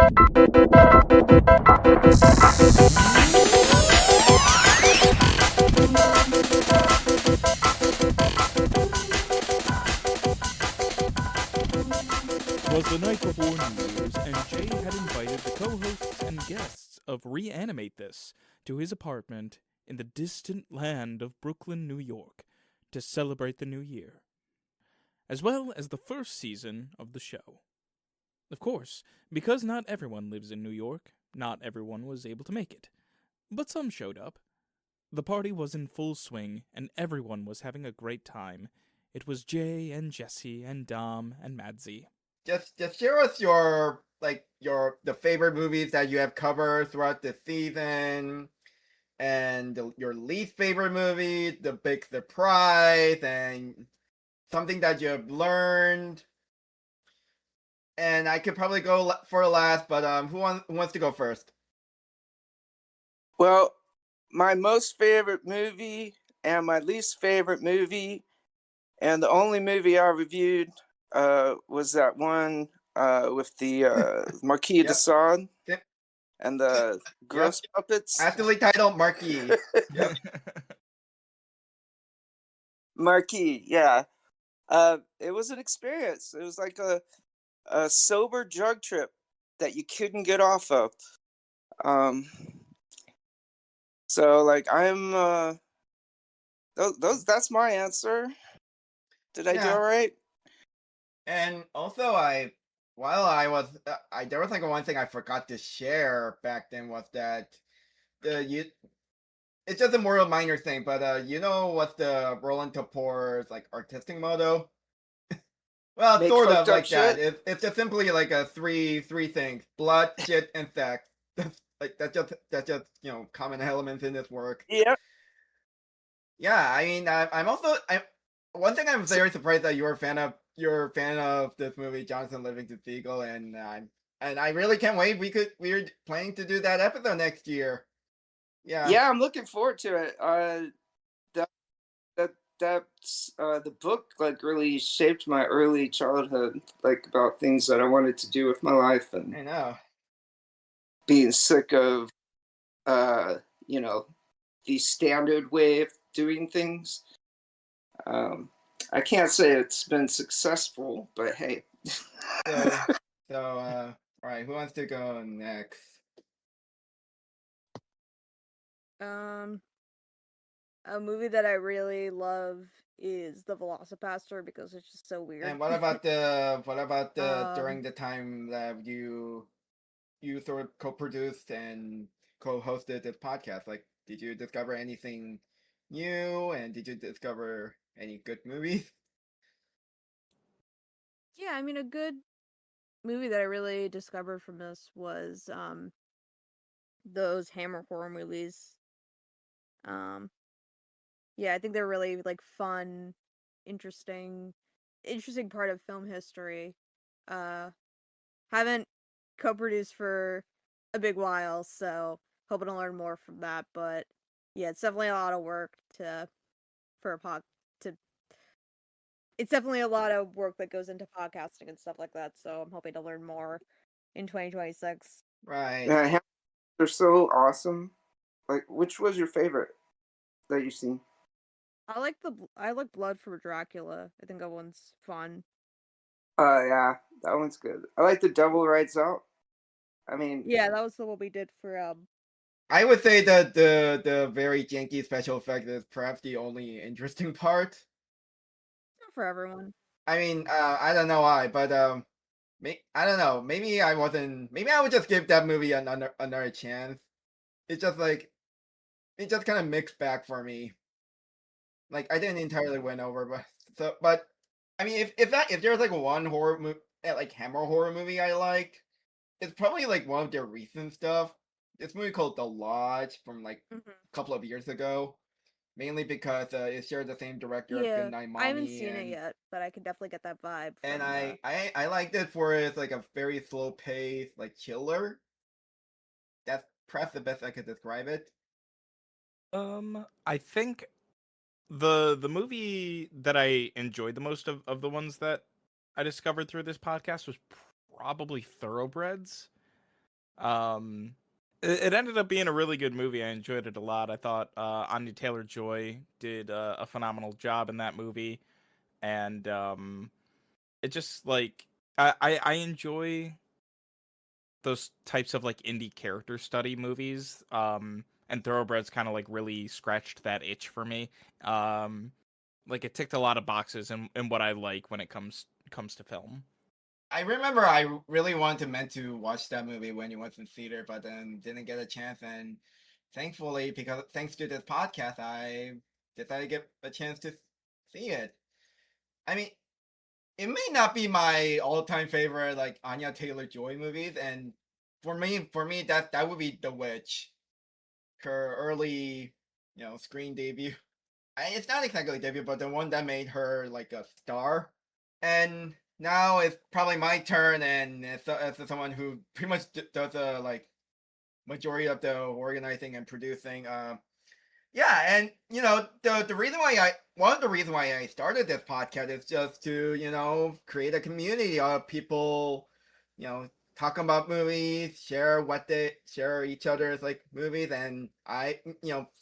It was the night before New Year's, and Jay had invited the co hosts and guests of Reanimate This to his apartment in the distant land of Brooklyn, New York, to celebrate the new year, as well as the first season of the show. Of course, because not everyone lives in New York, not everyone was able to make it, but some showed up. The party was in full swing, and everyone was having a great time. It was Jay and Jesse and Dom and Madsy. Just share us the favorite movies that you have covered throughout the season, and your least favorite movie, the big surprise, and something that you have learned. And I could probably go for last, but who wants to go first? Well, my most favorite movie and my least favorite movie, and the only movie I reviewed was that one with the Marquis de Sade and the gross puppets. Aptly titled Marquis. Yep. Marquis, yeah. It was an experience. It was like a sober drug trip that you couldn't get off of. So like I'm that's my answer. Did I do all right? And also there was like one thing I forgot to share back then was that it's just a more minor thing, but you know what's the Roland Topor's like artistic motto? Well, Make sort of like shit? that. It's just simply like a three things: blood, shit, and sex. That's just common elements in this work. Yeah. Yeah, I mean, one thing I'm very surprised that you're a fan of this movie, Jonathan Livingston Seagull, and I really can't wait. We're planning to do that episode next year. Yeah, I'm looking forward to it. That's the book like really shaped my early childhood, like about things that I wanted to do with my life, and I know being sick of the standard way of doing things. I can't say it's been successful, but hey. All right, who wants to go next? A movie that I really love is The Velocipaster because it's just so weird. And what about during the time that you sort of co-produced and co-hosted this podcast? Like, did you discover anything new, and did you discover any good movies? Yeah, I mean, a good movie that I really discovered from this was those Hammer horror movies. Yeah, I think they're really like fun, interesting part of film history. Haven't co-produced for a big while, so hoping to learn more from that. But yeah, it's definitely a lot of work it's definitely a lot of work that goes into podcasting and stuff like that. So I'm hoping to learn more in 2026. Right. Yeah, they're so awesome. Like, which was your favorite that you've seen? I like Blood for Dracula. I think that one's fun. Yeah, that one's good. I like The Devil Rides Out. I mean, yeah, that was the one we did for I would say that the very janky special effect is perhaps the only interesting part. Not for everyone. I mean, I don't know why, but I don't know. Maybe I would just give that movie another chance. It's just like it just kind of mixed back for me. Like I didn't entirely win over, but I mean, if there's like one horror movie, like Hammer horror movie I liked, it's probably like one of their recent stuff. This movie called The Lodge from like a couple of years ago, mainly because it shared the same director of Goodnight Mommy. I haven't seen it yet, but I can definitely get that vibe. And I liked it for its like a very slow pace, like chiller. That's perhaps the best I could describe it. I think the movie that I enjoyed the most of the ones that I discovered through this podcast was probably Thoroughbreds. Um, it ended up being a really good movie. I enjoyed it a lot. I thought Anya Taylor-Joy did a phenomenal job in that movie, and it just like I enjoy those types of like indie character study movies. And Thoroughbreds kind of like really scratched that itch for me. Um, like it ticked a lot of boxes in what I like when it comes to film. I remember I really wanted to meant to watch that movie when it was in theater, but then didn't get a chance. And thankfully, because thanks to this podcast, I decided to get a chance to see it. I mean, it may not be my all-time favorite like Anya Taylor-Joy movies, and for me that would be The Witch, her early, screen debut. It's not exactly debut, but the one that made her like a star. And now it's probably my turn, and as someone who pretty much does like majority of the organizing and producing. Yeah, and the reason why I one of the reasons why I started this podcast is just to create a community of people, you know, talking about movies, share each other's like movies, and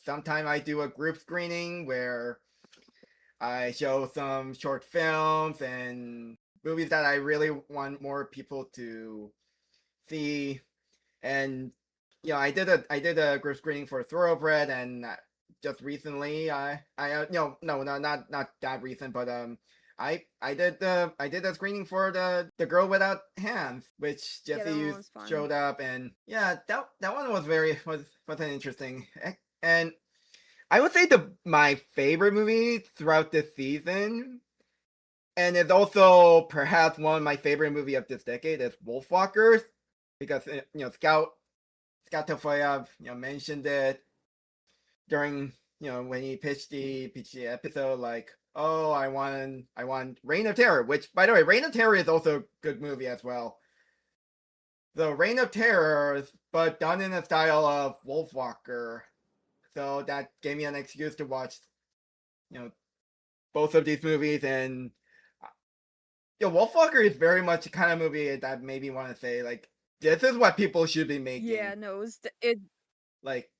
sometimes I do a group screening where I show some short films and movies that I really want more people to see. And I did a group screening for Thoroughbred, and just recently no, not that recent, but I did a screening for the Girl Without Hands, which Yeah, that Jesse one used was fun. showed up, and yeah, that one was an interesting. And I would say my favorite movie throughout this season, and it's also perhaps one of my favorite movie of this decade, is Wolfwalkers, because Scott Tafoya mentioned it during when he pitched the episode, like, oh, I want Reign of Terror, which, by the way, Reign of Terror is also a good movie as well. The Reign of Terror, but done in the style of Wolfwalker. So that gave me an excuse to watch, you know, both of these movies. And Wolfwalker is very much the kind of movie that made me want to say, like, this is what people should be making. Yeah, no, it Like,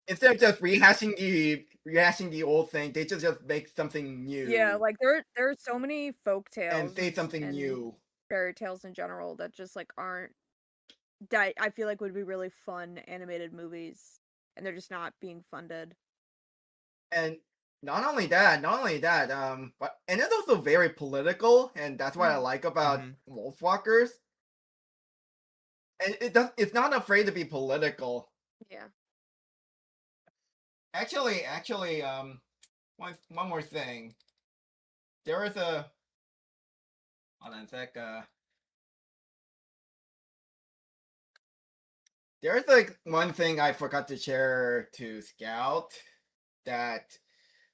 instead of just rehashing the old thing, they just make something new. yeah, like there are so many folk And tales say something and new. fairy tales in general that just like aren't that I feel like would be really fun animated movies, and they're just not being funded. And not only that, but and it's also very political, and that's what I like about Wolfwalkers. And it's not afraid to be political. Yeah. Actually, one more thing. There is a hold on a sec. There's like one thing I forgot to share to Scout, that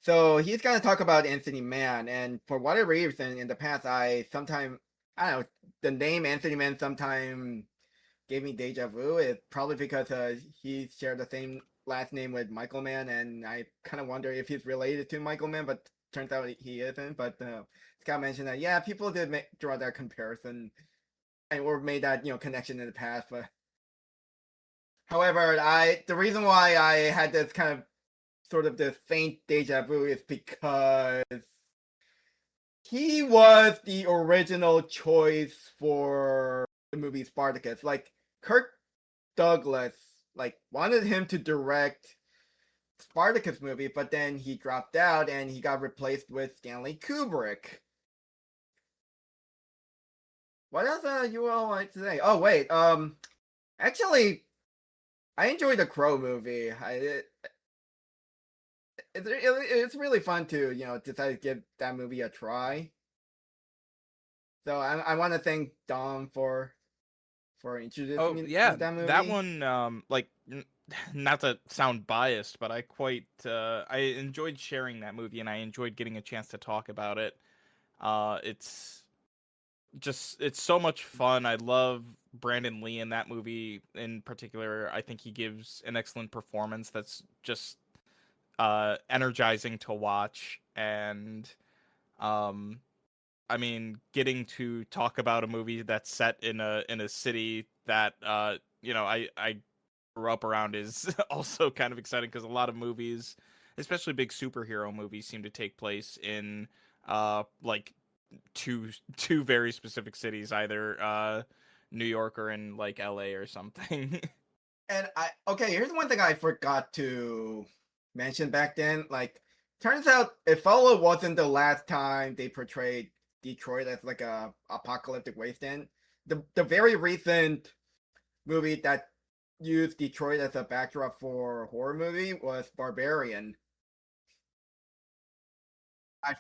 so he's gonna talk about Anthony Mann, and for whatever reason in the past I don't know, the name Anthony Mann sometimes gave me deja vu. It's probably because he shared the same last name with Michael Mann, and I kind of wonder if he's related to Michael Mann, but turns out he isn't. But Scott mentioned that, yeah, people did draw that comparison or made that connection in the past. But however, the reason why I had this kind of sort of this faint deja vu is because he was the original choice for the movie Spartacus. Like, Kirk Douglas wanted him to direct Spartacus movie, but then he dropped out and he got replaced with Stanley Kubrick. What else you all like to say? Oh wait, actually, I enjoyed the Crow movie. It's really fun to decide to give that movie a try. So I want to thank Dom for introducing Oh me yeah, to that movie. that one. Not to sound biased, but I enjoyed sharing that movie, and I enjoyed getting a chance to talk about it. It's so much fun. I love Brandon Lee in that movie in particular. I think he gives an excellent performance that's just energizing to watch. And um I mean, getting to talk about a movie that's set in a city that I grew up around is also kind of exciting because a lot of movies, especially big superhero movies, seem to take place in like two very specific cities, either New York or in like LA or something. And okay, here's one thing I forgot to mention back then. Like, turns out It Follow wasn't the last time they portrayed Detroit as like a apocalyptic wasteland. The very recent movie that used Detroit as a backdrop for a horror movie was Barbarian. I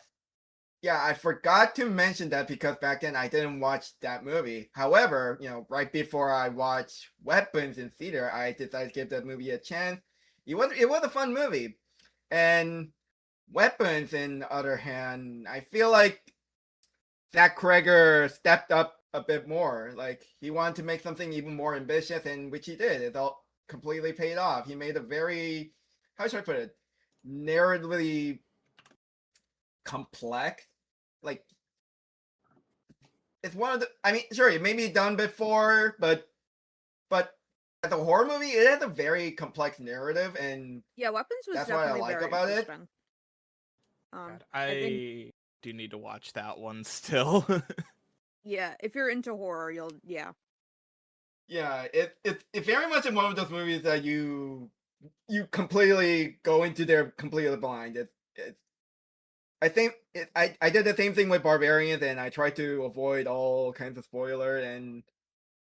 Yeah, I forgot to mention that because back then I didn't watch that movie. However, right before I watched Weapons in theater, I decided to give that movie a chance. It was a fun movie. And Weapons, in the other hand, I feel like Zach Kreger stepped up a bit more. Like, he wanted to make something even more ambitious, and which he did. It all completely paid off. He made a very, how should I put it, narratively complex, like, it's one of the, I mean, sure, it may be done before, but as a horror movie, it has a very complex narrative, and Yeah, Weapons was that's what I definitely like very about it. interesting. God, I think, I do need to watch that one still. yeah, if you're into horror, yeah. Yeah, it's very much one of those movies that you completely go into there completely blind. I think I did the same thing with Barbarians, and I tried to avoid all kinds of spoiler, and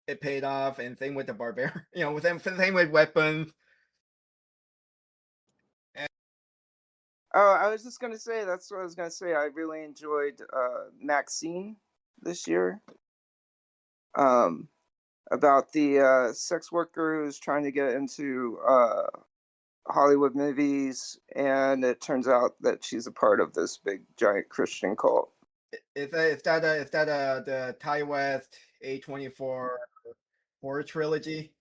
it paid off. And same with the Barbarian, same with Weapons. Oh, I was just gonna say that's what I was gonna say. I really enjoyed Maxine this year. About the sex worker who's trying to get into Hollywood movies, and it turns out that she's a part of this big giant Christian cult. Is that the Ty West A24 horror trilogy?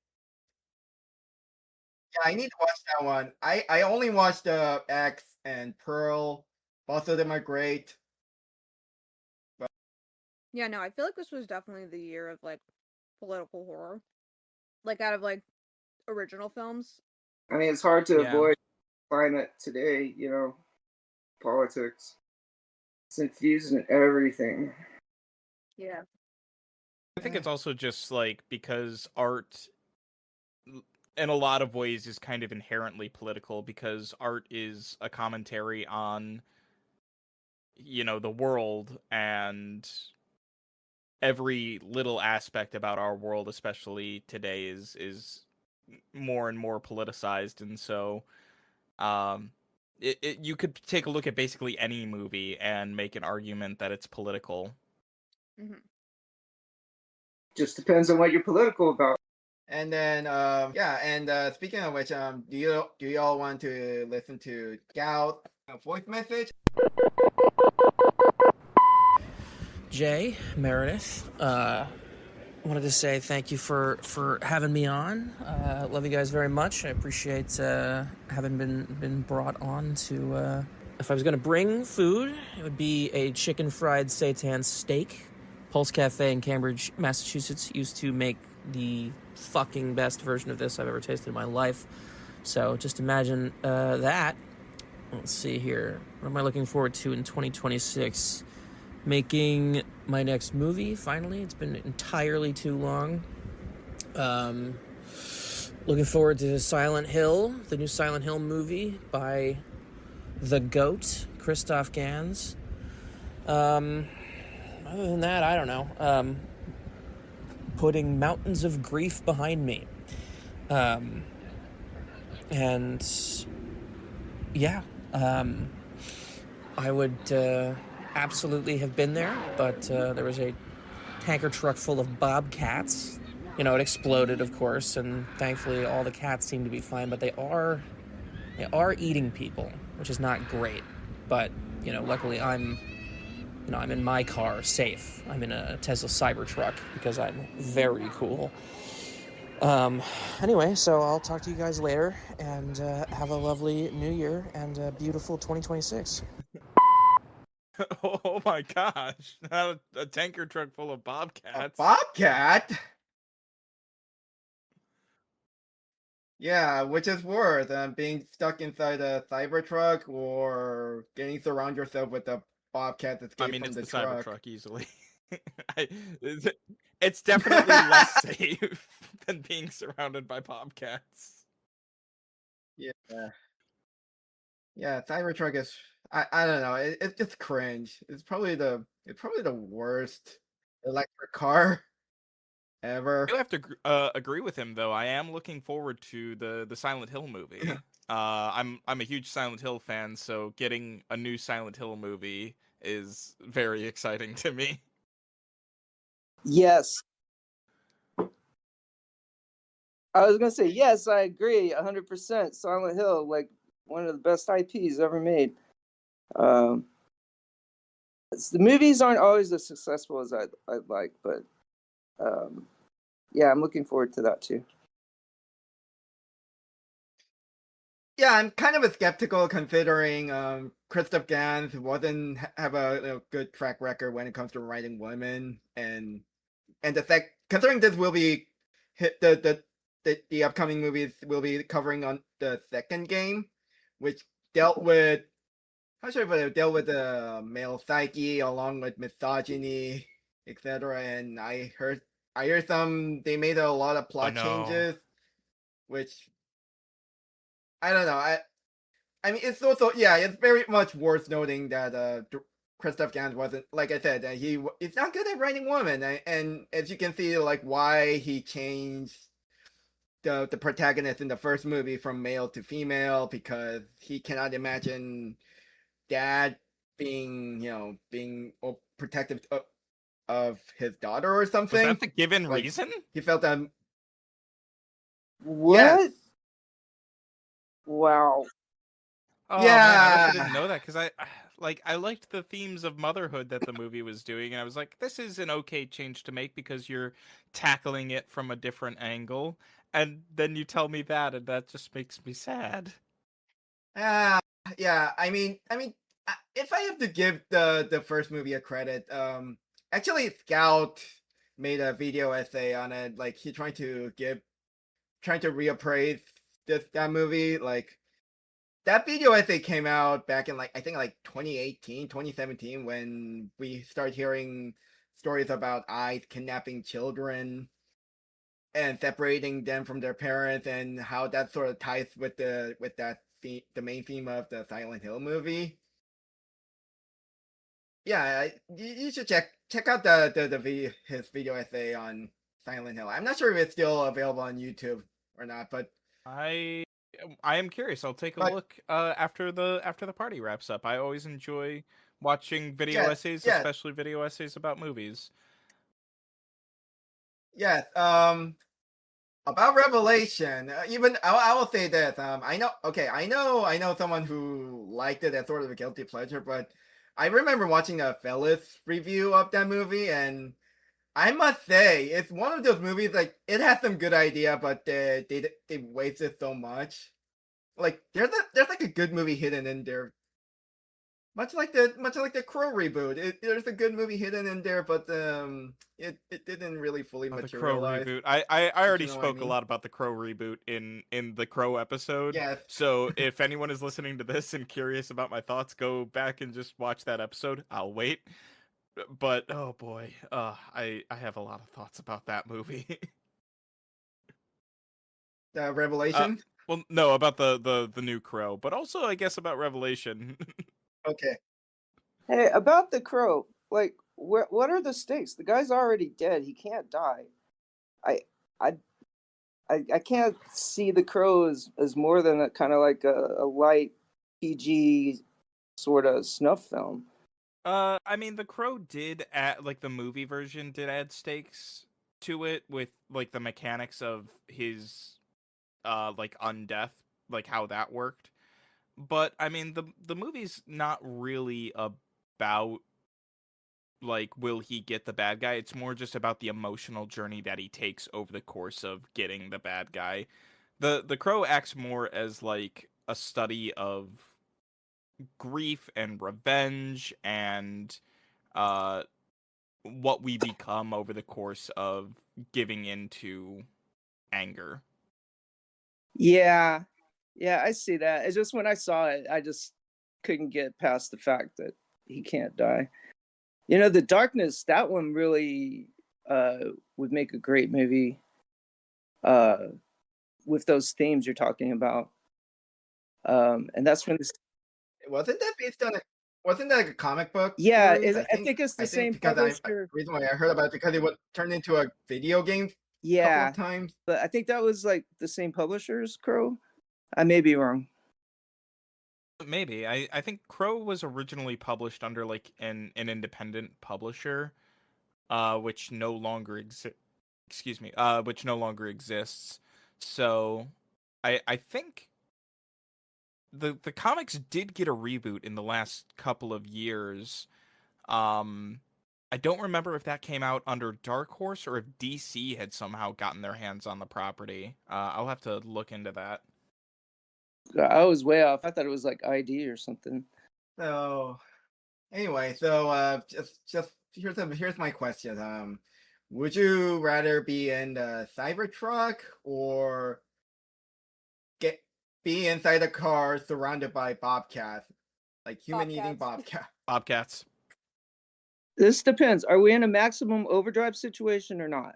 Yeah, I need to watch that one. I only watched X and Pearl. Both of them are great. Yeah, no, I feel like this was definitely the year of like political horror. Like out of like original films. I mean, it's hard to Yeah. avoid climate today, politics. It's infused in everything. Yeah. I think it's also just like because art in a lot of ways is kind of inherently political because art is a commentary on the world, and every little aspect about our world, especially today, is more and more politicized. And so you could take a look at basically any movie and make an argument that it's political. Mm-hmm. Just depends on what you're political about. And then speaking of which, do you all want to listen to Scout's voice message? Jay, Meredith, wanted to say thank you for having me on. Love you guys very much. I appreciate having been brought on to. If I was going to bring food, it would be a chicken fried seitan steak. Pulse Cafe in Cambridge, Massachusetts used to make the fucking best version of this I've ever tasted in my life. So just imagine that. Let's see here. What am I looking forward to in 2026? Making my next movie, finally. It's been entirely too long. Looking forward to Silent Hill, the new Silent Hill movie by the GOAT, Christoph Gans. Other than that, I don't know. Putting mountains of grief behind me. And yeah, I would absolutely have been there, but there was a tanker truck full of bobcats. It exploded, of course, and thankfully all the cats seem to be fine, but they are eating people, which is not great. But, luckily I'm in my car, safe. I'm in a Tesla Cybertruck because I'm very cool. Anyway, so I'll talk to you guys later, and have a lovely new year and a beautiful 2026. Oh my gosh. Not a tanker truck full of A bobcats. bobcat? Yeah, which is worse, being stuck inside a Cybertruck or getting surround yourself with a bobcat to I escape mean, from it's the the truck. Cybertruck easily. I, it's definitely less safe than being surrounded by bobcats. Yeah, yeah, Cybertruck is. I don't know. It's just cringe. It's probably the worst electric car ever. I have to agree with him though. I am looking forward to the Silent Hill movie. I'm a huge Silent Hill fan, so getting a new Silent Hill movie is very exciting to me. Yes, I was gonna say yes. I agree 100%. Silent Hill, like one of the best IPs ever made. Um, the movies aren't always as successful as I'd like, but um, yeah, I'm looking forward to that too. Yeah, I'm kind of a skeptical considering Christoph Gans wasn't have a good track record when it comes to writing women, and the fact considering this will be hit the upcoming movies will be covering on the second game, which dealt with how should I put it, dealt with the male psyche along with misogyny, etc. And I heard some they made a lot of Oh plot no. changes, which I don't know. I mean, it's also yeah, it's very much worth noting that Christoph Gans wasn't like I said he's not good at writing women, and as you can see, like why he changed the protagonist in the first movie from male to female because he cannot imagine dad being being protective of his daughter or Was something. that the given Like reason? he felt that yes, What? Wow. Oh man, I wish I yeah. didn't know that because I liked the themes of motherhood that the movie was doing, and I was like, this is an okay change to make because you're tackling it from a different angle. And then you tell me that, and that just makes me sad. Uh, yeah, if I have to give the first movie a credit, actually Scout made a video essay on it, like he trying to reappraise that movie. Like that video essay came out back in like I think like 2018, 2017 when we started hearing stories about eyes kidnapping children and separating them from their parents and how that sort of ties with the main theme of the Silent Hill movie. Yeah, you should check out the video, his video essay on Silent Hill. I'm not sure if it's still available on YouTube or not, I I am curious. I'll take a but look after the party wraps up. I always enjoy watching video yes, essays, yes, especially video essays about movies. yes. About Revelation, even I will say this. I know. Okay, I know someone who liked it as sort of a guilty pleasure, but I remember watching a Fellas review of that movie, and I must say it's one of those movies like it has some good idea, but they wasted so much. Like there's like a good movie hidden in there, much like the Crow reboot. There's a good movie hidden in there, but it didn't really fully Oh, the Crow materialize. reboot. I If you already know what I spoke a mean. lot about the Crow reboot in the Crow episode. Yes. So if anyone is listening to this and curious about my thoughts, go back and just watch that episode. I'll wait. But oh boy, I have a lot of thoughts about that movie. The uh, Revelation. well, no, about the new Crow, but also I guess about Revelation. Okay. Hey, about the Crow, like, what are the stakes? The guy's already dead. He can't die. I, I, I can't see the Crow as more than a kind of like a light PG sort of snuff film. I mean, The Crow did add, like, the movie version did add stakes to it with, like, the mechanics of his, like, undeath, like, how that worked. But, I mean, the movie's not really about, like, will he get the bad guy? It's more just about the emotional journey that he takes over the course of getting the bad guy. The Crow acts more as, like, a study of grief and revenge and, uh, what we become over the course of giving into anger. Yeah, yeah, I see that. It's just when I saw it, I just couldn't get past the fact that he can't die. You know, The Darkness, that one really would make a great movie uh, with those themes you're talking about. And that's when this, Wasn't that based on wasn't that like a comic book yeah, series? I think it's the same because the publisher. reason why I heard about it because it was turned into a video game a couple Yeah, of times. but I think that was like the same publishers, Crow. I may be wrong. Maybe. I think Crow was originally published under like an independent publisher, which no longer which no longer exists. So I think the comics did get a reboot in the last couple of years. I don't remember if that came out under Dark Horse or if DC had somehow gotten their hands on the property. I'll have to look into that. I was way off. I thought it was like ID or something. So anyway, so just here's my question. Would you rather be in the Cybertruck or be inside a car surrounded by bobcats, like human eating bobcat? Bobcats. This depends. Are we in a maximum overdrive situation or not?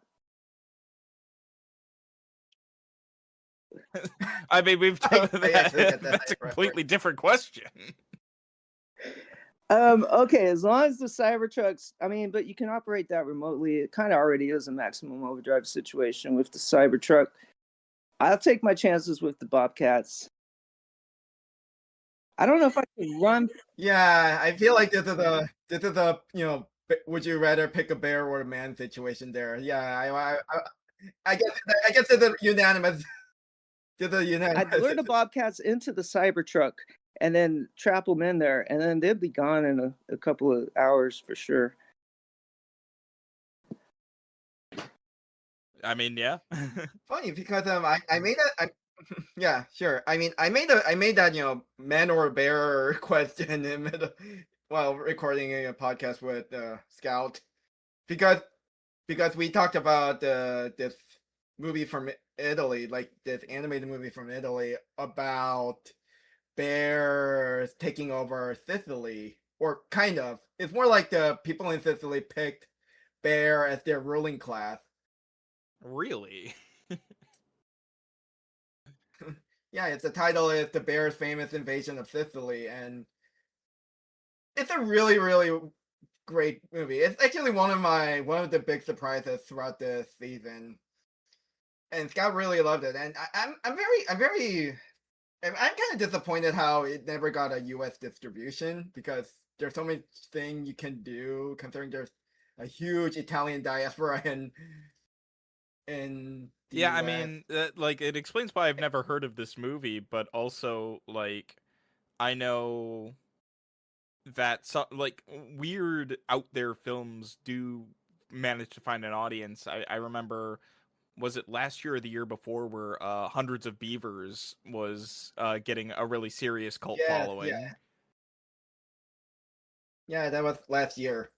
I mean, we've done I actually get that. That's a completely different question. Okay, as long as the Cybertrucks, I mean, but you can operate that remotely. It kind of already is a maximum overdrive situation with the Cybertruck. I'll take my chances with the Bobcats. I don't know if I can run. Yeah, I feel like this is a would you rather pick a bear or a man situation there. Yeah, I guess it's a unanimous. I'd lure the Bobcats into the Cybertruck and then trap them in there, and then they'd be gone in a couple of hours for sure. I mean, yeah. Funny because I made that yeah, sure. I mean I made that man or bear question in the middle while recording a podcast with Scout because we talked about this movie from Italy, like this animated movie from Italy about bears taking over Sicily, or kind of. It's more like the people in Sicily picked bear as their ruling class. Really? Yeah, it's the title is The Bear's Famous Invasion of Sicily, and it's a really, really great movie. It's actually one of the big surprises throughout this season. And Scott really loved it. And I'm kind of disappointed how it never got a US distribution because there's so many things you can do considering there's a huge Italian diaspora in the Yeah, I US. mean, like it explains why I've never heard of this movie, but also like I know that some like weird out there films do manage to find an audience. I remember, was it last year or the year before, where Hundreds of Beavers was getting a really serious cult following. Yeah, that was last year.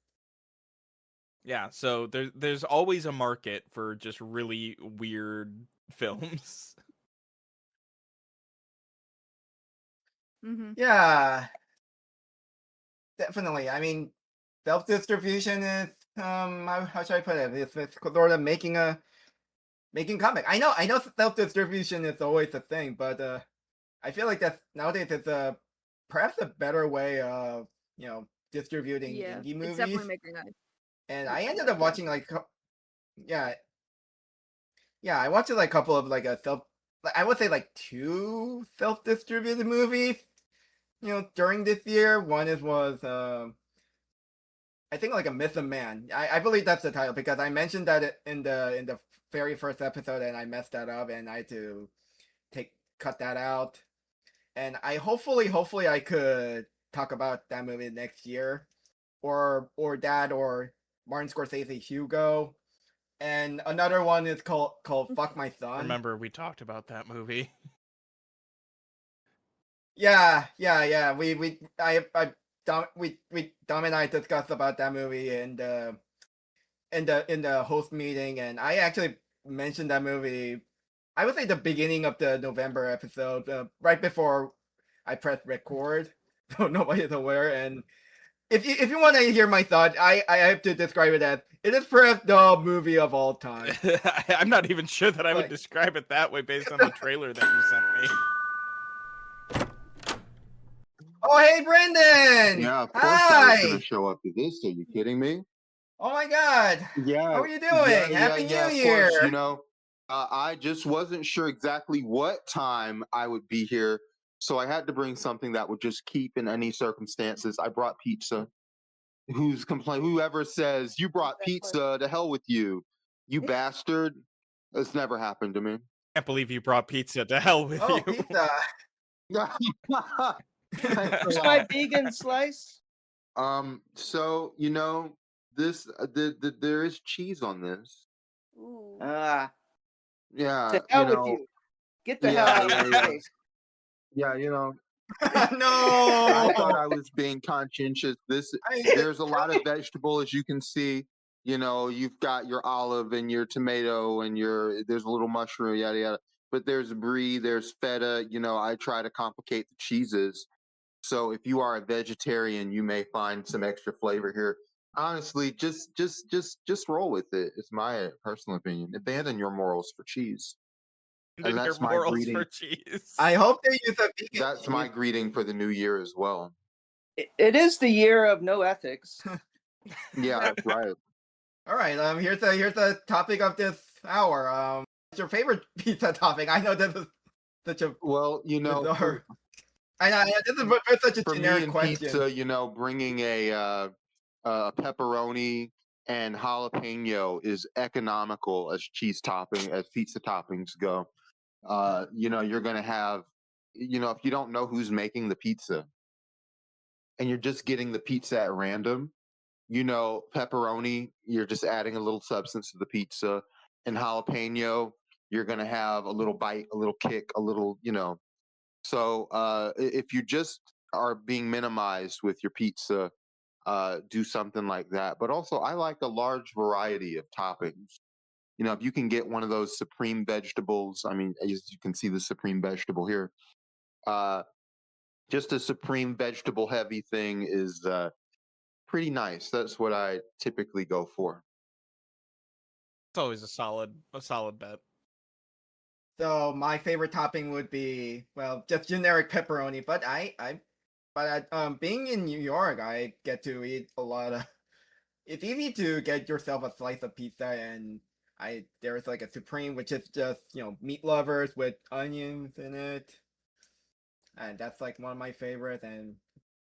Yeah, so there's always a market for just really weird films. Mm-hmm. Yeah, definitely. I mean, self-distribution is how should I put it? It's sort of making comic. I know self-distribution is always a thing, but I feel like that's nowadays it's perhaps a better way of distributing indie movies. It's definitely making a. And I ended up watching yeah, I watched like a couple of I would say like 2 self-distributed movies, during this year. One was I think like A Myth of Man. I believe that's the title because I mentioned that in the very first episode and I messed that up and I had to cut that out. And I hopefully I could talk about that movie next year, or that or Martin Scorsese Hugo. And another one is called Fuck My Son. Remember, we talked about that movie. Yeah. Dom and I discussed about that movie in the host meeting, and I actually mentioned that movie. I would say the beginning of the November episode, right before I pressed record, so nobody's aware. And if you want to hear my thought, I have to describe it as it is perhaps the movie of all time. I'm not even sure that I would Like- describe it that way based on the trailer that you sent me. Oh, hey, Brandyn! Yeah, of course I was Hi! gonna show up to this. Are you kidding me? Oh my God! Yeah. How are you doing? Happy New of Year! course, I just wasn't sure exactly what time I would be here, so I had to bring something that would just keep in any circumstances. I brought pizza. Whoever says you brought pizza, to hell with you, you bastard. It's never happened to me. Can't believe you brought pizza. To hell with Oh, you. pizza! Here's my vegan slice. So this there is cheese on this. Ooh. Yeah, To hell with you. Get the hell yeah, out of yeah, my yeah. face. Yeah, No! I thought I was being conscientious. I- There's a lot of vegetable, as you can see. You've got your olive and your tomato and there's a little mushroom, yada yada. But there's brie, there's feta. I try to complicate the cheeses. So if you are a vegetarian, you may find some extra flavor here. Honestly, just roll with it. It's my personal opinion. Abandon your morals for cheese. And your that's my morals greeting. for cheese. I hope they use a vegan. That's my cheese. greeting for the new year as well. It is the year of no ethics. Yeah, that's right. All right. Here's the topic of this hour. What's your favorite pizza topping? I know this is such a Well, bizarre. I know this is such a for me generic and question. pizza, bringing a pepperoni and jalapeno is economical as as pizza toppings go. You're gonna have, if you don't know who's making the pizza, and you're just getting the pizza at random, pepperoni, you're just adding a little substance to the pizza, and jalapeno, you're gonna have a little bite, a little kick, a little, So if you just are being minimized with your pizza, do something like that. But also, I like a large variety of toppings. If you can get one of those supreme vegetables, I mean, as you can see the supreme vegetable here, just a supreme vegetable heavy thing is pretty nice. That's what I typically go for. It's always a solid bet. So my favorite topping would be, well, just generic pepperoni. But being in New York, I get to eat a lot of. It's easy to get yourself a slice of pizza, and there's like a supreme, which is just meat lovers with onions in it, and that's like one of my favorites. And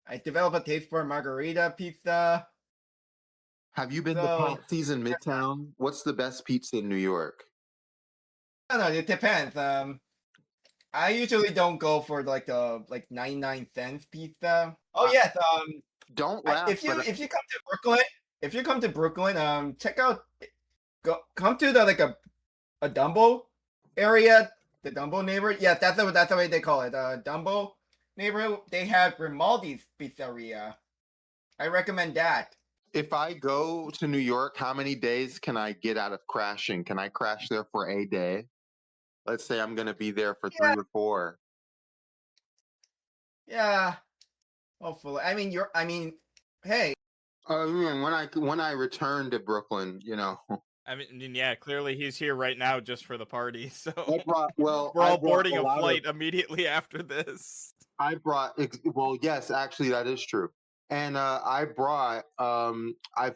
I developed a taste for margarita pizza. Have you been to Patsy's in Midtown? What's the best pizza in New York? I don't know, it depends. I usually don't go for like the 99 cents pizza. Oh yes. Don't laugh. If you come to Brooklyn, check out. Come to the a Dumbo area, the Dumbo neighborhood. Yes, that's the way they call it. Dumbo neighborhood. They have Grimaldi's Pizzeria. I recommend that. If I go to New York, how many days can I get out of crashing? Can I crash there for a day? Let's say I'm going to be there for 3 or 4. Yeah, hopefully. Hey. When I return to Brooklyn, I mean, yeah, clearly he's here right now just for the party. So we're all boarding a flight immediately after this. Yes, actually, that is true. And I've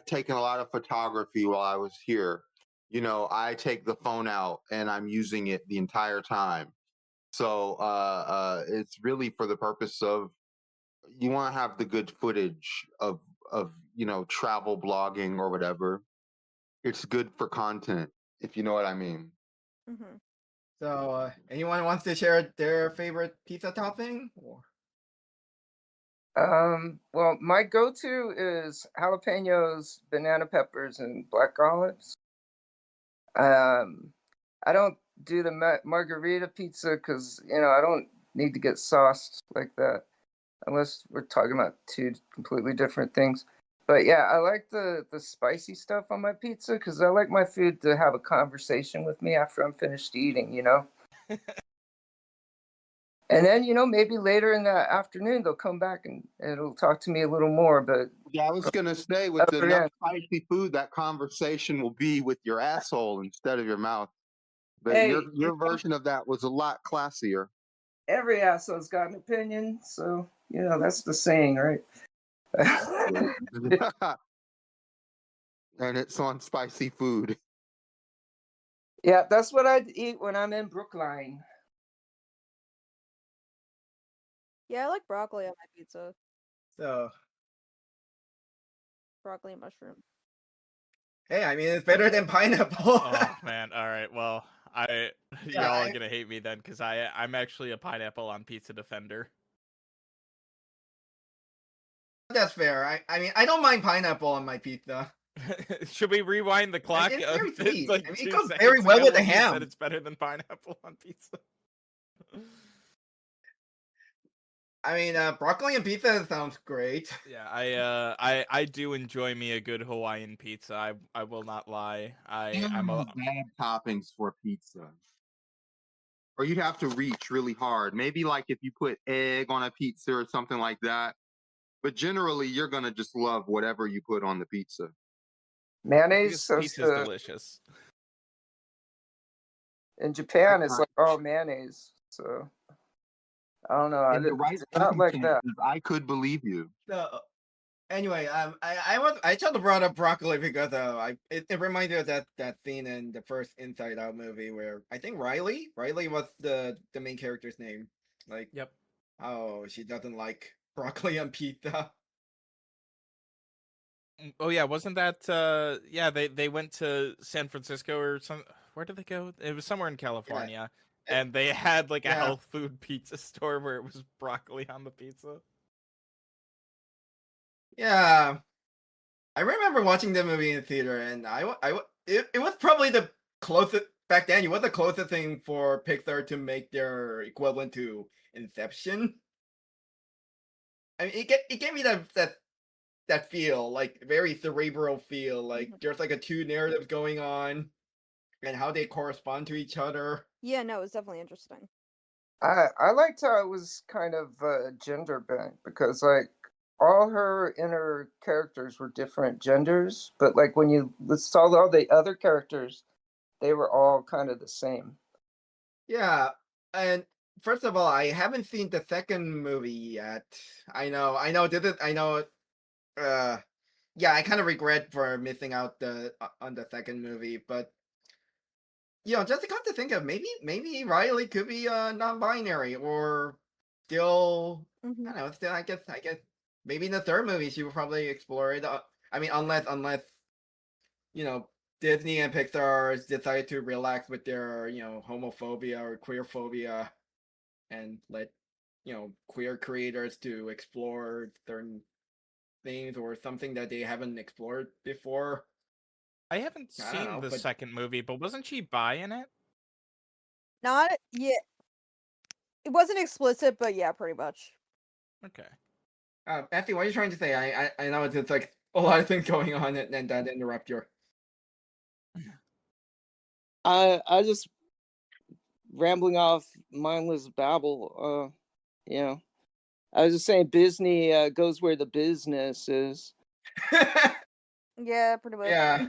taken a lot of photography while I was here. I take the phone out and I'm using it the entire time. So it's really for the purpose of, you want to have the good footage of travel blogging or whatever. It's good for content, if you know what I mean. Mm-hmm. So anyone wants to share their favorite pizza topping? Well, my go-to is jalapenos, banana peppers, and black olives. I don't do the margarita pizza because I don't need to get sauced like that, unless we're talking about two completely different things. But yeah, I like the spicy stuff on my pizza because I like my food to have a conversation with me after I'm finished eating. And then, maybe later in the afternoon they'll come back and it'll talk to me a little more. But Yeah, I was gonna say with Other enough end. spicy food, that conversation will be with your asshole instead of your mouth. But Hey, your version of that was a lot classier. every asshole's got an opinion, so that's the saying, right? And it's on spicy food. Yeah, that's what I'd eat when I'm in Brookline. Yeah, I like broccoli on my pizza. So Broccoli and mushroom. hey, I mean it's better than pineapple. Oh man, all right. Well, Yeah, y'all are gonna hate me then because I'm actually a pineapple on pizza defender. That's fair. I mean I don't mind pineapple on my pizza. Should we rewind the clock? It's very sweet. Like I mean, it 2 goes seconds very well ago with the when you said ham. it's better than pineapple on pizza. I mean, broccoli and pizza sounds great. Yeah, I do enjoy me a good Hawaiian pizza. I will not lie. I'm a bad toppings for pizza. Or you'd have to reach really hard. Maybe like if you put egg on a pizza or something like that. But generally, you're gonna just love whatever you put on the pizza. Mayonnaise. because pizza's delicious. In Japan, it's I- like all mayonnaise. So I don't know. I In the right did not like that. circumstances, I could believe you. So anyway, I tried to brought up broccoli because it reminded me of that scene in the first Inside Out movie where I think Riley was the main character's name. Like, Yep. oh, she doesn't like broccoli on pizza. Oh yeah, wasn't that yeah, they went to San Francisco or some where did they go? It was somewhere in California. And they had like a Yeah. health food pizza store where it was broccoli on the pizza. Yeah, I remember watching the movie in the theater, and it was probably the closest back then. It was the closest thing for Pixar to make their equivalent to Inception. I mean, it gave me that feel, like very cerebral feel, like there's like a two narratives going on, and how they correspond to each other. Yeah, no, it was definitely interesting. I liked how it was kind of gender bent because like all her inner characters were different genders, but like when you saw all the other characters, they were all kind of the same. Yeah, and first of all, I haven't seen the second movie yet. I know. Yeah, I kind of regret for missing out on the second movie, but just to come to think of, maybe Riley could be non-binary or still. I don't know. Still, I guess maybe in the third movie she will probably explore it. I mean, unless Disney and Pixar decide to relax with their homophobia or queer phobia, and let queer creators to explore certain things or something that they haven't explored before. I haven't I don't seen know, the but second movie, but wasn't she bi in it? Not yeah. It wasn't explicit, but yeah, pretty much. Okay. Matthew, what are you trying to say? I know it's like a lot of things going on and that interrupt your. I just rambling off mindless babble. I was just saying Disney goes where the business is. Yeah, pretty much. Yeah.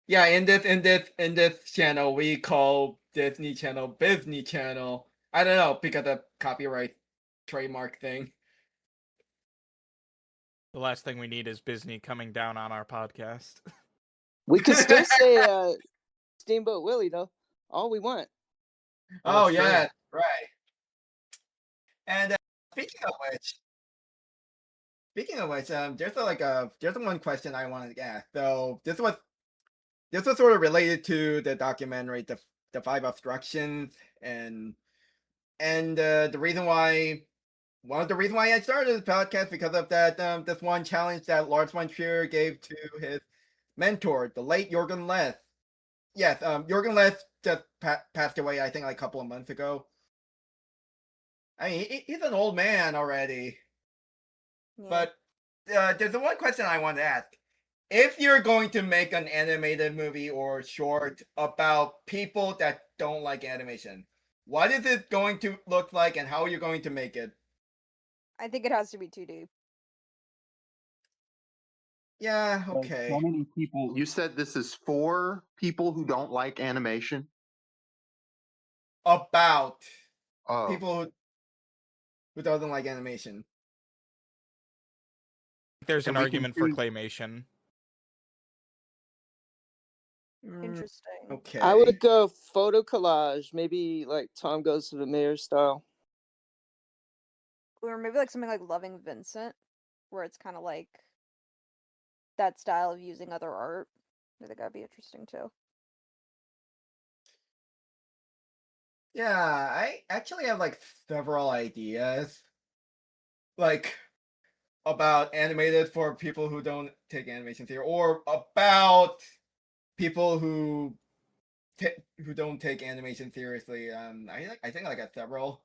Yeah, in this channel we call Disney Channel Disney Channel. I don't know, because of copyright trademark thing. The last thing we need is Disney coming down on our podcast. We could still say Steamboat Willie though, all we want. Oh that's true. yeah, right. And speaking of which, there's one question I wanted to ask. So this was sort of related to the documentary, the Five Obstructions, and the reason why. One of the reasons why I started this podcast because of that this one challenge that Lars von Trier gave to his mentor, the late Jürgen Leth. Yes, Jürgen Leth just passed away, I think, like a couple of months ago. I mean, he's an old man already. Yeah. But there's the one question I want to ask. If you're going to make an animated movie or short about people that don't like animation, what is it going to look like, and how are you going to make it? I think it has to be 2D. Yeah, But okay. so many people. You said this is for people who don't like animation. About Oh, people who doesn't like animation. There's an And we can argument for choose- claymation. Interesting. Okay. I would go photo collage, maybe like Tom Goes to the Mayor style. Or maybe like something like Loving Vincent, where it's kind of like that style of using other art. I think that'd be interesting too. Yeah, I actually have like several ideas. Like about animated for people who don't take animation theory, or about people who don't take animation seriously. I think I got several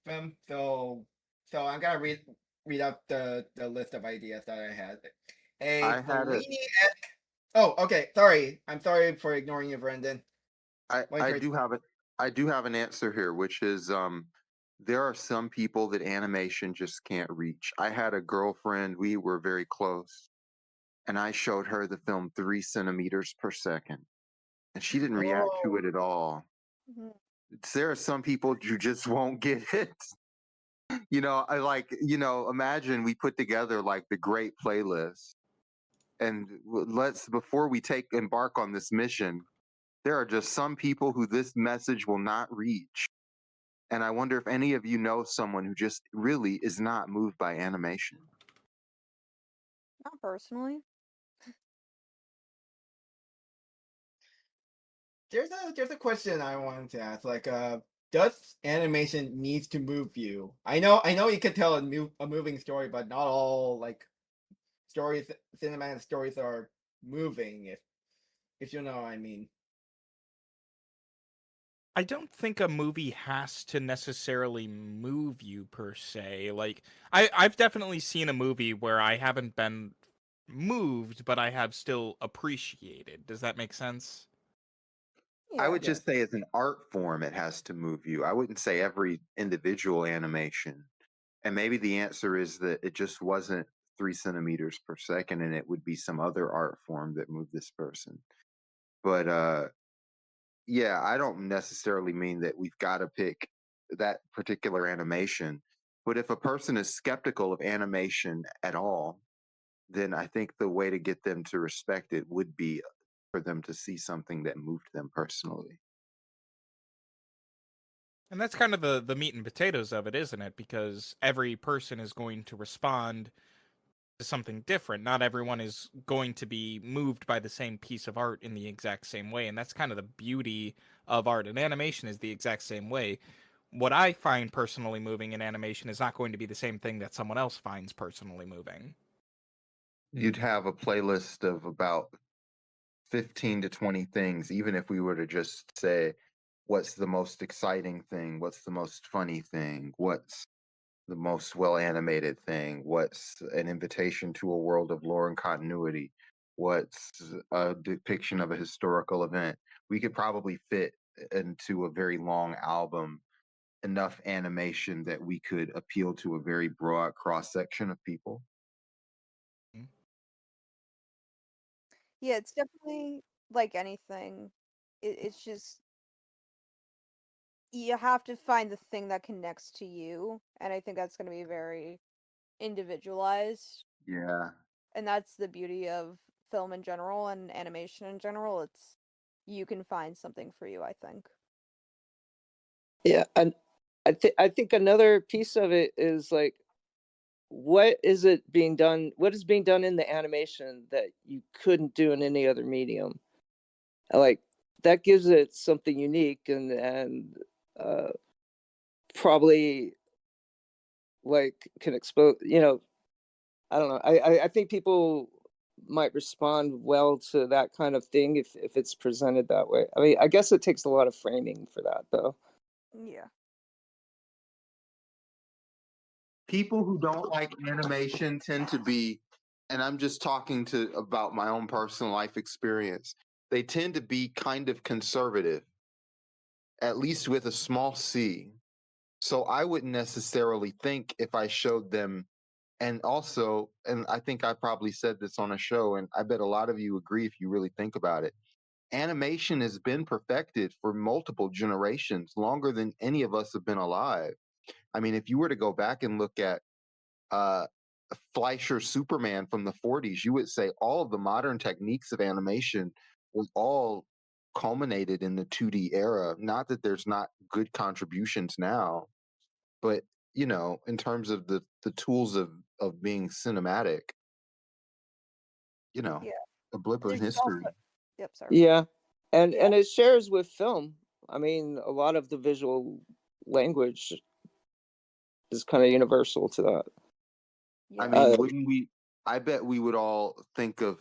of them. So I'm gonna read out the list of ideas that I had. A I had it. Fellini-esque. Oh, okay. Sorry. I'm sorry for ignoring you, Brandon. I Wait. do have it. I do have an answer here, which is there are some people that animation just can't reach. I had a girlfriend, we were very close, and I showed her the film 3 centimeters per second, and she didn't react to it at all. Mhm. There are some people who just won't get it. I like, imagine we put together like the great playlist, and let's, before we embark on this mission, there are just some people who this message will not reach. And I wonder if any of you know someone who just really is not moved by animation. Not personally. There's a question I wanted to ask. Like, does animation needs to move you? I know you can tell a moving story, but not all like stories, cinematic stories are moving. If you know what I mean. I don't think a movie has to necessarily move you per se. Like I've definitely seen a movie where I haven't been moved, but I have still appreciated. Does that make sense? I Yeah. would just say, as an art form, it has to move you. I wouldn't say every individual animation. And maybe the answer is that it just wasn't 3 centimeters per second, and it would be some other art form that moved this person. But yeah, I don't necessarily mean that we've got to pick that particular animation. But if a person is skeptical of animation at all, then I think the way to get them to respect it would be for them to see something that moved them personally. And that's kind of the meat and potatoes of it, isn't it? Because every person is going to respond to something different. Not everyone is going to be moved by the same piece of art in the exact same way. And that's kind of the beauty of art. And animation is the exact same way. What I find personally moving in animation is not going to be the same thing that someone else finds personally moving. You'd have a playlist of about 15 to 20 things, even if we were to just say, what's the most exciting thing? What's the most funny thing? What's the most well animated thing? What's an invitation to a world of lore and continuity? What's a depiction of a historical event? We could probably fit into a very long album enough animation that we could appeal to a very broad cross section of people. Yeah, it's definitely like anything. It's just you have to find the thing that connects to you, and I think that's going to be very individualized. Yeah. And that's the beauty of film in general and animation in general. It's you can find something for you, I think. Yeah, and I think another piece of it is like, what is being done in the animation that you couldn't do in any other medium? Like, that gives it something unique, and probably like can expose, I don't know. I think people might respond well to that kind of thing if it's presented that way. I mean, I guess it takes a lot of framing for that, though. Yeah. People who don't like animation tend to be, and I'm just talking about my own personal life experience, they tend to be kind of conservative. at least with a small c. So I wouldn't necessarily think if I showed them, and also, and I think I probably said this on a show, and I bet a lot of you agree if you really think about it. Animation has been perfected for multiple generations, longer than any of us have been alive. I mean, if you were to go back and look at uh, Fleischer Superman from the 40s, you would say all of the modern techniques of animation was all culminated in the 2D era. Not that there's not good contributions now, but you know, in terms of the tools of being cinematic, you know, Yeah. a blip in There's just also. history. Yep. Sorry. Yeah, and Yeah. it shares with film. I mean, a lot of the visual language is kind of universal to that. Yeah. I mean, wouldn't we? I bet we would all think of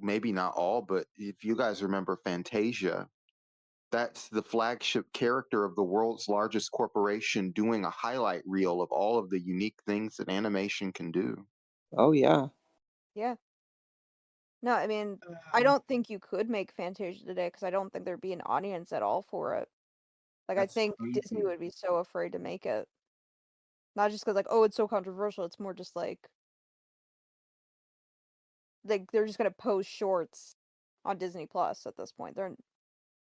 maybe not all, but if you guys remember Fantasia, that's the flagship character of the world's largest corporation doing a highlight reel of all of the unique things that animation can do. Oh yeah. Yeah. No, I mean, I don't think you could make Fantasia today because I don't think there'd be an audience at all for it. Like, I That's think Disney crazy. would be so afraid to make it. Not just because, like, oh, it's so controversial. It's more just like they're just gonna post shorts on Disney Plus at this point. And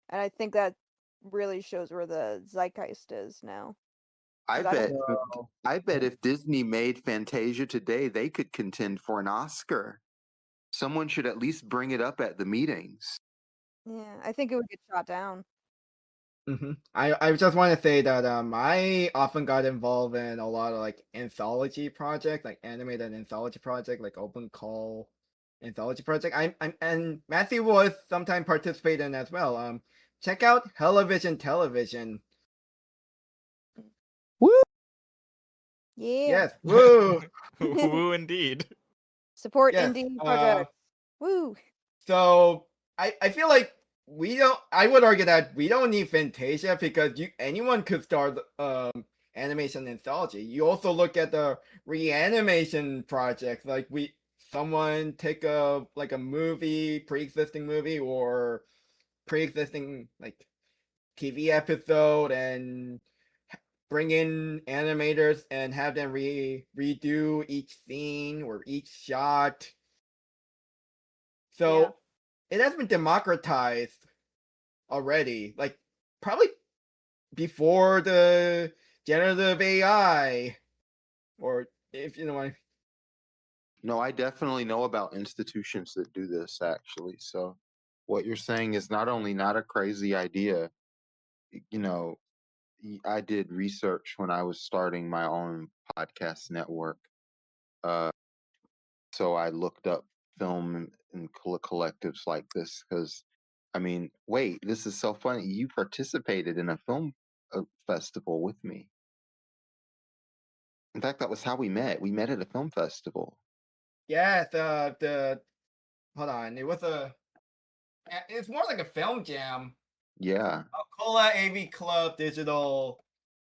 I think that really shows where the zeitgeist is now. I 'Cause I don't. bet So, I bet if Disney made Fantasia today, they could contend for an Oscar. Someone should at least bring it up at the meetings. Yeah, I think it would get shot down. I just want to say that I often got involved in a lot of like anthology projects, like animated anthology project, like Open Call anthology project. I'm and Matthew was sometimes participate in as well. Check out Television Television. Woo! Yeah. Yes, woo. Woo, indeed. Support Yes. indie projects. Woo. So I feel like we don't. I would argue that we don't need Fantasia because anyone could start animation anthology. You also look at the reanimation projects, like someone take a movie, pre-existing movie or pre-existing like TV episode and bring in animators and have them redo each scene or each shot. So it has been democratized already. Like probably before the generative AI, or if you know what. No, I definitely know about institutions that do this actually. So what you're saying is not only not a crazy idea, you know, I did research when I was starting my own podcast network. Uh, so I looked up film and collectives like this because, I mean, wait, this is so funny. You participated in a film festival with me. In fact, that was how we met. We met at a film festival. Yeah, the hold on, it's more like a film jam. Yeah. Cola AV Club Digital,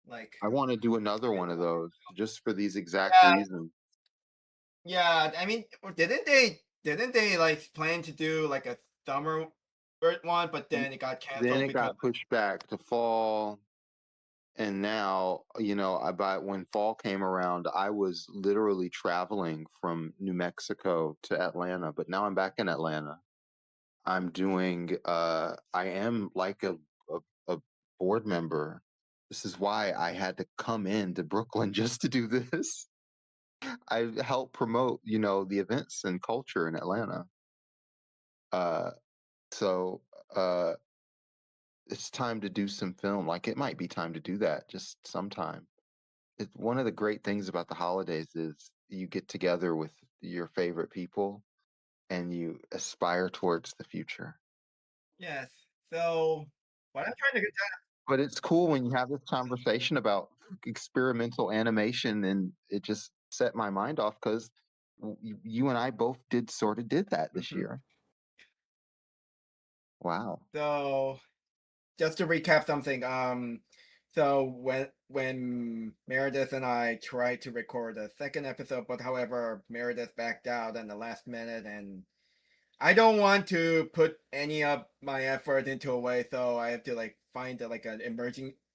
like I want to do another one of those just for these exact yeah, reasons. yeah. I mean, didn't they like plan to do like a summer one, but then it got Then canceled it because got pushed back to fall. And now, you know, when fall came around, I was literally traveling from New Mexico to Atlanta, but now I'm back in Atlanta. I'm doing I am like a board member. This is why I had to come into Brooklyn just to do this. I help promote, you know, the events and culture in Atlanta. Uh so uh it's time to do some film. Like it might be time to do that just sometime. It's one of the great things about the holidays is you get together with your favorite people and you aspire towards the future. yes. So what I'm trying to get But it's cool when you have this conversation about experimental animation, and it just set my mind off because you and I both did that this Mhm. year. Wow. So just to recap something, so when Meredith and I tried to record a second episode, but however Meredith backed out in the last minute, and I don't want to put any of my effort into a way, so I have to like find like an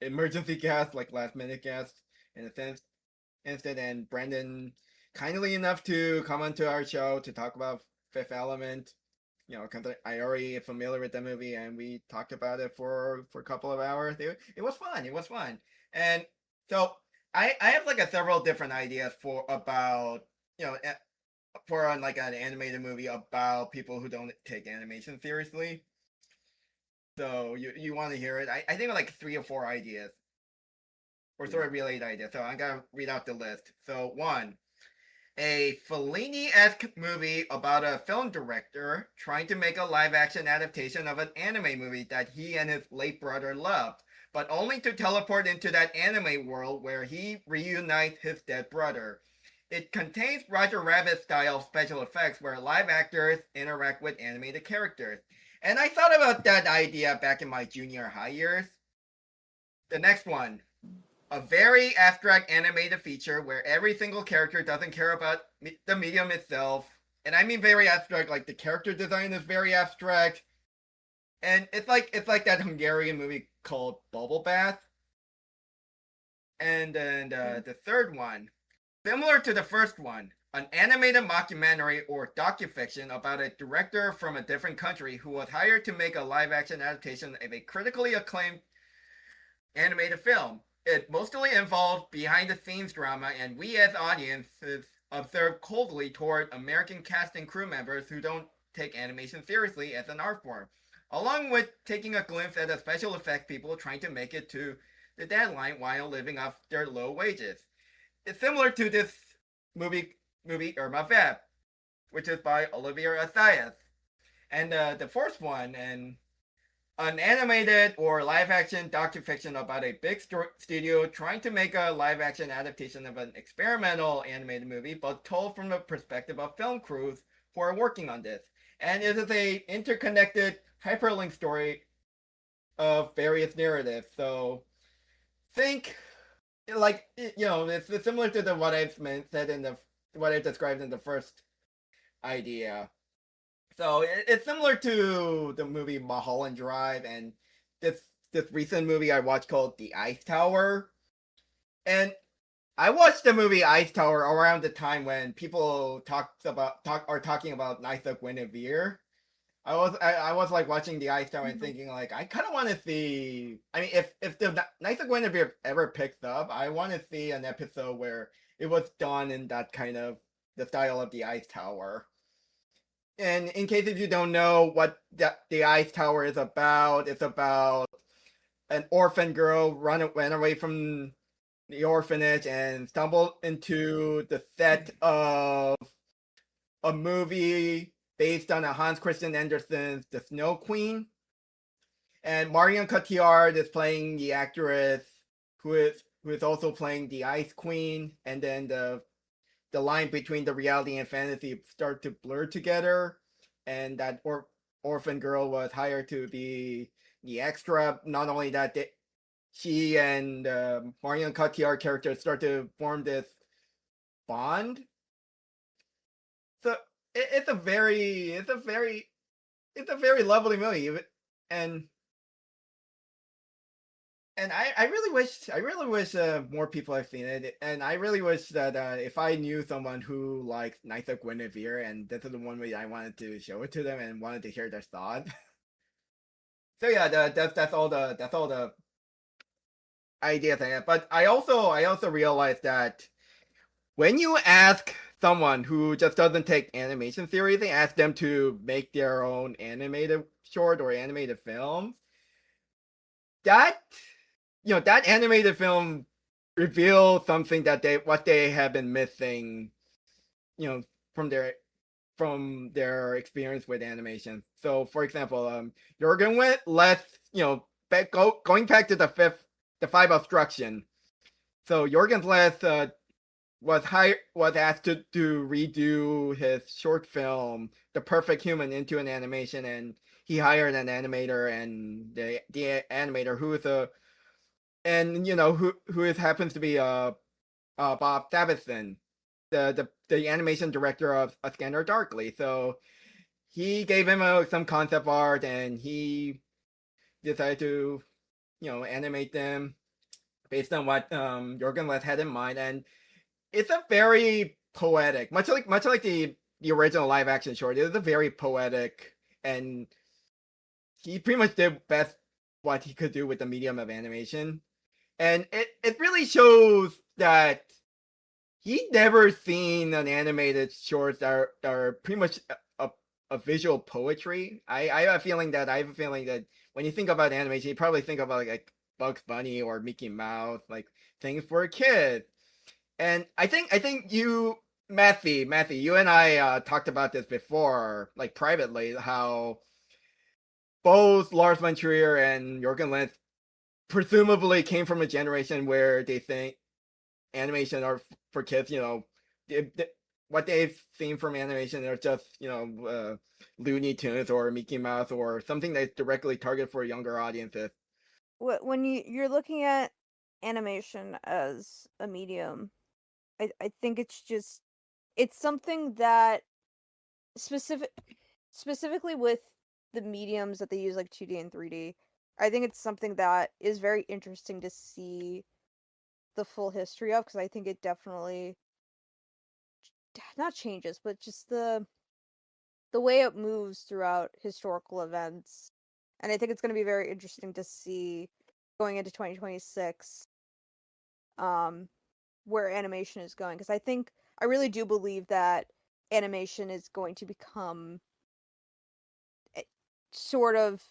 emergency cast, like last minute cast in a sense. Instead, and Brandon kindly enough to come onto our show to talk about Fifth Element. You know, because I already am familiar with the movie, and we talked about it for a couple of hours. It was fun. It was fun, and so I have like a several different ideas for about for like an animated movie about people who don't take animation seriously. So you want to hear it? I think like 3 or 4 ideas, or sort of related ideas. So I'm gonna read out the list. So 1, a Fellini-esque movie about a film director trying to make a live-action adaptation of an anime movie that he and his late brother loved, but only to teleport into that anime world where he reunites his dead brother. It contains Roger Rabbit-style special effects where live actors interact with animated characters. And I thought about that idea back in my junior high years. The next one, a very abstract animated feature where every single character doesn't care about the medium itself. And I mean very abstract, like the character design is very abstract. And it's like that Hungarian movie called Bubble Bath. And then the third one, similar to the first one, an animated mockumentary or docufiction about a director from a different country who was hired to make a live-action adaptation of a critically acclaimed animated film. It mostly involved behind-the-scenes drama, and we as audiences observe coldly toward American cast and crew members who don't take animation seriously as an art form, along with taking a glimpse at the special effects people trying to make it to the deadline while living off their low wages. It's similar to this movie Irma Vep, which is by Olivier Assayas. And the fourth one, and an animated or live-action docufiction about a big studio trying to make a live-action adaptation of an experimental animated movie, but told from the perspective of film crews who are working on this. And it is a interconnected hyperlink story of various narratives. So think like it's similar to what I've said in what I described in the first idea. So it's similar to the movie Mulholland Drive and this recent movie I watched called The Ice Tower. And I watched the movie Ice Tower around the time when people are talking about Knights of Guinevere. I was like watching The Ice Tower and thinking like I kind of want to see. I mean, if the Knights of Guinevere ever picks up, I want to see an episode where it was done in that kind of the style of The Ice Tower. And in case if you don't know what the Ice Tower is about, it's about an orphan girl ran away from the orphanage and stumbled into the set of a movie based on a Hans Christian Andersen's The Snow Queen. And Marion Cotillard is playing the actress who is also playing the Ice Queen, and then the line between the reality and fantasy start to blur together, and that orphan girl was hired to be the extra. Not only that, she and Marion Cotillard characters start to form this bond. So it's a very lovely movie, and I really wish more people have seen it, and I really wish that if I knew someone who likes Knights of Guinevere and this is the one way I wanted to show it to them and wanted to hear their thoughts. So yeah, that's all the ideas I have. But I also realized that when you ask someone who just doesn't take animation seriously, ask them to make their own animated short or animated films, that animated film reveals something that they have been missing, from their experience with animation. So, for example, Jürgen went less, going back to the five obstruction. So Jürgen less was asked to redo his short film The Perfect Human into an animation, and he hired an animator, and the animator who happens to be Bob Sabatson, the animation director of A Scanner Darkly. So he gave him some concept art, and he decided to, animate them based on what Jorgen Leth had in mind, and it's a very poetic, much like the original live action short. It is a very poetic, and he pretty much did best what he could do with the medium of animation, and it really shows that he never seen an animated short that are pretty much a visual poetry. I have a feeling that when you think about animation, you probably think about like Bugs Bunny or Mickey Mouse, like things for a kid. And I think Matthew, you and I talked about this before, like privately, how both Lars von Trier and Jorgen Lenz presumably came from a generation where they think animation are for kids. What they've seen from animation are just Looney Tunes or Mickey Mouse or something that's directly targeted for younger audiences. When you're looking at animation as a medium, I think it's something that specifically with the mediums that they use, like 2D and 3D. I think it's something that is very interesting to see the full history of, because I think it definitely not changes, but just the way it moves throughout historical events. And I think it's going to be very interesting to see going into 2026 where animation is going, because I really do believe that animation is going to become sort of,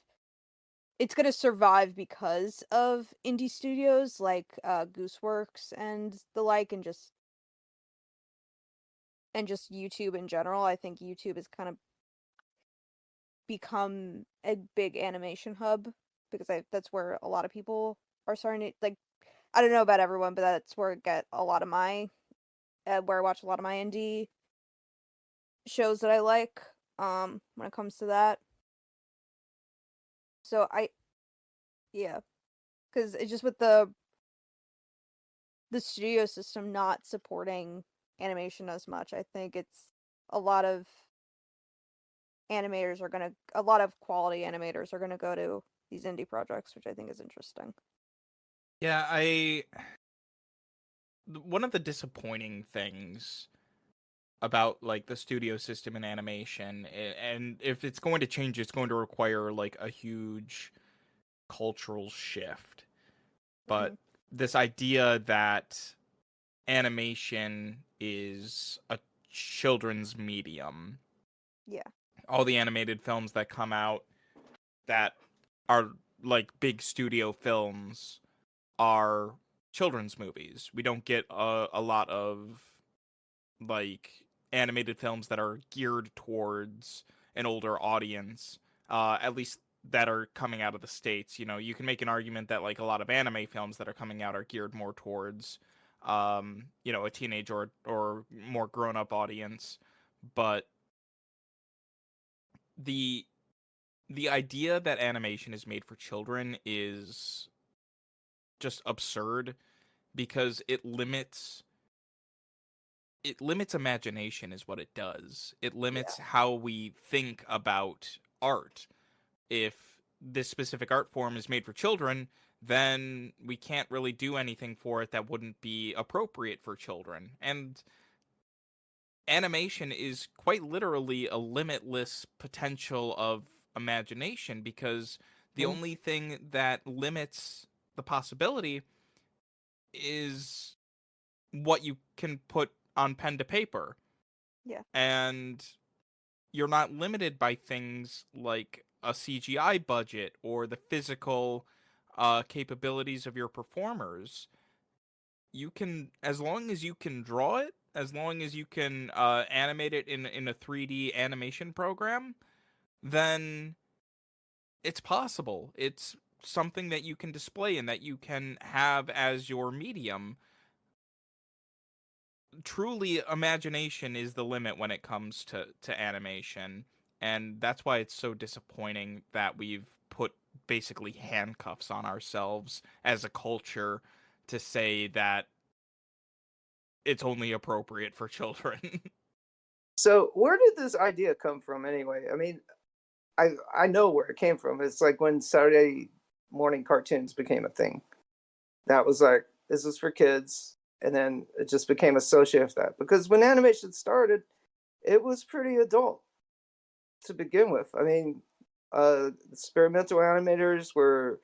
it's going to survive because of indie studios like Gooseworks and the like, and just YouTube in general. I think YouTube has kind of become a big animation hub, because that's where a lot of people are starting to, like, I don't know about everyone, but that's where I get a lot of my where I watch a lot of my indie shows that I like when it comes to that. So yeah, because it's just with the studio system not supporting animation as much, I think it's a lot of a lot of quality animators are gonna go to these indie projects, which I think is interesting. Yeah, one of the disappointing things about like the studio system in animation, and if it's going to change, it's going to require like a huge cultural shift. But this idea that animation is a children's medium, Yeah. all the animated films that come out that are like big studio films are children's movies. We don't get a lot of like animated films that are geared towards an older audience, at least that are coming out of the States. You can make an argument that like a lot of anime films that are coming out are geared more towards a teenage or more grown up audience. But the the idea that animation is made for children is just absurd, because it limits imagination is what it does. It limits how we think about art. If this specific art form is made for children, then we can't really do anything for it that wouldn't be appropriate for children. And animation is quite literally a limitless potential of imagination, because the only thing that limits the possibility is what you can put on pen to paper. Yeah. And you're not limited by things like a CGI budget or the physical capabilities of your performers. You can, as long as you can draw it, as long as you can animate it in a 3D animation program, then it's possible. It's something that you can display and that you can have as your medium. Truly, imagination is the limit when it comes to animation, and that's why it's so disappointing that we've put basically handcuffs on ourselves as a culture to say that it's only appropriate for children. So where did this idea come from anyway? I mean, I know where it came from. It's like when Saturday morning cartoons became a thing. That was like, this is for kids, and then it just became associated with that. Because when animation started, it was pretty adult to begin with. I mean, experimental animators were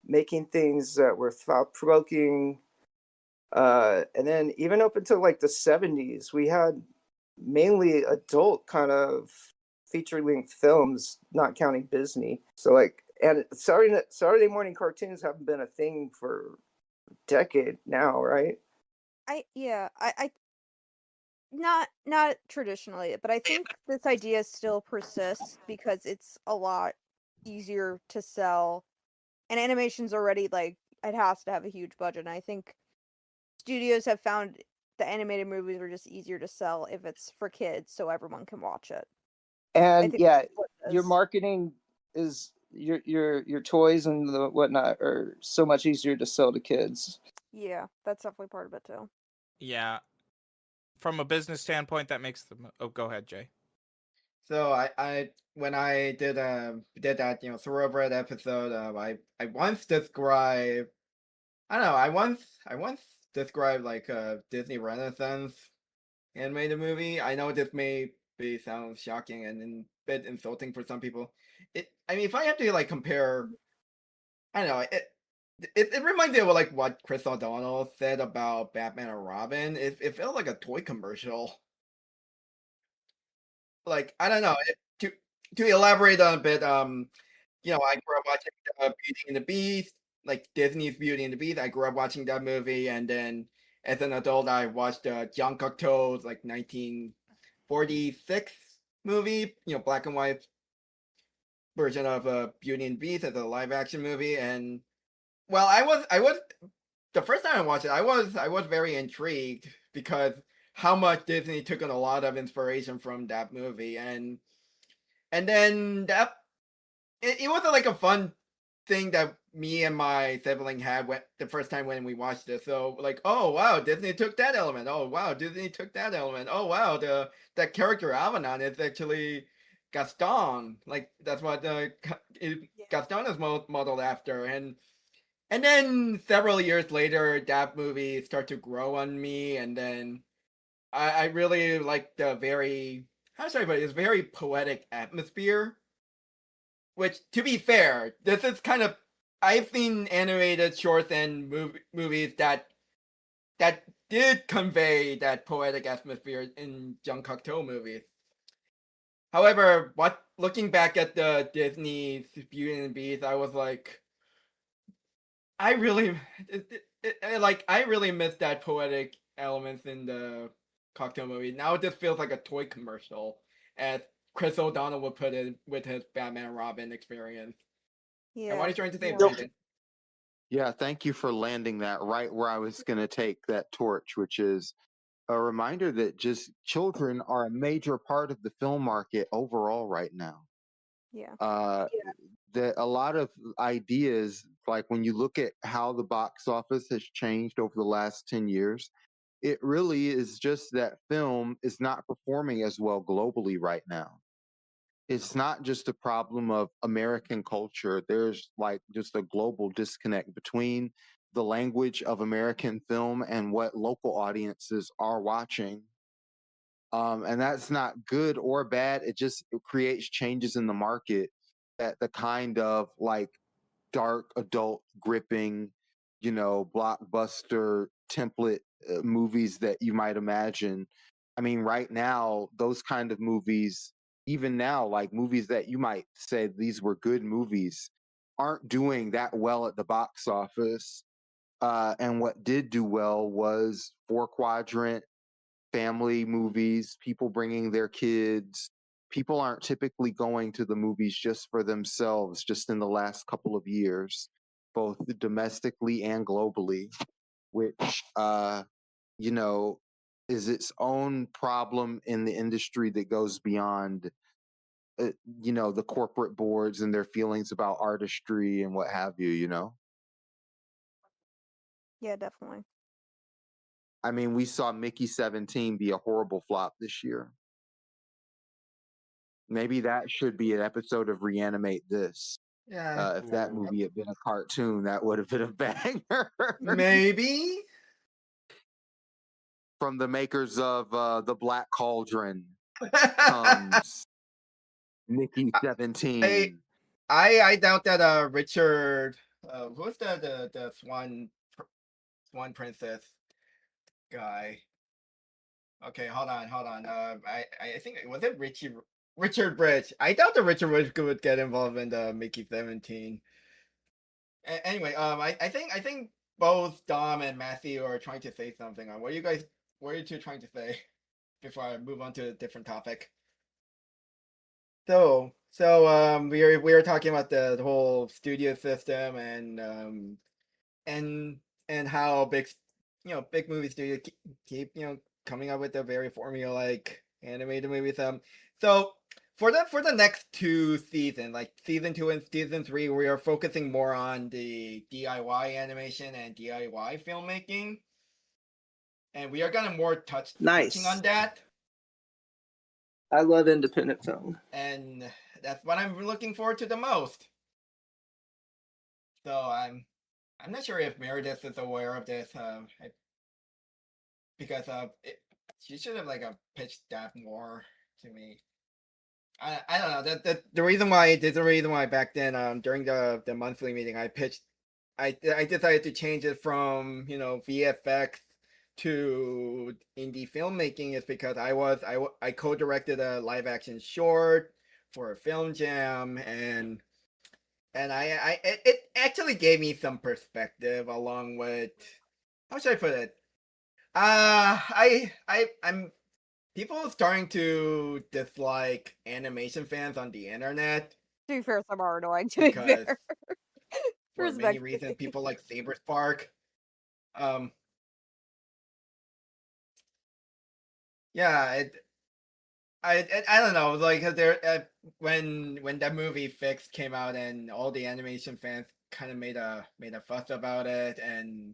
making things that were thought provoking. And then even up until like the 70s, we had mainly adult kind of feature length films, not counting Disney. So like, and Saturday morning cartoons haven't been a thing for a decade now, right? I not traditionally, but I think this idea still persists because it's a lot easier to sell, and animation's already like it has to have a huge budget. And I think studios have found the animated movies are just easier to sell if it's for kids, so everyone can watch it. I And think yeah, that's what it your is. marketing is your toys and the whatnot are so much easier to sell to kids. Yeah, that's definitely part of it too. Yeah. From a business standpoint, that makes them. Oh, go ahead, Jay. So I when I did that thoroughbred episode, I once described I don't know I once described like a Disney Renaissance animated movie. I know this may be sound shocking and a bit insulting for some people. I mean, if I have to like compare, I don't know it reminds me of like what Chris O'Donnell said about Batman and Robin. It felt like a toy commercial. Like I don't know to elaborate on a bit. I grew up watching Beauty and the Beast, like Disney's Beauty and the Beast. I grew up watching that movie, and then as an adult, I watched Jean Cocteau's like 1946 movie, black and white version of Beauty and the Beast as a live action movie. And well, I was the first time I watched it, I was very intrigued because how much Disney took on a lot of inspiration from that movie, and then that it wasn't like a fun thing that me and my sibling had the first time when we watched it. So like, oh wow, Disney took that element. Oh wow, Disney took that element. Oh wow, that character Avanon is actually Gaston. Like that's what Gaston is modeled after. And then several years later, that movie started to grow on me, and then I really like the very how should I put it? It's very poetic atmosphere. Which, to be fair, this is kind of I've seen animated shorts and movies that did convey that poetic atmosphere in Jung Cocteau movies. However, looking back at the Disney Beauty and the Beast, I was like, I really, I really missed that poetic elements in the Cocteau movie. Now it just feels like a toy commercial, as Chris O'Donnell would put it with his Batman and Robin experience. And what are Yeah. you trying to say, Yeah. Brandon? Yeah, thank you for landing that right where I was going to take that torch, which is a reminder that just children are a major part of the film market overall right now. Yeah. That a lot of ideas, like when you look at how the box office has changed over the last 10 years, it really is just that film is not performing as well globally right now. It's not just a problem of American culture. There's like just a global disconnect between the language of American film and what local audiences are watching. And that's not good or bad. It creates changes in the market that the kind of like dark adult gripping, blockbuster template movies that you might imagine. I mean, right now, those kind of movies, even now, like movies that you might say these were good movies, aren't doing that well at the box office. And what did do well was four quadrant family movies, people bringing their kids. People aren't typically going to the movies just for themselves, just in the last couple of years, both domestically and globally, which, you know, is its own problem in the industry that goes beyond, the corporate boards and their feelings about artistry and what have you. Yeah, definitely. I mean, we saw Mickey 17 be a horrible flop this year. Maybe that should be an episode of Reanimate This. Yeah, If that movie had been a cartoon, that would have been a banger. maybe. From the makers of The Black Cauldron comes Nikki 17. I doubt that Richard who's the swan princess guy. Okay, hold on. I think was it Richard Bridge. I doubt that Richard Bridge would get involved in the Mickey 17. Anyway, I think both Dom and Matthew are trying to say something. What are you two trying to say before I move on to a different topic? So we are talking about the whole studio system and and how big movie studios keep coming up with a very formulaic animated movies. So for the next two seasons, like season 2 and season 3, we are focusing more on the DIY animation and DIY filmmaking, and we are gonna more touching on that. I love independent film. And that's what I'm looking forward to the most. So I'm not sure if Meredith is aware of this, because she should have pitched that more to me. I don't know. That the reason why back then during the monthly meeting I decided to change it from VFX to indie filmmaking is because I co-directed a live action short for a film jam, and it actually gave me some perspective along with, how should I put it? I'm people starting to dislike animation fans on the internet To be fair, some are annoying. To be because fair, for many Respect. reasons. People like Saber Spark. Yeah, I don't know. Like there, when that movie Fixed came out, and all the animation fans kind of made a fuss about it, and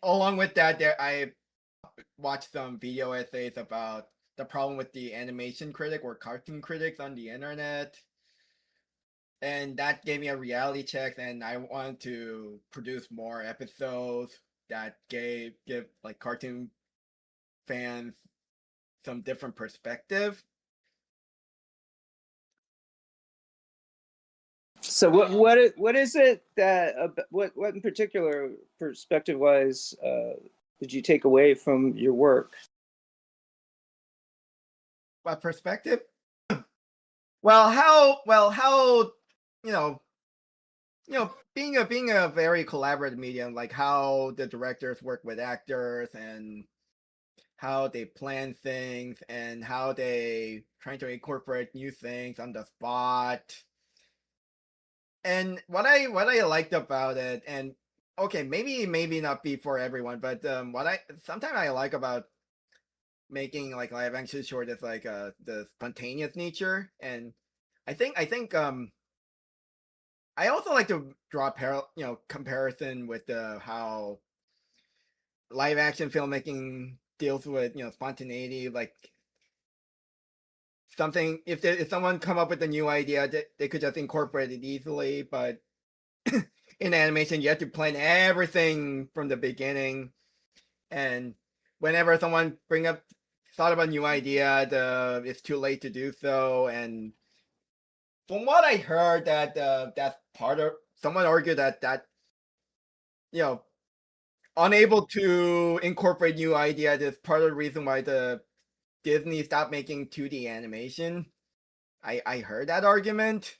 along with that, I watched some video essays about the problem with the animation critic or cartoon critics on the internet, and that gave me a reality check, and I wanted to produce more episodes that give like cartoon fans some different perspective. So what is it that what in particular perspective wise did you take away from your work? What perspective? Well, how being a very collaborative medium, like how the directors work with actors and how they plan things and how they trying to incorporate new things on the spot. And what I liked about it, and okay, maybe not be for everyone, but what I sometimes I like about making like live action short is like the spontaneous nature, and I think I also like to draw comparison with how live action filmmaking deals with spontaneity, like something if someone come up with a new idea, they could just incorporate it easily, but in animation you have to plan everything from the beginning, and whenever someone thought of a new idea, it's too late to do so. And from what I heard, that's part of, someone argued that unable to incorporate new ideas is part of the reason why the Disney stopped making 2D animation. I heard that argument.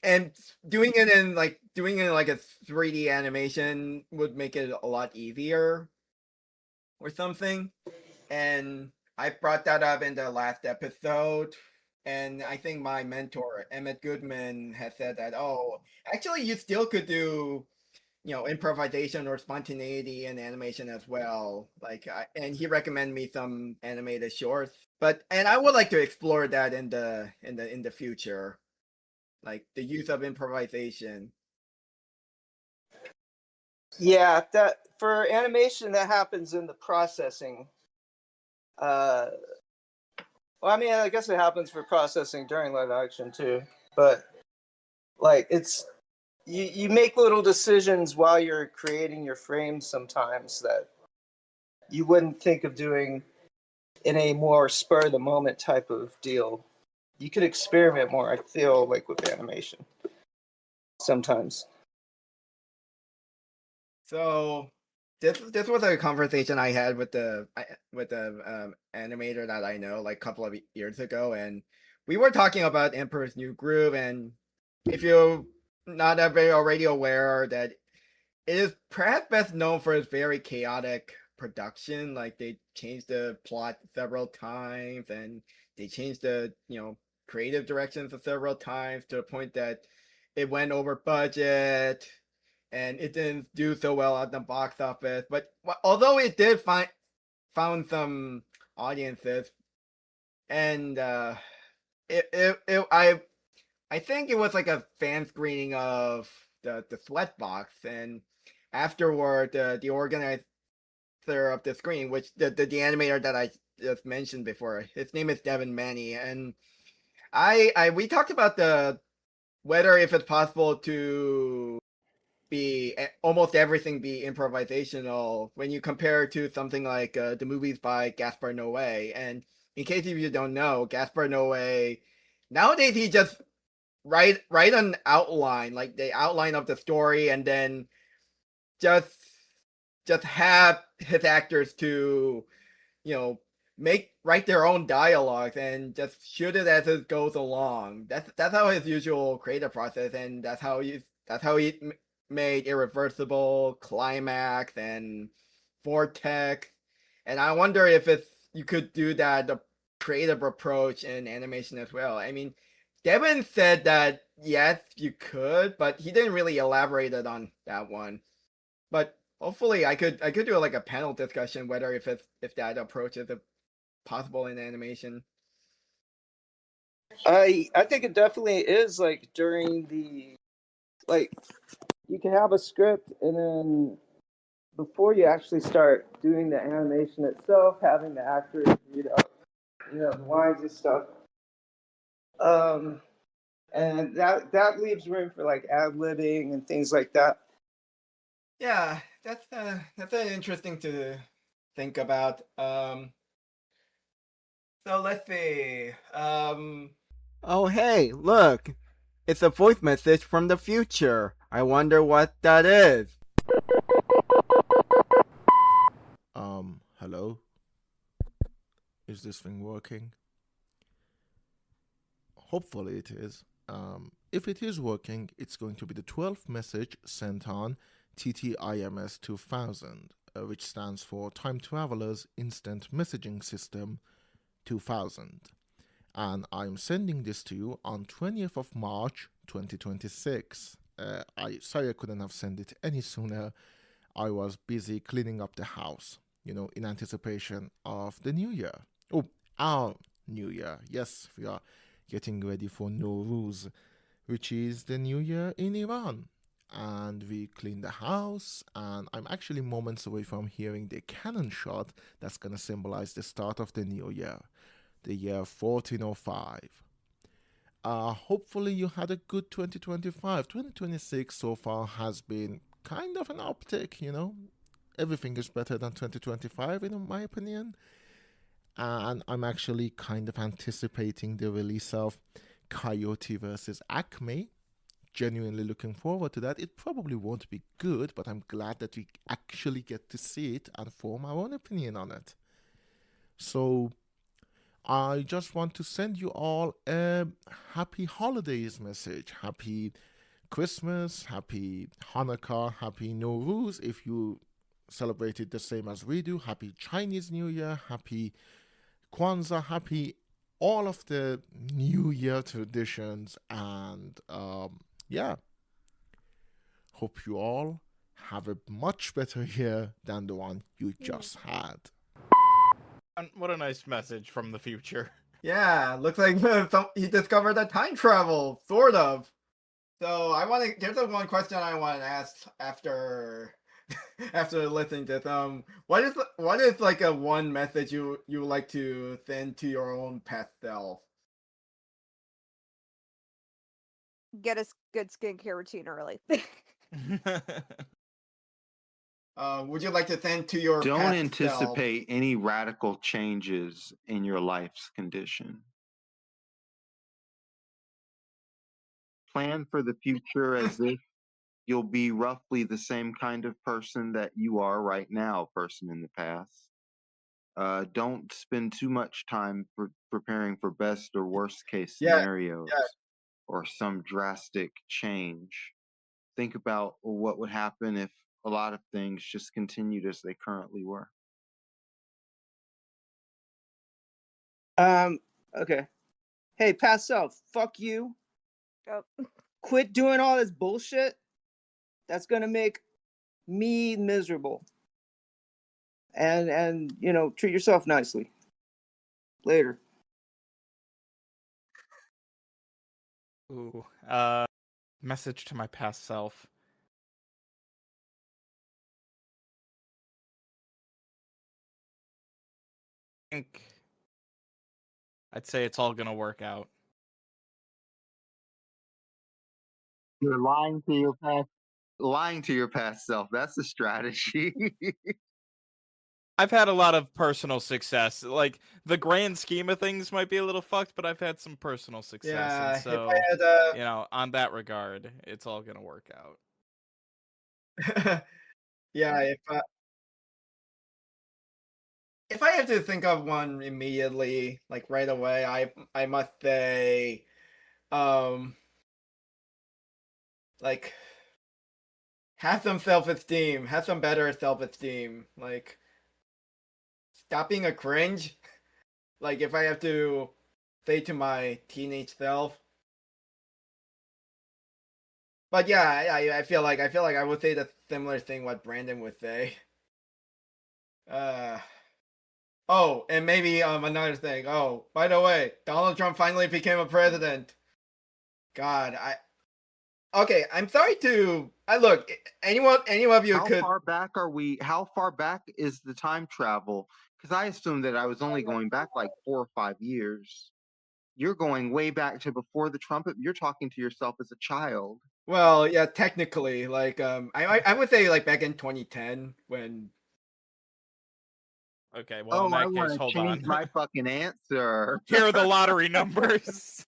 And doing it in like a 3D animation would make it a lot easier or something. And I brought that up in the last episode. And I think my mentor, Emmett Goodman, has said that, oh, actually you still could do improvisation or spontaneity in animation as well. And he recommended me some animated shorts. And I would like to explore that in the future, like the use of improvisation. Yeah, that for animation that happens in the processing. Well, I mean, I guess it happens for processing during live action too, but like it's you make little decisions while you're creating your frames sometimes that you wouldn't think of doing in a more spur of the moment type of deal. You could experiment more, I feel like, with animation sometimes. So this was a conversation I had with the animator that I know like a couple of years ago, and we were talking about Emperor's New Groove. And if you're not very already aware, that it is perhaps best known for its very chaotic production. Like they changed the plot several times, and they changed the creative directions several times to the point that it went over budget and it didn't do so well at the box office. But although it did found some audiences, and I think it was like a fan screening of the Sweatbox, and afterward the organizer of the screen, which the animator that I just mentioned before, his name is Devin Manny, and we talked about whether if it's possible to be almost everything be improvisational when you compare it to something like the movies by Gaspar Noé. And in case if you don't know, Gaspar Noé nowadays he just write an outline, like the outline of the story, and then just have his actors to write their own dialogue and just shoot it as it goes along. That's how his usual creative process, and that's how he made Irreversible, Climax, and Vortex. And I wonder if you could do that, the creative approach in animation as well. I mean, Devin said that yes, you could, but he didn't really elaborate on that one. But hopefully, I could do like a panel discussion whether if that approach is possible in animation. I think it definitely is, like during the like you can have a script and then before you actually start doing the animation itself, having the actors read up, the lines and stuff. And that leaves room for like ad-libbing and things like that. Yeah, that's interesting to think about. So let's see. Oh hey, look. It's a voice message from the future. I wonder what that is. Hello? Is this thing working? Hopefully it is. If it is working, it's going to be the 12th message sent on TTIMS 2000, which stands for Time Traveler's Instant Messaging System 2000. And I'm sending this to you on 20th of March 2026. Sorry I couldn't have sent it any sooner. I was busy cleaning up the house, in anticipation of the new year. Oh, our new year. Yes, we are getting ready for Nowruz, which is the new year in Iran. And we clean the house, and I'm actually moments away from hearing the cannon shot that's going to symbolize the start of the new year, the year 1405. Hopefully you had a good 2025. 2026 so far has been kind of an uptick, Everything is better than 2025 in my opinion. And I'm actually kind of anticipating the release of Coyote versus Acme. Genuinely looking forward to that. It probably won't be good, but I'm glad that we actually get to see it and form our own opinion on it. So I just want to send you all a happy holidays message. Happy Christmas, happy Hanukkah, happy Nowruz if you celebrate it the same as we do. Happy Chinese New Year, happy Kwanzaa, happy all of the New Year traditions. And yeah, hope you all have a much better year than the one you just had. What a nice message from the future. Yeah, looks like he discovered a time travel, sort of. So there's one question I want to ask after after listening to this. What is like a one message you would like to send to your own past self? Get a good skincare routine early. Would you like to send to your Don't past anticipate any radical changes in your life's condition. Plan for the future as if you'll be roughly the same kind of person that you are right now, person in the past. Don't spend too much time preparing for best or worst case scenarios or some drastic change. Think about what would happen if a lot of things just continued as they currently were. Okay. Hey, past self, fuck you. Oh. Quit doing all this bullshit. That's gonna make me miserable. And you know, treat yourself nicely. Later. Ooh. Message to my past self. I think I'd say it's all gonna work out. You're lying to your past. Lying to your past self. That's the strategy. I've had a lot of personal success. Like, the grand scheme of things might be a little fucked, but I've had some personal success. Yeah, and so, if I had you know, on that regard, it's all gonna work out. yeah, if I have to think of one immediately, like right away, I must say, like, have some self-esteem, have some better self-esteem. Like, stop being a cringe. Like, if I have to say to my teenage self. But yeah, I feel like I would say the similar thing what Brandon would say. Oh, and maybe another thing. Oh, by the way, Donald Trump finally became a president. God, okay, I'm sorry to look, any of you How could. far back are we? How far back is the time travel? Because I assumed that I was only going back like 4 or 5 years. You're going way back to before the trumpet. You're talking to yourself as a child. Well, yeah, technically, like I would say like back in 2010 when. Okay, well, in I that want case, to hold change on. my fucking answer. Here are the lottery numbers.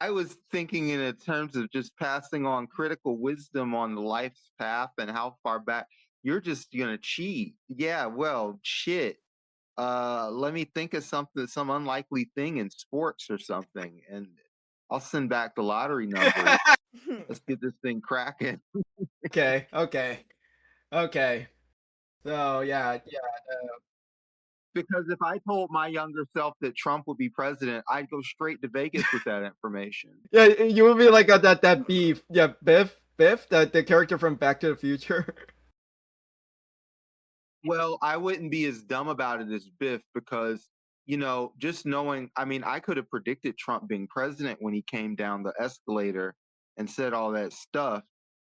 I was thinking in terms of just passing on critical wisdom on the life's path and how far back. You're just gonna cheat. Yeah, well, shit. Let me think of something, some unlikely thing in sports or something, and I'll send back the lottery numbers. Let's get this thing cracking. Okay. So yeah. Because if I told my younger self that Trump would be president, I'd go straight to Vegas with that information. Yeah, you would be like that beef. Yeah, Biff, the character from Back to the Future. Well, I wouldn't be as dumb about it as Biff because, you know, just knowing, I mean, I could have predicted Trump being president when he came down the escalator and said all that stuff.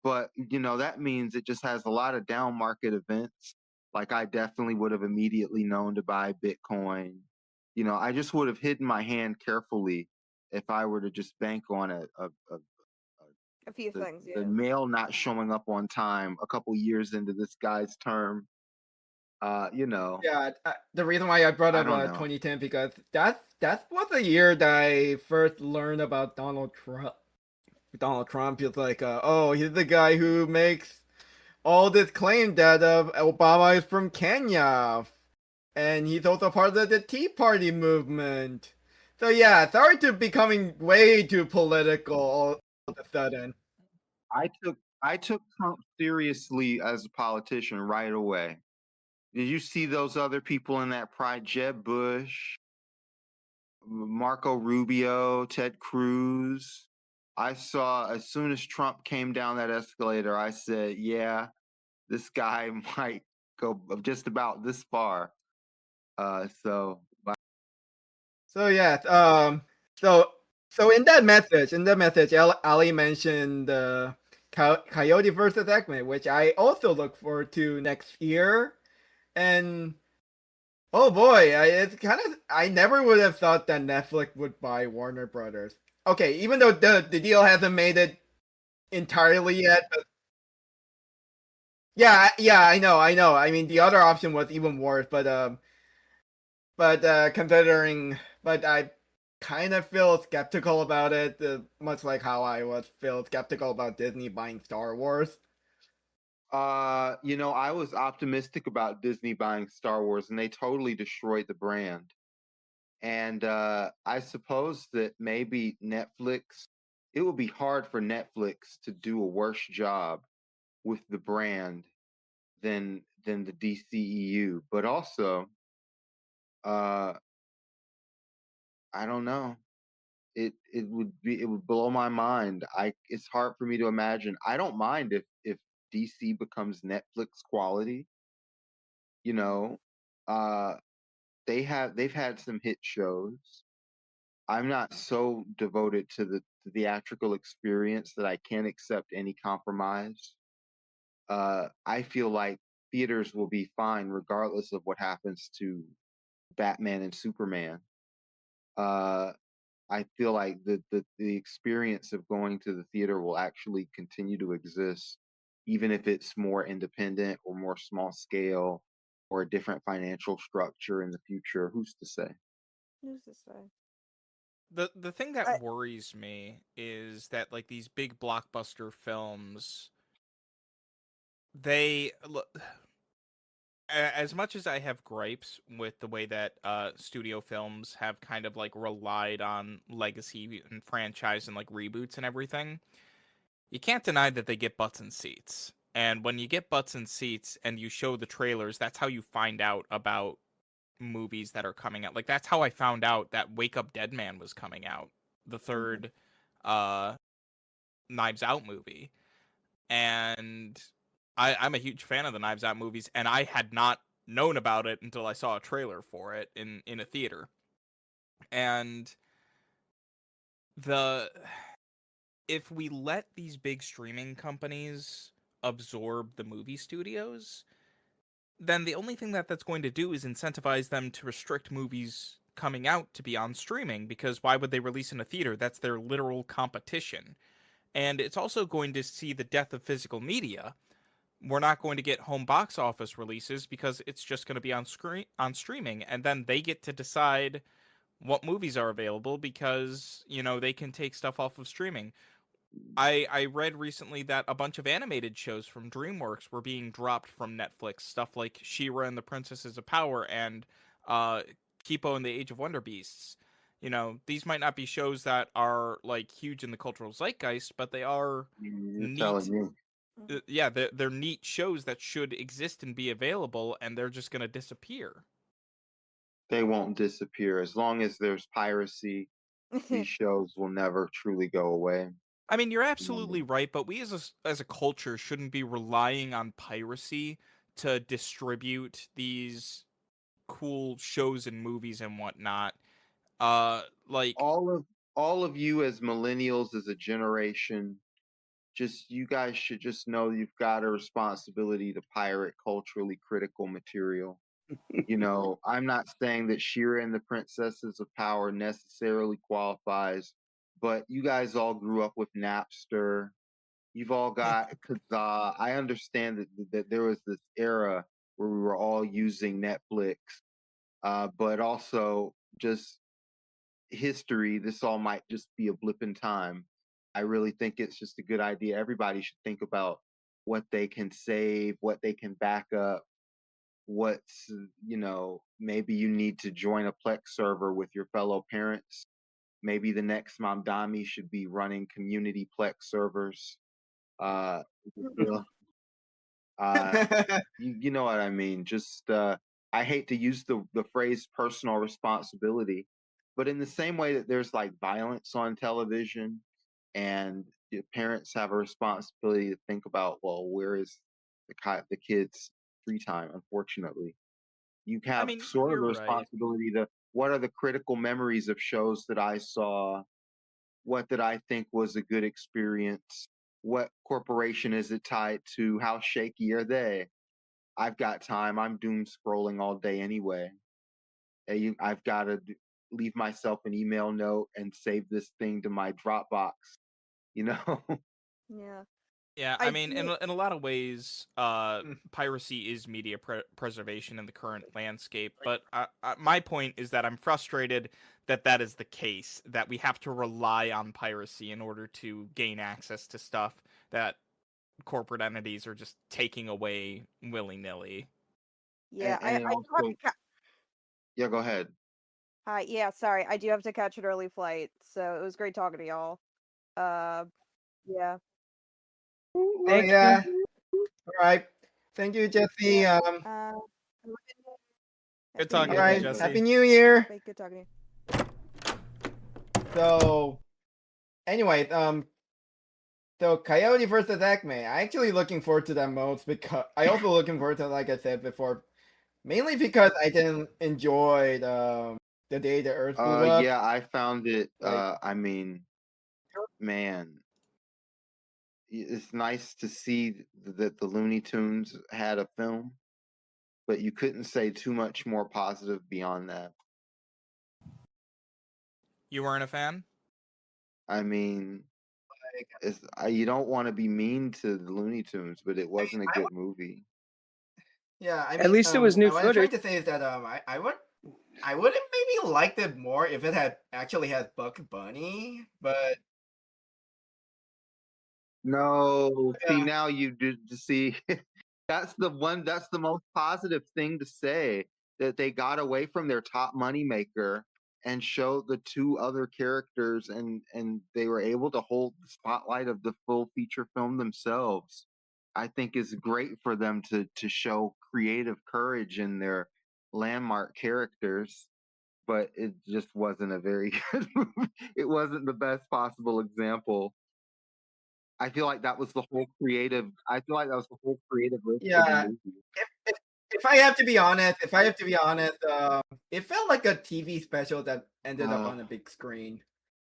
But, you know, that means it just has a lot of down market events. Like I definitely would have immediately known to buy Bitcoin. You know, I just would have hidden my hand carefully if I were to just bank on A few things, the yeah. mail not showing up on time a couple years into this guy's term. You know. Yeah, the reason why I brought I up don't know. 2010 because that was the year that I first learned about Donald Trump. Donald Trump is like, oh, he's the guy who makes all this claim that Obama is from Kenya, and he's also part of the Tea Party movement. So yeah, sorry to becoming way too political all of a sudden. I took Trump seriously as a politician right away. Did you see those other people in that pride? Jeb Bush, Marco Rubio, Ted Cruz. I saw as soon as Trump came down that escalator, I said, yeah, this guy might go just about this far. So So yeah, so in that message, Ali mentioned Coyote versus Eggman, which I also look forward to next year. And oh boy, it's kind of, I never would have thought that Netflix would buy Warner Brothers. Okay, even though the deal hasn't made it entirely yet, but yeah, I know. I mean, the other option was even worse, but considering, but I kind of feel skeptical about it, much like how I was feel skeptical about Disney buying Star Wars. I was optimistic about Disney buying Star Wars, and they totally destroyed the brand. And I suppose that maybe Netflix, it would be hard for Netflix to do a worse job with the brand than the DCEU. But also, uh, I don't know. It would blow my mind. It's hard for me to imagine. I don't mind if DC becomes Netflix quality. You know, uh, they've had some hit shows. I'm not so devoted to the theatrical experience that I can't accept any compromise. I feel like theaters will be fine regardless of what happens to Batman and Superman. Uh, I feel like the experience of going to the theater will actually continue to exist, even if it's more independent or more small scale or a different financial structure in the future. Who's to say? Who's this way? The thing that I, worries me is that like these big blockbuster films, they look, as much as I have gripes with the way that studio films have kind of like relied on legacy and franchise and like reboots and everything, you can't deny that they get butts and seats. And when you get butts and seats and you show the trailers, that's how you find out about movies that are coming out. Like that's how I found out that Wake Up Dead Man was coming out, the third uh Knives Out movie. And I'm a huge fan of the Knives Out movies, and I had not known about it until I saw a trailer for it in a theater. And the if we let these big streaming companies absorb the movie studios, then the only thing that that's going to do is incentivize them to restrict movies coming out to be on streaming, because why would they release in a theater? That's their literal competition. And it's also going to see the death of physical media. We're not going to get home box office releases because it's just going to be on streaming, and then they get to decide what movies are available because, they can take stuff off of streaming. I read recently that a bunch of animated shows from DreamWorks were being dropped from Netflix, stuff like She-Ra and the Princesses of Power and uh Kipo and the Age of Wonder Beasts. These might not be shows that are like huge in the cultural zeitgeist, but they are You're neat. telling me. Yeah, they're neat shows that should exist and be available, and they're just gonna disappear. They won't disappear as long as there's piracy. These shows will never truly go away. I mean, you're absolutely right, but we as a culture shouldn't be relying on piracy to distribute these cool shows and movies and whatnot. Like, All of you as millennials, as a generation, just you guys should just know you've got a responsibility to pirate culturally critical material. I'm not saying that Shira and the Princesses of Power necessarily qualifies, but you guys all grew up with Napster. You've all got Kazaa. I understand that there was this era where we were all using Netflix, but also just history. This all might just be a blip in time. I really think it's just a good idea. Everybody should think about what they can save, what they can back up, what's maybe you need to join a Plex server with your fellow parents. Maybe the next Mamdami should be running community Plex servers. uh you know what I mean. Just I hate to use the phrase personal responsibility, but in the same way that there's like violence on television, and your parents have a responsibility to think about, well, where is the kids' free time? Unfortunately, you I have mean, sort of you're the right. responsibility to, what are the critical memories of shows that I saw? What did I think was a good experience? what corporation is it tied to? How shaky are they? I've got time. I'm doom scrolling all day anyway. I've got to leave myself an email note and save this thing to my Dropbox. You know. Yeah. Yeah, I I mean, do- in a lot of ways, piracy is media preservation in the current landscape. But my point is that I'm frustrated that that is the case. That we have to rely on piracy in order to gain access to stuff that corporate entities are just taking away willy nilly. Yeah, And I it do have also, to ca- yeah, go ahead. Hi, yeah, sorry, I do have to catch an early flight, so it was great talking to y'all. Uh, yeah, Oh Thank yeah. All right. Thank you, Jesse. yeah. Have a good day. Good Happy New talking All with you, Year. right. Jesse. Happy New Year. Bye, good talking to you. So anyway, so Coyote versus Acme. I actually looking forward to that most because I also looking forward to, like I said before, mainly because I didn't enjoy the day the Earth blew up. Yeah, I found it. Like, I mean, man, it's nice to see that the Looney Tunes had a film, but you couldn't say too much more positive beyond that. You weren't a fan? I mean, you don't want to be mean to the Looney Tunes, but it wasn't a good movie. yeah, I mean, At least it was new what I'm trying footage. to say is that I wouldn't maybe liked it more if it had actually had Bugs Bunny, but No, see yeah. now you do see that's the most positive thing to say, that they got away from their top moneymaker and showed the two other characters, and they were able to hold the spotlight of the full feature film themselves. I think is great for them to show creative courage in their landmark characters, but it just wasn't a very good movie. It wasn't the best possible example. I feel like that was the whole creative. I feel like that was the whole creative risk of the Yeah, movie. if I have to be honest, it felt like a TV special that ended up Uh, on a big screen.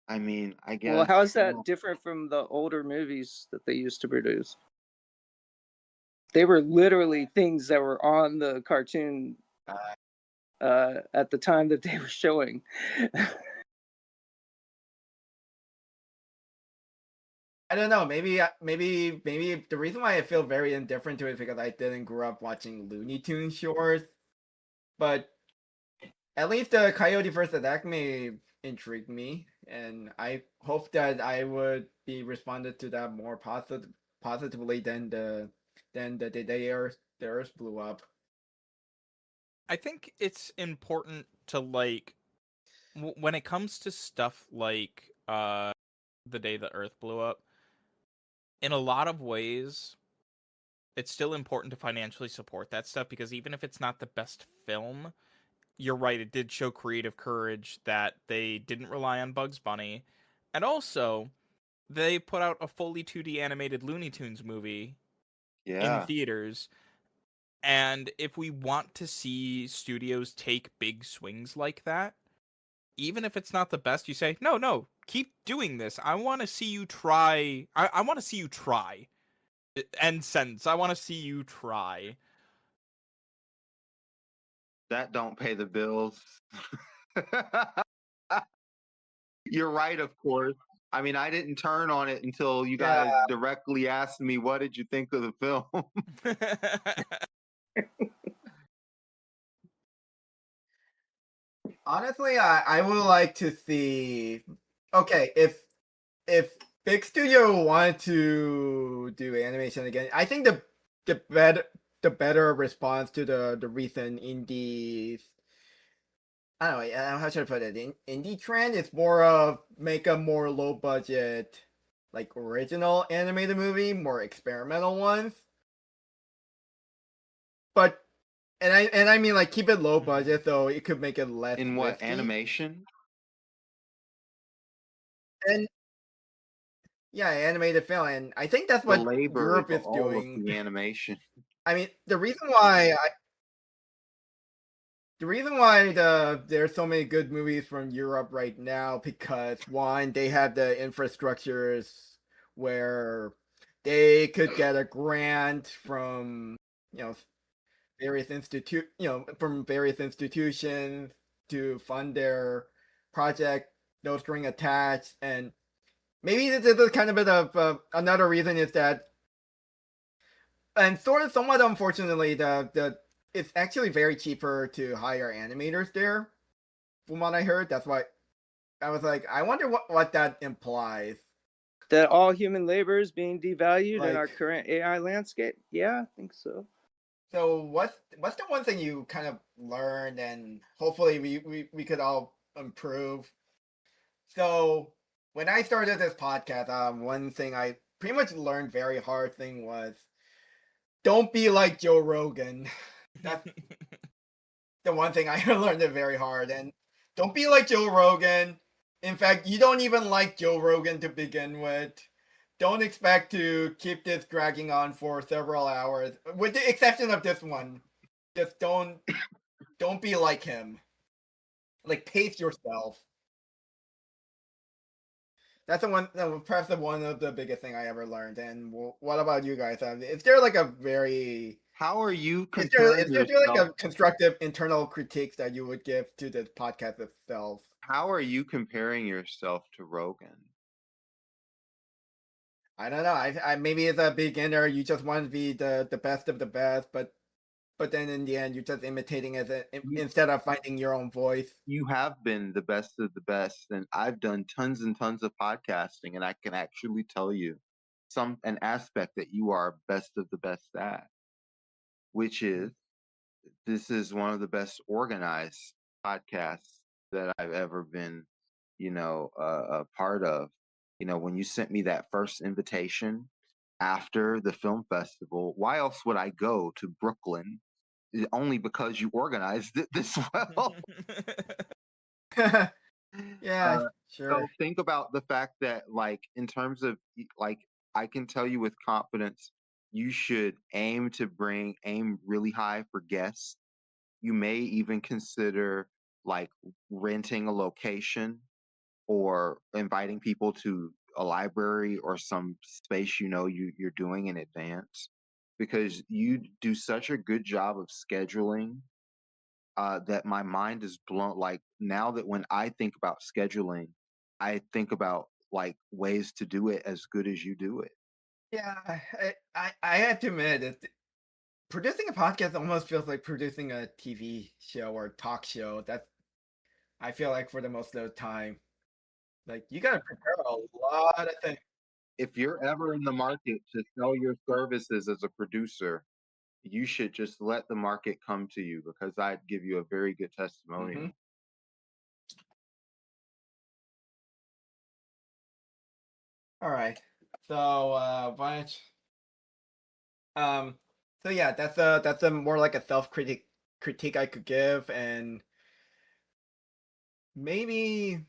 I mean, I Well, guess. how is that different from the older movies that they used to produce? They were literally things that were on the cartoon at the time that they were showing. I don't know. Maybe the reason why I feel very indifferent to it is because I didn't grow up watching Looney Tunes shorts. But at least the Coyote vs. Acme intrigued me, and I hope that I would be responded to that more positively than the day the Earth blew up. I think it's important to like when it comes to stuff like the day the Earth blew up. In a lot of ways, it's still important to financially support that stuff because even if it's not the best film, you're right, it did show creative courage that they didn't rely on Bugs Bunny. And also, they put out a fully 2D animated Looney Tunes movie in Yeah, theaters. And if we want to see studios take big swings like that, even if it's not the best, you say, no, keep doing this. I want to see you try. I want to see you try. End sentence. I want to see you try. that don't pay the bills. You're right, of course. I mean, I didn't turn on it until you Yeah. guys directly asked me, "What did you think of the film?" Honestly, I would like to see. Okay, if big studio wanted to do animation again, I think the better response to the recent indies. I don't know. How should I put it? Indie trend is more of make a more low budget, like original animated movie, more experimental ones. But and I mean like keep it low budget so it could make it less In what risky. animation? And yeah, animated film, and I think that's The what labor is Europe is all of doing. the animation. I mean, the reason why there's so many good movies from Europe right now because one, they have the infrastructures where they could get a grant from from various institutions to fund their project, no string attached, and maybe this is kind of bit of another reason is that, and sort of somewhat unfortunately, the it's actually very cheaper to hire animators there, from what I heard. That's why I was like, I wonder what that implies. That all human labor is being devalued in our Like, current AI landscape? Yeah, I think so. so what's the one thing you kind of learned, and hopefully we could all improve? So when I started this podcast, one thing I pretty much learned very hard thing was don't be like Joe Rogan. That's the one thing I learned it very hard. And don't be like Joe Rogan. In fact, you don't even like Joe Rogan to begin with. Don't expect to keep this dragging on for several hours, with the exception of this one. Just don't be like him. Like, pace yourself. That's the one, perhaps the one of the biggest thing I ever learned. And what about you guys? Is there like a very How are you is there comparing is there like yourself? a constructive internal critique that you would give to the podcast itself? How are you comparing yourself to Rogan? I don't know. I maybe as a beginner, you just want to be the best of the best, but then in the end, you're just imitating instead of finding your own voice. You have been the best of the best, and I've done tons and tons of podcasting, and I can actually tell you an aspect that you are best of the best at, which is this is one of the best organized podcasts that I've ever been, a part of. When you sent me that first invitation after the film festival, why else would I go to Brooklyn? Only because you organized it this well. Yeah, sure. So think about the fact that, like, in terms of, like, I can tell you with confidence, you should aim really high for guests. You may even consider, like, renting a location or inviting people to a library or some space you're doing in advance, because you do such a good job of scheduling, that my mind is blown. Like, now that when I think about scheduling, I think about, like, ways to do it as good as you do it. Yeah, I have to admit it. Producing a podcast almost feels like producing a TV show or talk show. That's I feel like for the most of the time. Like, you gotta prepare a lot of things. If you're ever in the market to sell your services as a producer, you should just let the market come to you, because I'd give you a very good testimonial. Mhm. All right. So, bunch. Um. So yeah, that's a more like a critique I could give, and maybe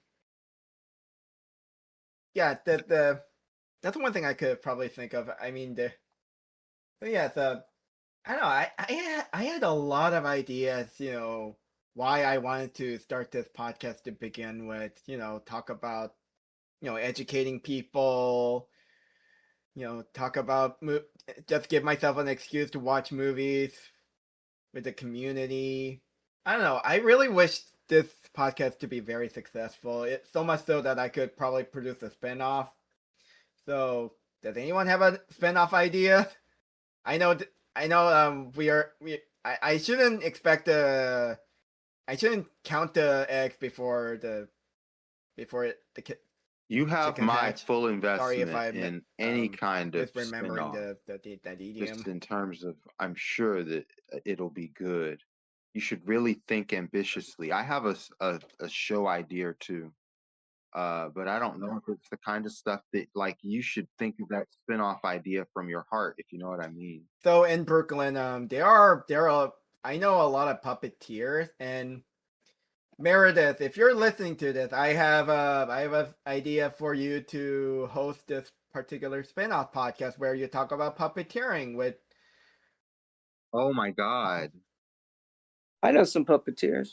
yeah, that's one thing I could probably think of. I mean, so yeah, I don't know. I had a lot of ideas, why I wanted to start this podcast to begin with. Talk about educating people. Talk about just give myself an excuse to watch movies with the community. I don't know. I really wish this podcast to be very successful. It's so much so that I could probably produce a spinoff. So, does anyone have a spinoff idea? I know. I know. I shouldn't expect the. I shouldn't count the eggs before the You have chicken my hatch. full Sorry if investment I'm in any kind of misremembering spin-off, that just idiom. in terms of, I'm sure that it'll be good. You should really think ambitiously. I have a show idea or two, but I don't know if it's the kind of stuff that, like, you should think of that spin-off idea from your heart, if you know what I mean. So in Brooklyn, there are I know a lot of puppeteers, and Meredith, if you're listening to this, I have an idea for you to host this particular spin-off podcast where you talk about puppeteering with. Oh my God. I know some puppeteers.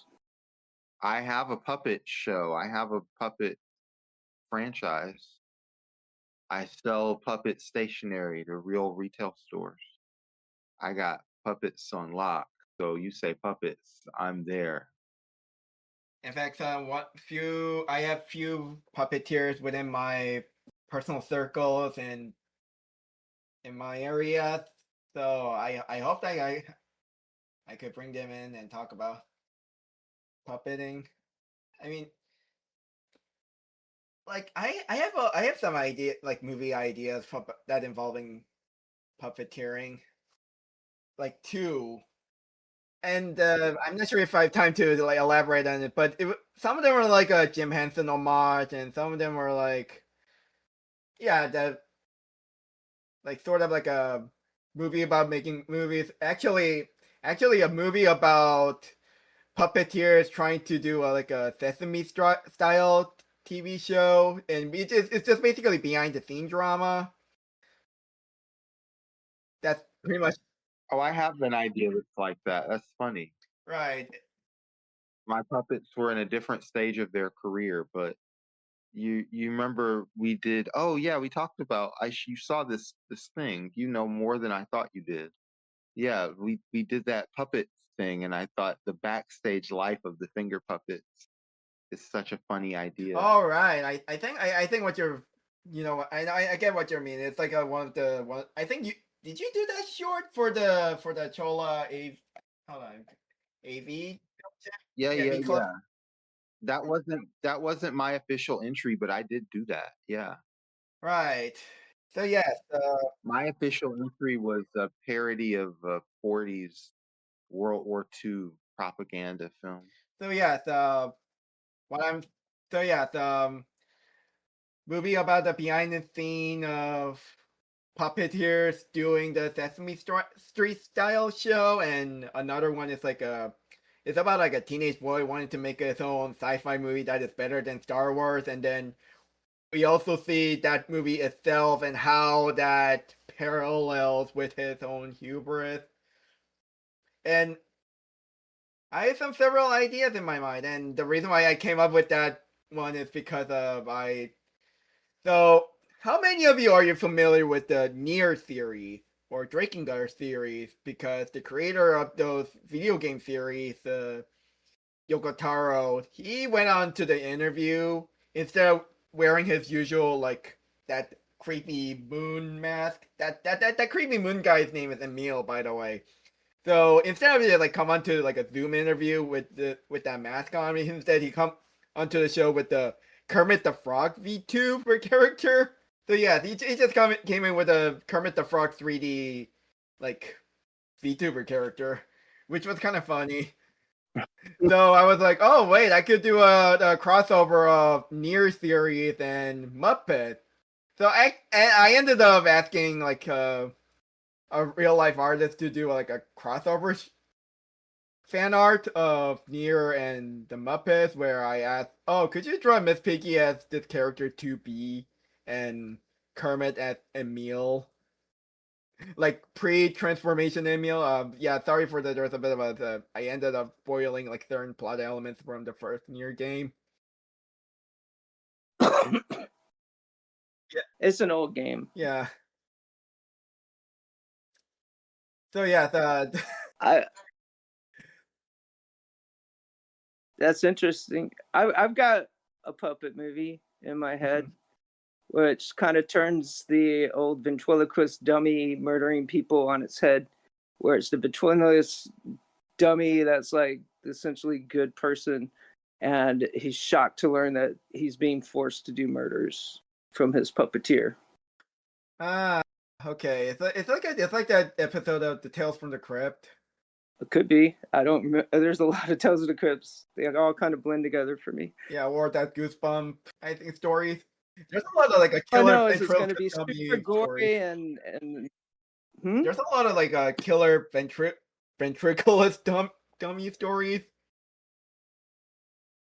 I have a puppet show. I have a puppet franchise. I sell puppet stationery to real retail stores. I got puppets on lock. So you say puppets, I'm there. In fact, I have few puppeteers within my personal circles and in my area. So I hope that I could bring them in and talk about puppeting. I mean, like I have some idea like movie ideas that involving puppeteering, like two. And I'm not sure if I have time to like elaborate on it, but some of them were like a Jim Henson homage, and some of them were like, yeah, that like sort of like a movie about making movies. Actually, a movie about puppeteers trying to do like a Sesame style TV show, and it's just basically behind the scene drama. That's pretty much Oh, I have an idea that's like that. That's funny. right. My puppets were in a different stage of their career, but you remember we did. Oh yeah, we talked about. You saw this thing. You know more than I thought you did. Yeah, we did that puppet thing, and I thought the backstage life of the finger puppets is such a funny idea. All right, I think what you're, I get what you mean. It's like one. I think did you do that short for the Chola A? Hold on, AV. Yeah, yeah, V Club. yeah. That wasn't my official entry, but I did do that. Yeah. Right. So yes, My official entry was a parody of a 40s World War II propaganda film. so yes, what I'm so yes, movie about the behind the scene of puppeteers doing the Sesame Street style show, and another one is like it's about like a teenage boy wanting to make his own sci-fi movie that is better than Star Wars, and then we also see that movie itself and how that parallels with his own hubris. And I have several ideas in my mind, and the reason why I came up with that one is because of So, how many of you are familiar with the Near theory or Drakengard theories? Because the creator of those video game series, Yoko Taro, he went on to the interview instead of wearing his usual like that creepy moon mask. That creepy moon guy's name is Emil, by the way. So instead of like come onto like a Zoom interview with that mask on, instead he come onto the show with the Kermit the Frog VTuber character. So yeah, he just came in with a Kermit the Frog 3D like VTuber character, which was kind of funny. So I was like, oh wait, I could do a crossover of Near series and Muppet. So I ended up asking like a real life artist to do like a crossover fan art of Near and the Muppets, where I asked, oh, could you draw Miss Piggy as this character 2B and Kermit as Emil? Like pre-transformation Emil. Yeah, sorry for that. There's a bit of I ended up spoiling like certain plot elements from the first Near game. It's an old game. Yeah. So yeah, I That's interesting. I've got a puppet movie in my head, which kind of turns the old ventriloquist dummy murdering people on its head, where it's the ventriloquist dummy that's like essentially good person, and he's shocked to learn that he's being forced to do murders from his puppeteer. Okay. It's like that episode of the Tales from the Crypt. It could be. I don't remember. There's a lot of Tales of the Crypts. They all kind of blend together for me. Yeah, or that Goosebump, I think, stories. There's a lot of like a I killer know it's going to be dummy super gory stories. and There's a lot of like a killer ventriloquist dummy stories.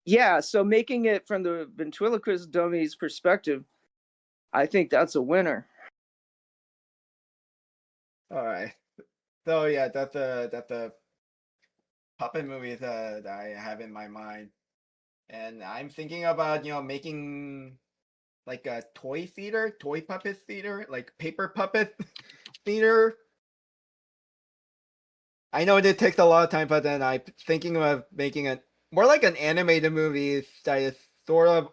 Yeah, so making it from the ventriloquist dummy's perspective, I think that's a winner. All right. So yeah, that's a puppet movie that I have in my mind, and I'm thinking about making like a toy theater, toy puppet theater, like paper puppet theater. I know it takes a lot of time, but then I'm thinking of making it more like an animated movie that is sort of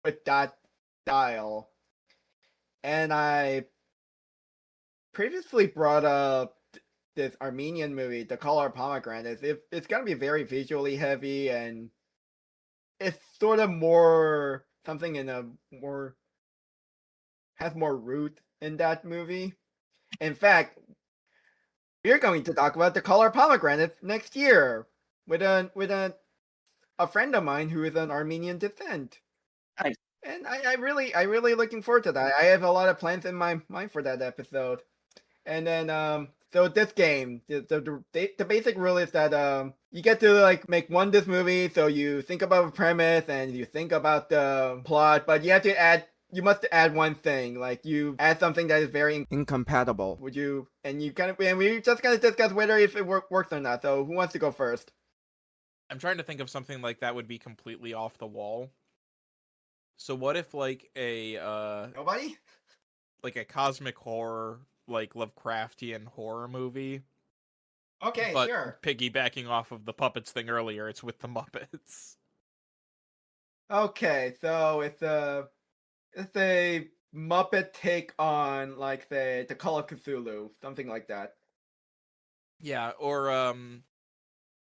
with that style. And I previously brought up this Armenian movie, The Color of Pomegranate. It's gonna be very visually heavy, and it's sort of more something in a more has more root in that movie. In fact, we're going to talk about The Color of Pomegranate next year with a friend of mine who is an Armenian descent. Nice. And I really looking forward to that. I have a lot of plans in my mind for that episode. And then so this game, the basic rule is that you get to like make this movie, so you think about a premise and you think about the plot, but you must add one thing, like you add something that is very incompatible. Would you? And we're just gonna discuss whether if it works or not. So who wants to go first? I'm trying to think of something like that would be completely off the wall. So what if like Nobody? like a cosmic horror, like Lovecraftian horror movie, Okay, but sure. piggybacking off of the puppets thing earlier, it's with the Muppets. Okay, so it's a Muppet take on like the Call of Cthulhu, something like that. Yeah, or a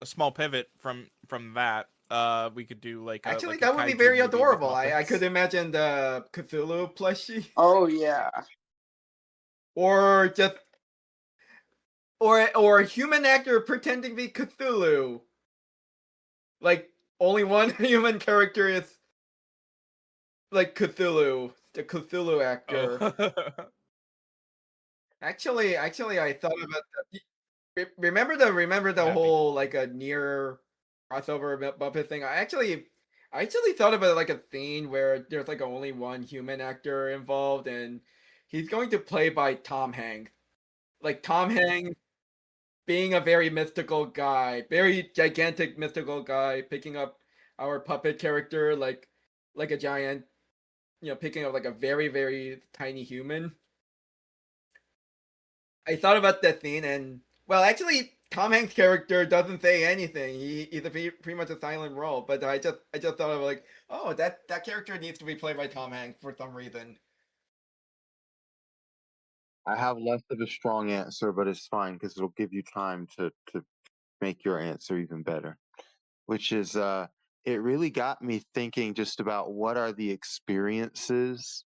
small pivot from that. We could do like Actually, a that would be kaiju very movie with adorable. I Muppets. could imagine the Cthulhu plushie, Oh yeah. or just or a human actor pretending to be Cthulhu. Like only one human character is like Cthulhu, the Cthulhu actor. Oh. Actually, I thought about remember the That'd be whole like a near crossover Muppet thing. I actually thought about like a scene where there's like only one human actor involved, and he's going to play by Tom Hanks. Like Tom Hanks being a very mystical guy, very gigantic mystical guy, picking up our puppet character like a giant, picking up like a very tiny human. I thought about that scene, and well, actually, Tom Hanks' character doesn't say anything. He's pretty much a silent role. But I just thought of like, oh, that character needs to be played by Tom Hanks for some reason. I have less of a strong answer, but it's fine because it'll give you time to make your answer even better. Which is, it really got me thinking just about what are the experiences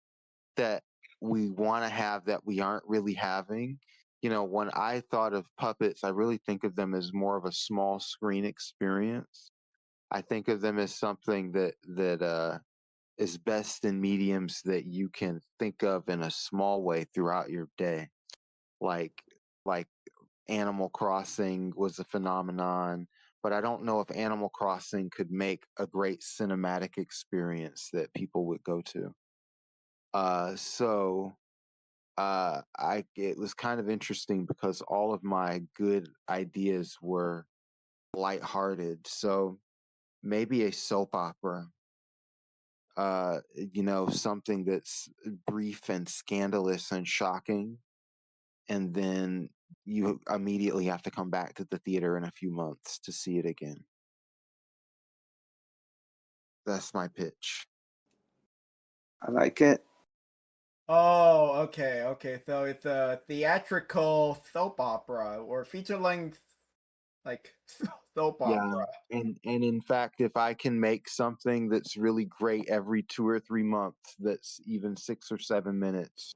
that we want to have that we aren't really having. You know, when I thought of puppets, I really think of them as more of a small screen experience. I think of them as something that is best in mediums that you can think of in a small way throughout your day, like like Animal Crossing was a phenomenon, but I don't know if Animal Crossing could make a great cinematic experience that people would go to. So it was kind of interesting because all of my good ideas were lighthearted. So maybe a soap opera, something that's brief and scandalous and shocking, and then you immediately have to come back to the theater in a few months to see it again. That's my pitch. I like it. Oh, okay. So it's a theatrical soap opera or feature length like soap Yeah. opera. And in fact, if I can make something that's really great every 2 or 3 months, that's even 6 or 7 minutes,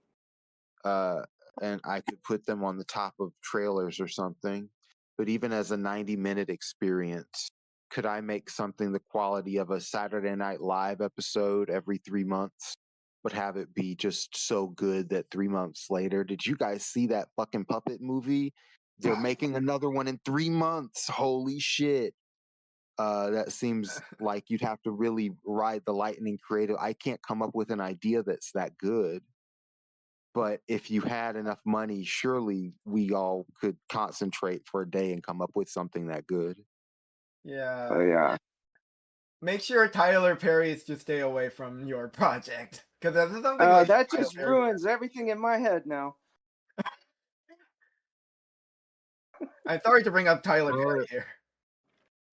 uh, and I could put them on the top of trailers or something. But even as a 90-minute experience, could I make something the quality of a Saturday Night Live episode every 3 months, but have it be just so good that 3 months later, did you guys see that fucking puppet movie? They're making another one in 3 months. Holy shit. That seems like you'd have to really ride the lightning creative. I can't come up with an idea that's that good. But if you had enough money, surely we all could concentrate for a day and come up with something that good. Yeah. Oh yeah. make sure Tyler Perry's to stay away from your project because this is something like That Tyler just Perry. ruins everything in my head now. I'm sorry to bring up Tyler Well, Perry here.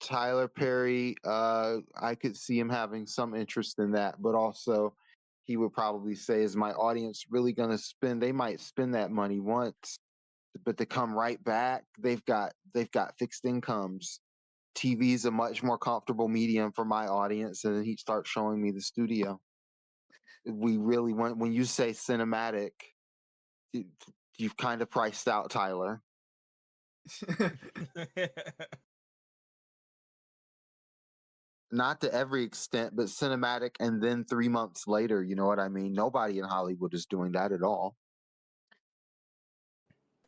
Tyler Perry, I could see him having some interest in that, but also he would probably say, "Is my audience really going to spend? They might spend that money once, but to come right back, they've got fixed incomes. TV is a much more comfortable medium for my audience." And then he'd start showing me the studio. We really want, when you say cinematic, you've kind of priced out Tyler. Not to every extent, but cinematic, and then 3 months later, you know what I mean? Nobody in Hollywood is doing that at all.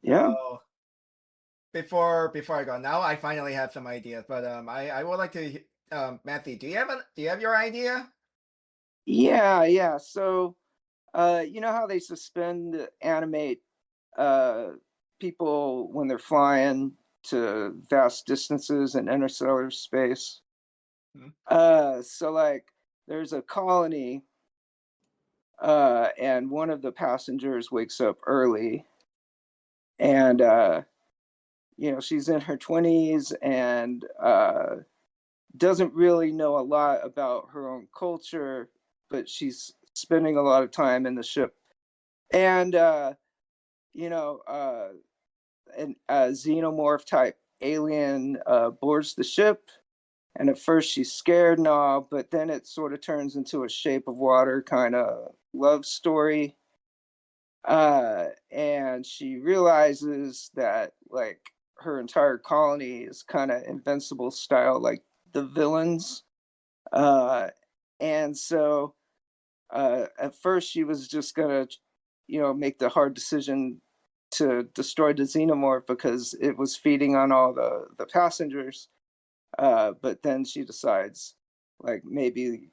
Yeah. So, before I go, now I finally have some ideas, but I would like to Matthew, do you have your idea? Yeah. So, you know how they suspend animate people when they're flying to vast distances in interstellar space? So like there's a colony, and one of the passengers wakes up early, and she's in her 20s and doesn't really know a lot about her own culture, but she's spending a lot of time in the ship. And you know, an xenomorph type alien boards the ship, and at first she's scared and all, but then it sort of turns into a Shape of Water kind of love story. And she realizes that like her entire colony is kind of invincible style, like the villains. And so at first she was just gonna, make the hard decision to destroy the xenomorph because it was feeding on all the passengers. But then she decides, like maybe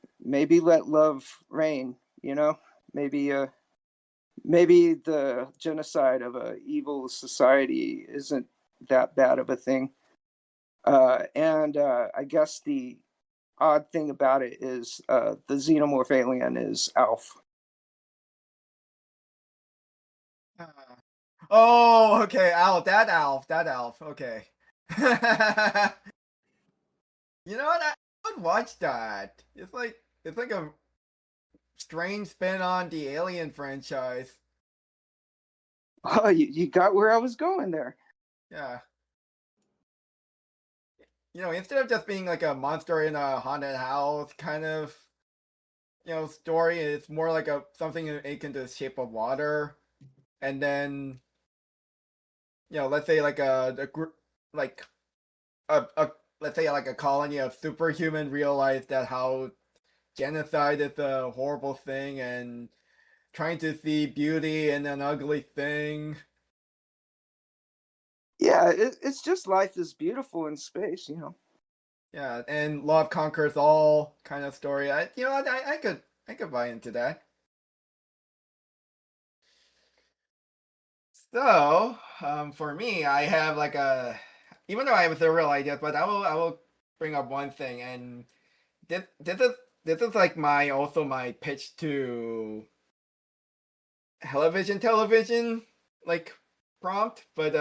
let love reign. Maybe maybe the genocide of a evil society isn't that bad of a thing. And I guess the odd thing about it is the xenomorph alien is Alf. Oh, okay, that Alf. Okay. You know what? I would watch that. It's like a strange spin on the Alien franchise. Oh, you got where I was going there. Yeah. Instead of just being like a monster in a haunted house kind of, story, it's more like something akin to the Shape of Water, and then, let's say like a group, like a let's say like a colony of superhuman realize that how genocide is a horrible thing and trying to see beauty in an ugly thing. Yeah, it's just life is beautiful in space. Yeah, and love conquers all kind of story. I could buy into that. So, for me, I have like even though I have several ideas, but I will bring up one thing, and this is like my pitch to television like prompt, but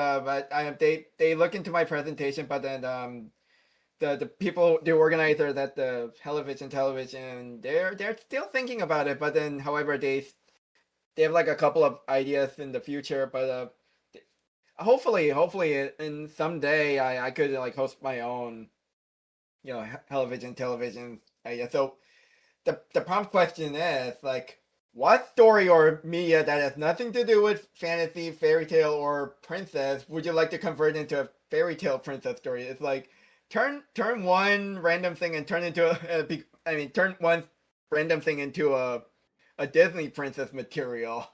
they look into my presentation, but then the people, the organizers at the television, they're still thinking about it, but then however they have like a couple of ideas in the future, but hopefully in someday I could like host my own television idea. So the prompt question is like, what story or media that has nothing to do with fantasy, fairy tale, or princess would you like to convert into a fairy tale princess story? It's like turn one random thing and turn one random thing into a Disney princess material.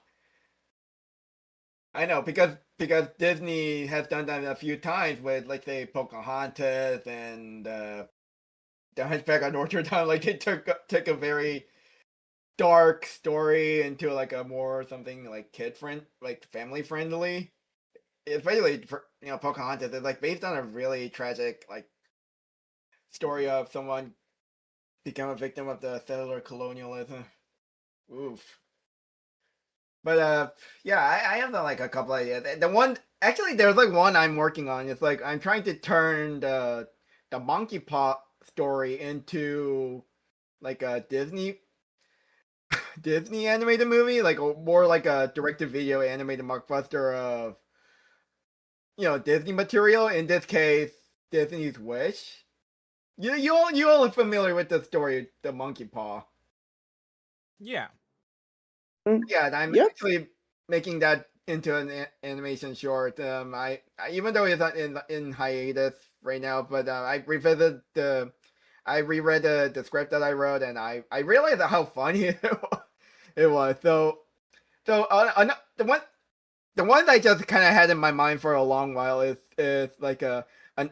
I know because Disney has done that a few times with, like, say, Pocahontas and the Hunchback of Notre Dame. Like they took a very dark story into like a more something like like family friendly. Especially for Pocahontas is like based on a really tragic like story of someone become a victim of the settler colonialism. Oof. But yeah, I have like a couple ideas. The one actually, there's like one I'm working on. It's like I'm trying to turn the monkey paw story into like a Disney animated movie, like more like a direct-to-video animated blockbuster of Disney material. In this case, Disney's Wish. You all are familiar with the story, the monkey paw. Yeah. Yeah, I'm Yep. actually making that into an animation short. I even though it's not in hiatus right now, but I I reread the script that I wrote, and I realized how funny it was. So the one I just kind of had in my mind for a long while is like an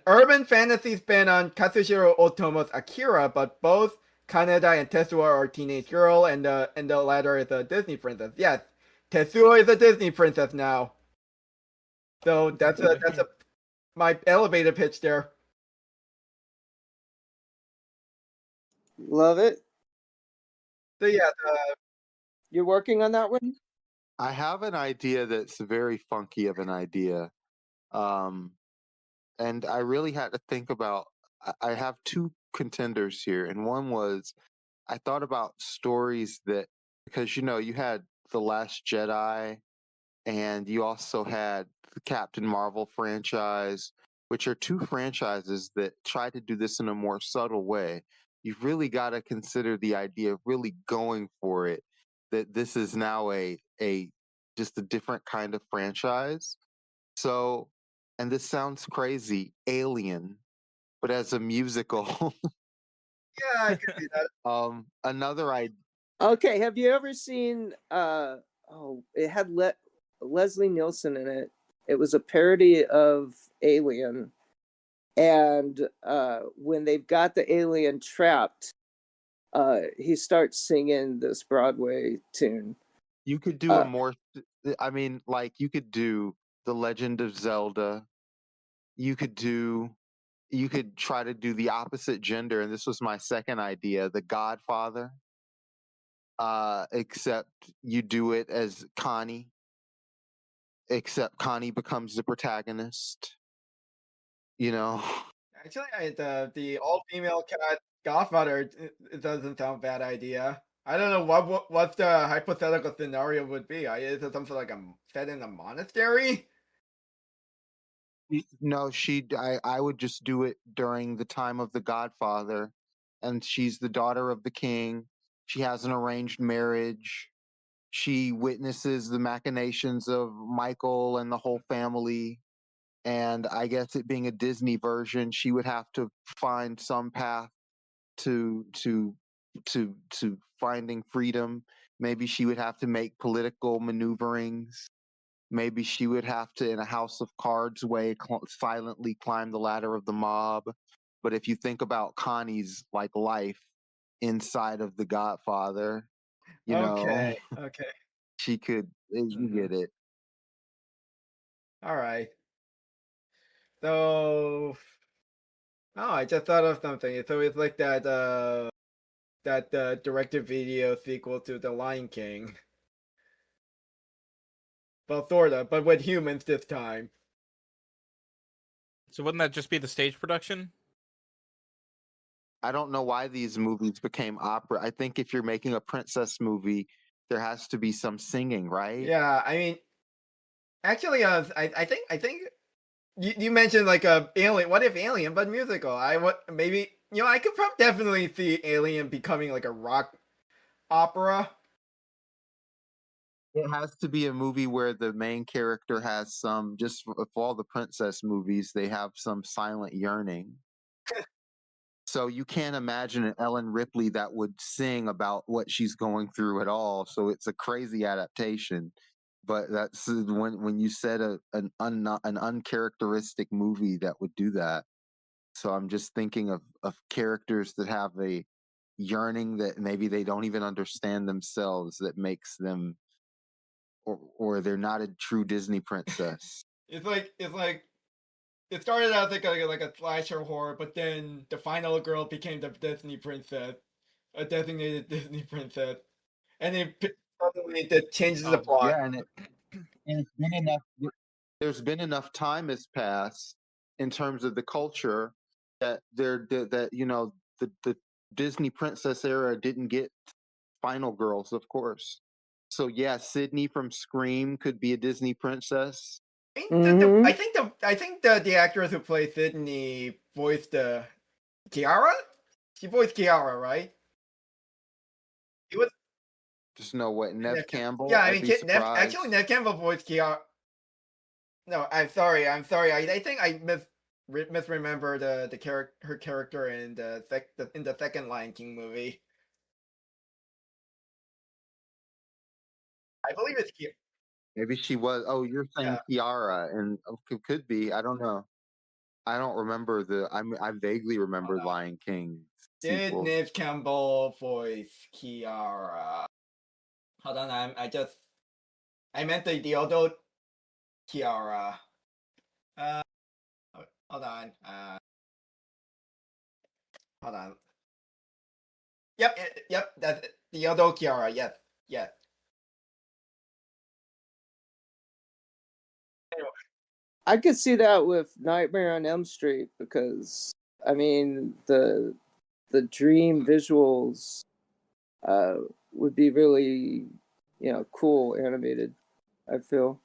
urban fantasy spin on Kazushiro Otomo's Akira, but both Kaneda and Tetsuo are teenage girl, and the latter is a Disney princess. Yes, Tetsuo is a Disney princess now. So that's my elevator pitch there. Love it. So yeah, You're working on that one? I have an idea that's very funky of an idea. And I really had to think about. I have two contenders here, and one was I thought about stories that because you had The Last Jedi, and you also had the Captain Marvel franchise, which are two franchises that try to do this in a more subtle way. You've really got to consider the idea of really going for it. That this is now a just a different kind of franchise. So, and this sounds crazy, Alien, but as a musical. yeah, I can see that. Another idea. Okay, have you ever seen it had Leslie Nielsen in it. It was a parody of Alien. And when they've got the alien trapped, he starts singing this Broadway tune. You could do a more, I mean, like you could do The Legend of Zelda. You could try to do the opposite gender, and this was my second idea, The Godfather. Except you do it as Connie. Except Connie becomes the protagonist. You know. Actually, the all female cat Godfather it doesn't sound a bad idea. I don't know what the hypothetical scenario would be. Is it something like set in a monastery? No, I would just do it during the time of The Godfather, and she's the daughter of the king. She has an arranged marriage. She witnesses the machinations of Michael and the whole family. And I guess it being a Disney version, she would have to find some path to finding freedom. Maybe she would have to make political maneuverings. Maybe she would have to, in a house of cards way, silently climb the ladder of the mob. But if you think about Connie's like life inside of The Godfather, Okay, okay. she could. You get it. All right. So, oh, I just thought of something. So it's like that direct-to-video sequel to The Lion King. Well, sorta, but with humans this time. So wouldn't that just be the stage production? I don't know why these movies became opera. I think if you're making a princess movie, there has to be some singing, right? Yeah, I mean, actually, I think you mentioned like a Alien. What if Alien, but musical? Maybe I could definitely see Alien becoming like a rock opera. It has to be a movie where the main character has some, just for all the princess movies, they have some silent yearning. So you can't imagine an Ellen Ripley that would sing about what she's going through at all. So it's a crazy adaptation. But that's when you said an uncharacteristic movie that would do that. So I'm just thinking of characters that have a yearning that maybe they don't even understand themselves, that makes them, or they're not a true Disney princess. It's like it started out like a slasher horror, but then the final girl became the Disney princess. a designated Disney princess, and suddenly that changes the Oh, plot. Yeah, and it's been enough. There's been enough time has passed in terms of the culture that the Disney princess era didn't get final girls, of course. So yeah, Sydney from Scream could be a Disney princess. I think the actress who plays Sydney voiced Kiara. She voiced Kiara, right? It was Just know what Nev Campbell. Yeah, I I'd mean, be surprised. Nev Campbell voiced Kiara. No, I'm sorry. I think I misremember her character in the second Lion King movie. I believe it's Kiara. Maybe she was. Oh, you're saying Kiara, and could be. I don't know. I don't remember I vaguely remember Lion King Did sequel. Nev Campbell voice Kiara? Hold on, I meant the adult Kiara. Hold on. Hold on. Yep. That's the adult Kiara. Yes. I could see that with Nightmare on Elm Street because I mean the dream visuals would be really cool animated. I feel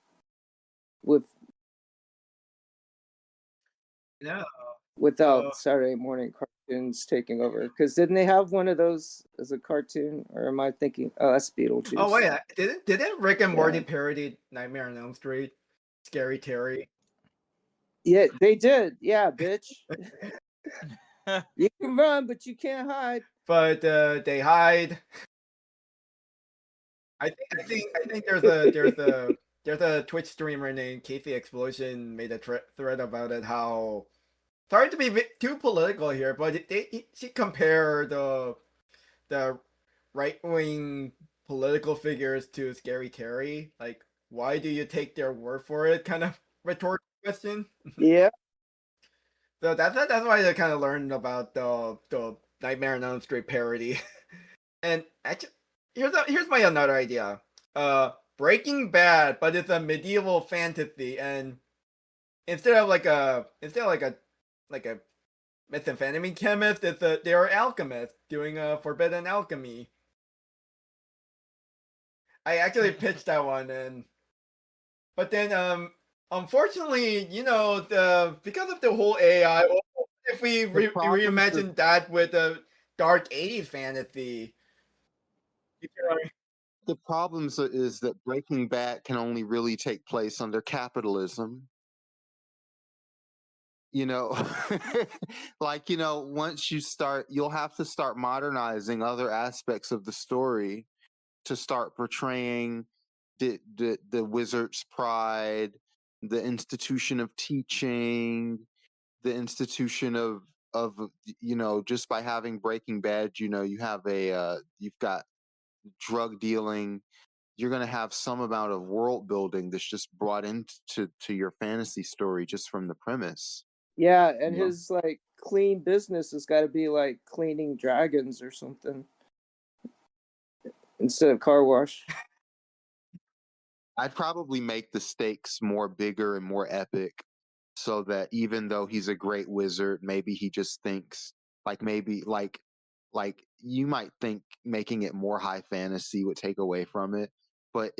without Saturday morning cartoons taking over, because didn't they have one of those as a cartoon, or am I thinking? Oh, that's Beetlejuice. Oh wait, didn't Rick and Morty parody Nightmare on Elm Street? Scary Terry. Yeah, they did. Yeah, bitch. You can run, but you can't hide. But they hide. I think there's a Twitch streamer named Casey Explosion made a thread about it. How sorry to be too political here, but she compared the right wing political figures to Scary Terry. Like, why do you take their word for it? Kind of rhetorical question. Yeah. So that's why I kind of learned about the Nightmare on Elm Street parody. And actually, here's my another idea. Breaking Bad, but it's a medieval fantasy, and instead of like a methamphetamine chemist, they're alchemists doing a forbidden alchemy. I actually pitched that one, but then unfortunately, because of the whole AI, if we reimagine that with a dark 80s fantasy. The problems is that Breaking Bad can only really take place under capitalism. Once you start, you'll have to start modernizing other aspects of the story to start portraying the wizard's pride, the institution of teaching, the institution of just by having Breaking Bad, you have you've got drug dealing. You're going to have some amount of world building that's just brought into your fantasy story just from the premise. Yeah, and his like clean business has got to be like cleaning dragons or something instead of car wash. I'd probably make the stakes more bigger and more epic, so that even though he's a great wizard, maybe he just thinks like you might think making it more high fantasy would take away from it. But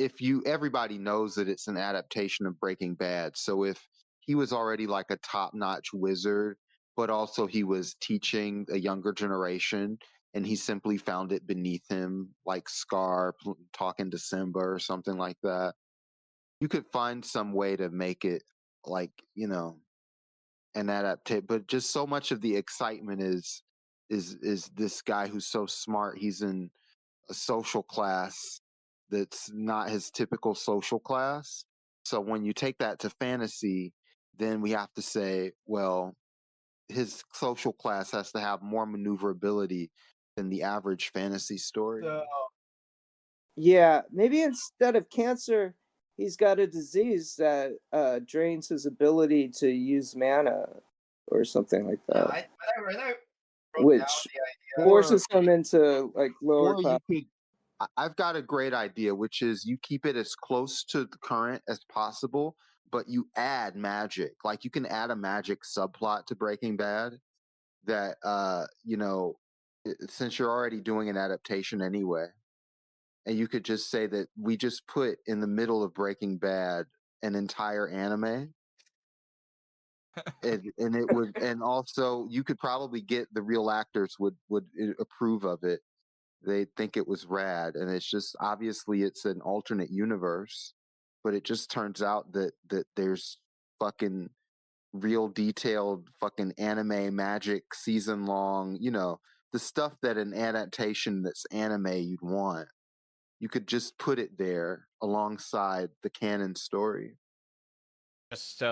everybody knows that it's an adaptation of Breaking Bad. So if he was already like a top-notch wizard, but also he was teaching a younger generation, and he simply found it beneath him, like Scar talking to Simba or something like that, you could find some way to make it like, an adaptation. But just so much of the excitement is this guy who's so smart. He's in a social class that's not his typical social class. So when you take that to fantasy, then we have to say, well, his social class has to have more maneuverability than the average fantasy story. Yeah, maybe instead of cancer, he's got a disease that drains his ability to use mana or something like that. which idea. forces him into like lower Or class. you could. I've got a great idea, which is you keep it as close to the current as possible, but you add magic. Like you can add a magic subplot to Breaking Bad that since you're already doing an adaptation anyway, and you could just say that we just put in the middle of Breaking Bad an entire anime. And it would, and also you could probably get the real actors would approve of it. They think it was rad, and it's just obviously it's an alternate universe, but it just turns out that there's fucking real detailed fucking anime magic season long, the stuff that an adaptation that's anime you'd want. You could just put it there alongside the canon story. Just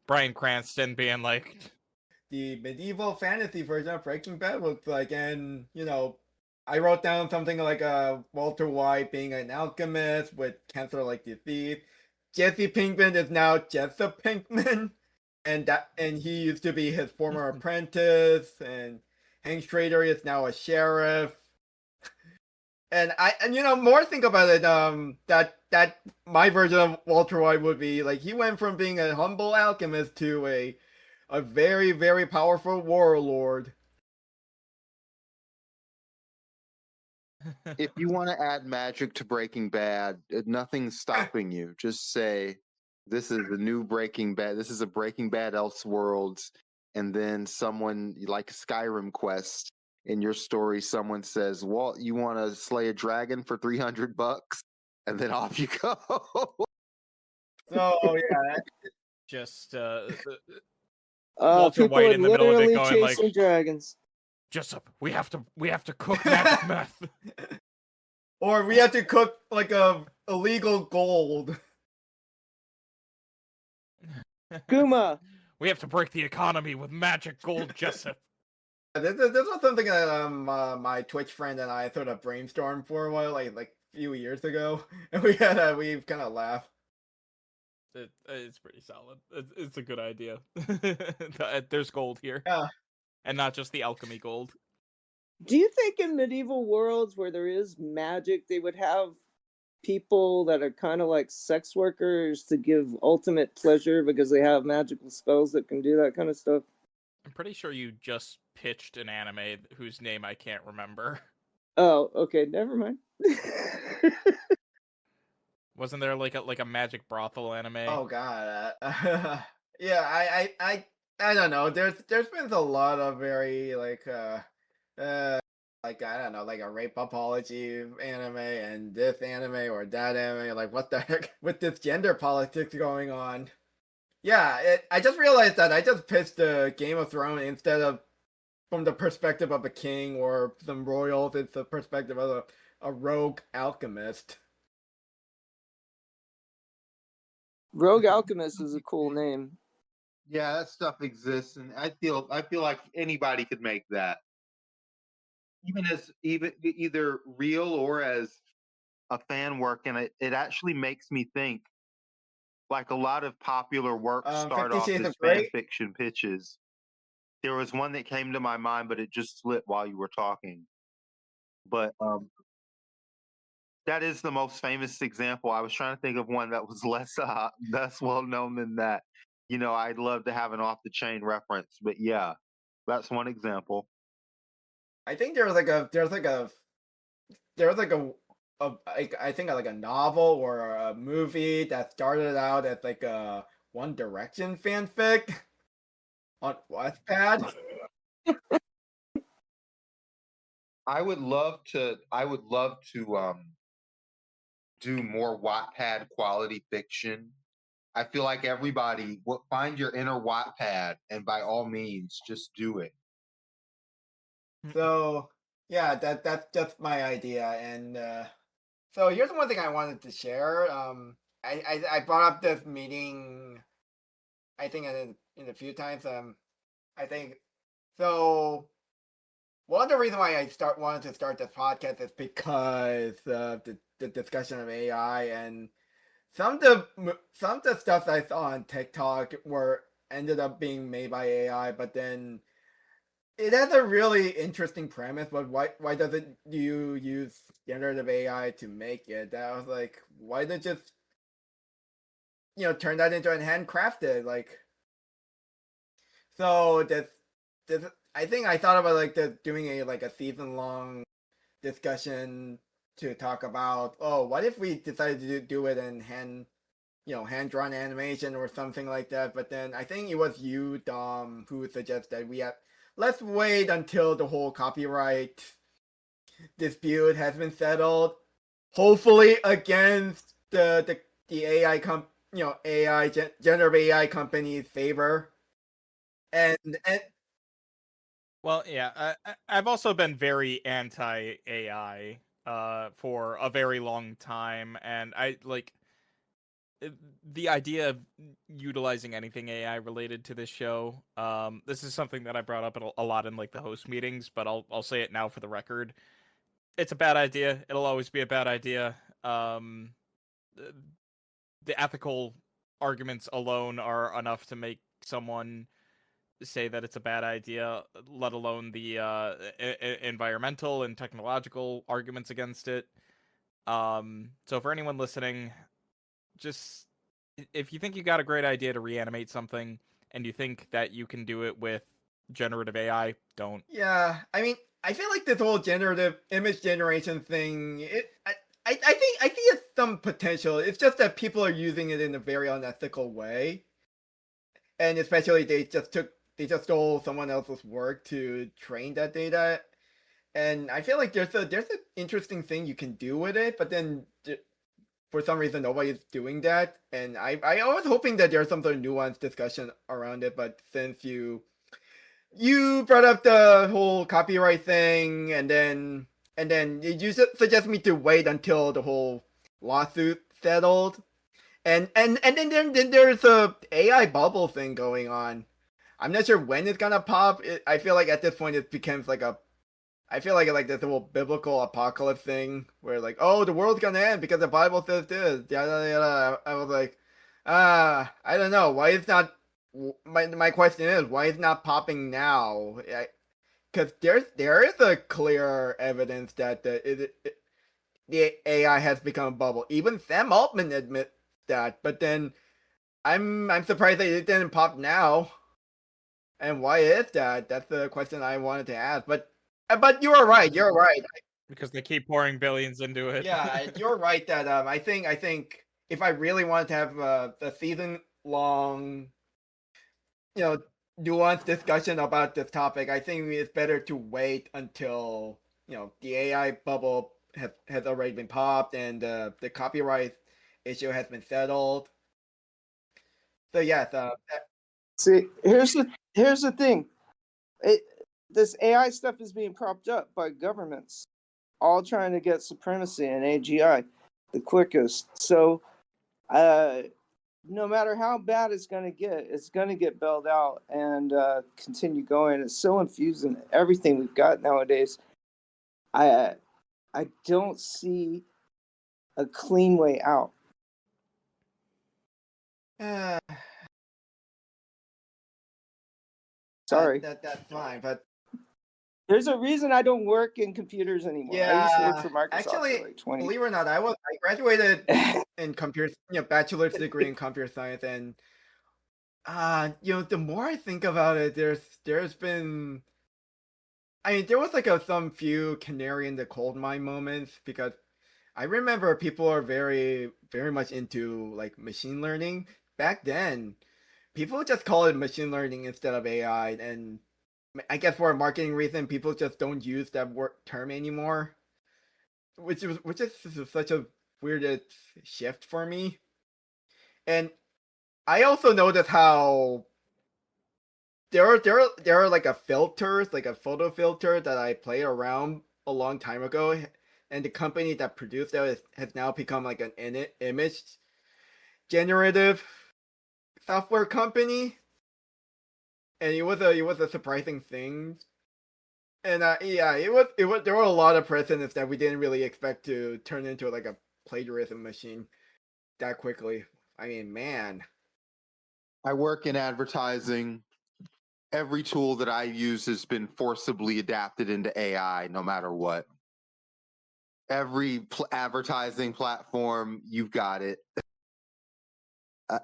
Bryan Cranston being like, the medieval fantasy version of Breaking Bad looks like, and I wrote down something like Walter White being an alchemist with cancer-like disease. Jesse Pinkman is now Jessup Pinkman, and he used to be his former apprentice, and Hank Schrader is now a sheriff. And more think about it, that my version of Walter White would be like he went from being a humble alchemist to a very, very powerful warlord. If you want to add magic to Breaking Bad, nothing's stopping you. Just say, this is the new Breaking Bad. This is a Breaking Bad Elseworlds. And then someone, like Skyrim Quest, in your story, someone says, Walt, you want to slay a dragon for $300? And then off you go. So, yeah. just People White are in the middle of it literally going like, chasing dragons. Jessup, we have to cook magic meth. Or we have to cook like a illegal gold. Guma. We have to break the economy with magic gold, Jessup. This was something that my Twitch friend and I sort of brainstormed for a while, like a few years ago, and we've kind of laughed. It's pretty solid. It's a good idea. There's gold here. Yeah. And not just the alchemy gold. Do you think in medieval worlds where there is magic, they would have people that are kind of like sex workers to give ultimate pleasure because they have magical spells that can do that kind of stuff? I'm pretty sure you just pitched an anime whose name I can't remember. Oh, okay, never mind. Wasn't there like a magic brothel anime? Oh god, yeah, I don't know. There's been a lot of very like I don't know, like a rape apology anime and this anime or that anime. Like what the heck with this gender politics going on? Yeah, I just realized that I just pitched the Game of Thrones instead of from the perspective of a king or some royals. It's the perspective of a rogue alchemist. Rogue Alchemist is a cool name. Yeah, that stuff exists, and I feel like anybody could make that, even either real or as a fan work, and it actually makes me think. Like a lot of popular works start 50 off Shades as of fan Grey? fiction pitches. There was one that came to my mind, but it just slipped while you were talking. But that is the most famous example. I was trying to think of one that was less well known than that. I'd love to have an off the chain reference, but yeah, that's one example. I think there was like a I think like a novel or a movie that started out as like a One Direction fanfic on Wattpad. I would love to do more Wattpad quality fiction. I feel like everybody find your inner Wattpad, and by all means, just do it. So yeah, that's just my idea. And so here's one thing I wanted to share. I brought up this meeting, I think in a few times. I think so. One of the reasons why I wanted to start this podcast is because of the discussion of AI, and some of the stuff I saw on TikTok ended up being made by AI, but then it has a really interesting premise, but why doesn't you use generative AI to make it? That was like, why did just turn that into a handcrafted like? So this I think I thought about like doing a season long discussion to talk about, oh, what if we decided to do it in hand drawn animation or something like that. But then I think it was you, Dom, who suggested let's wait until the whole copyright dispute has been settled, hopefully against the generative AI company's favor. And Well, yeah, I've also been very anti AI for a very long time, and I like the idea of utilizing anything AI related to this show. This is something that I brought up a lot in like the host meetings, but I'll say it now for the record. It's a bad idea. It'll always be a bad idea. The, the ethical arguments alone are enough to make someone say that it's a bad idea, let alone the environmental and technological arguments against it. So for anyone listening, just if you think you got a great idea to reanimate something and you think that you can do it with generative AI, don't. yeah, I mean, I feel like this whole generative image generation thing, I think it's some potential. It's just that people are using it in a very unethical way, and especially they just stole someone else's work to train that data. And I feel like there's an interesting thing you can do with it, but then for some reason nobody's doing that. And I was hoping that there's some sort of nuanced discussion around it, but since you brought up the whole copyright thing, and then you suggest me to wait until the whole lawsuit settled, and then there's a AI bubble thing going on. I'm not sure when it's gonna pop. I feel like at this point it becomes like I feel like this whole biblical apocalypse thing where like, oh, the world's gonna end because the Bible says this. Yada yada. I was like, I don't know. Why is not my question is why is not popping now? Because there is a clear evidence that the AI has become a bubble. Even Sam Altman admits that. But then I'm surprised that it didn't pop now. And why is that? That's the question I wanted to ask. But you are right. You're right. Because they keep pouring billions into it. Yeah, you're right that I think if I really wanted to have a season long, nuanced discussion about this topic, I think it's better to wait until the AI bubble has already been popped and the copyright issue has been settled. So yes, See, here's the thing. This AI stuff is being propped up by governments, all trying to get supremacy in AGI the quickest. So, no matter how bad it's going to get bailed out and continue going. It's so infused in everything we've got nowadays. I don't see a clean way out. Sorry. That's fine, but there's a reason I don't work in computers anymore. yeah, I used to work for Microsoft actually, for like 20. believe it or not, I graduated in computer, bachelor's degree in computer science, and the more I think about it, there's been, I mean, there was like some few canary in the coal mine moments because I remember people are very very much into like machine learning back then. People just call it machine learning instead of AI, and I guess for a marketing reason, people just don't use that term anymore, which is such a weird shift for me. And I also noticed how there are like a filters, like a photo filter that I played around a long time ago, and the company that produced that has now become like an image generative software company, and it was a surprising thing. And yeah, it was there were a lot of precedents that we didn't really expect to turn into like a plagiarism machine that quickly. I mean, man. I work in advertising. every tool that I use has been forcibly adapted into AI, no matter what. Every advertising platform, you've got it.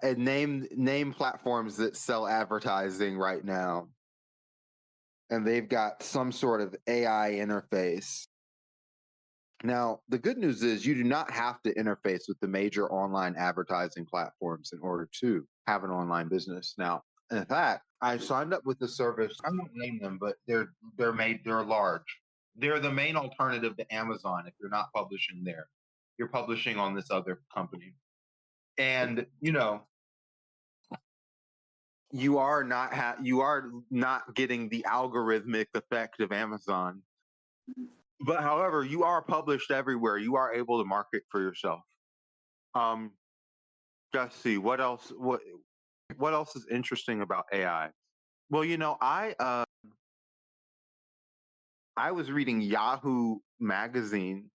And name platforms that sell advertising right now, and they've got some sort of AI interface. Now, the good news is you do not have to interface with the major online advertising platforms in order to have an online business. Now, in fact, I signed up with the service. I won't name them, but they're large. They're the main alternative to Amazon if you're not publishing there. You're publishing on this other company. And, you are not getting the algorithmic effect of Amazon. But however, you are published everywhere. You are able to market for yourself. Let's see what else. What else is interesting about AI? Well, I was reading Yahoo magazine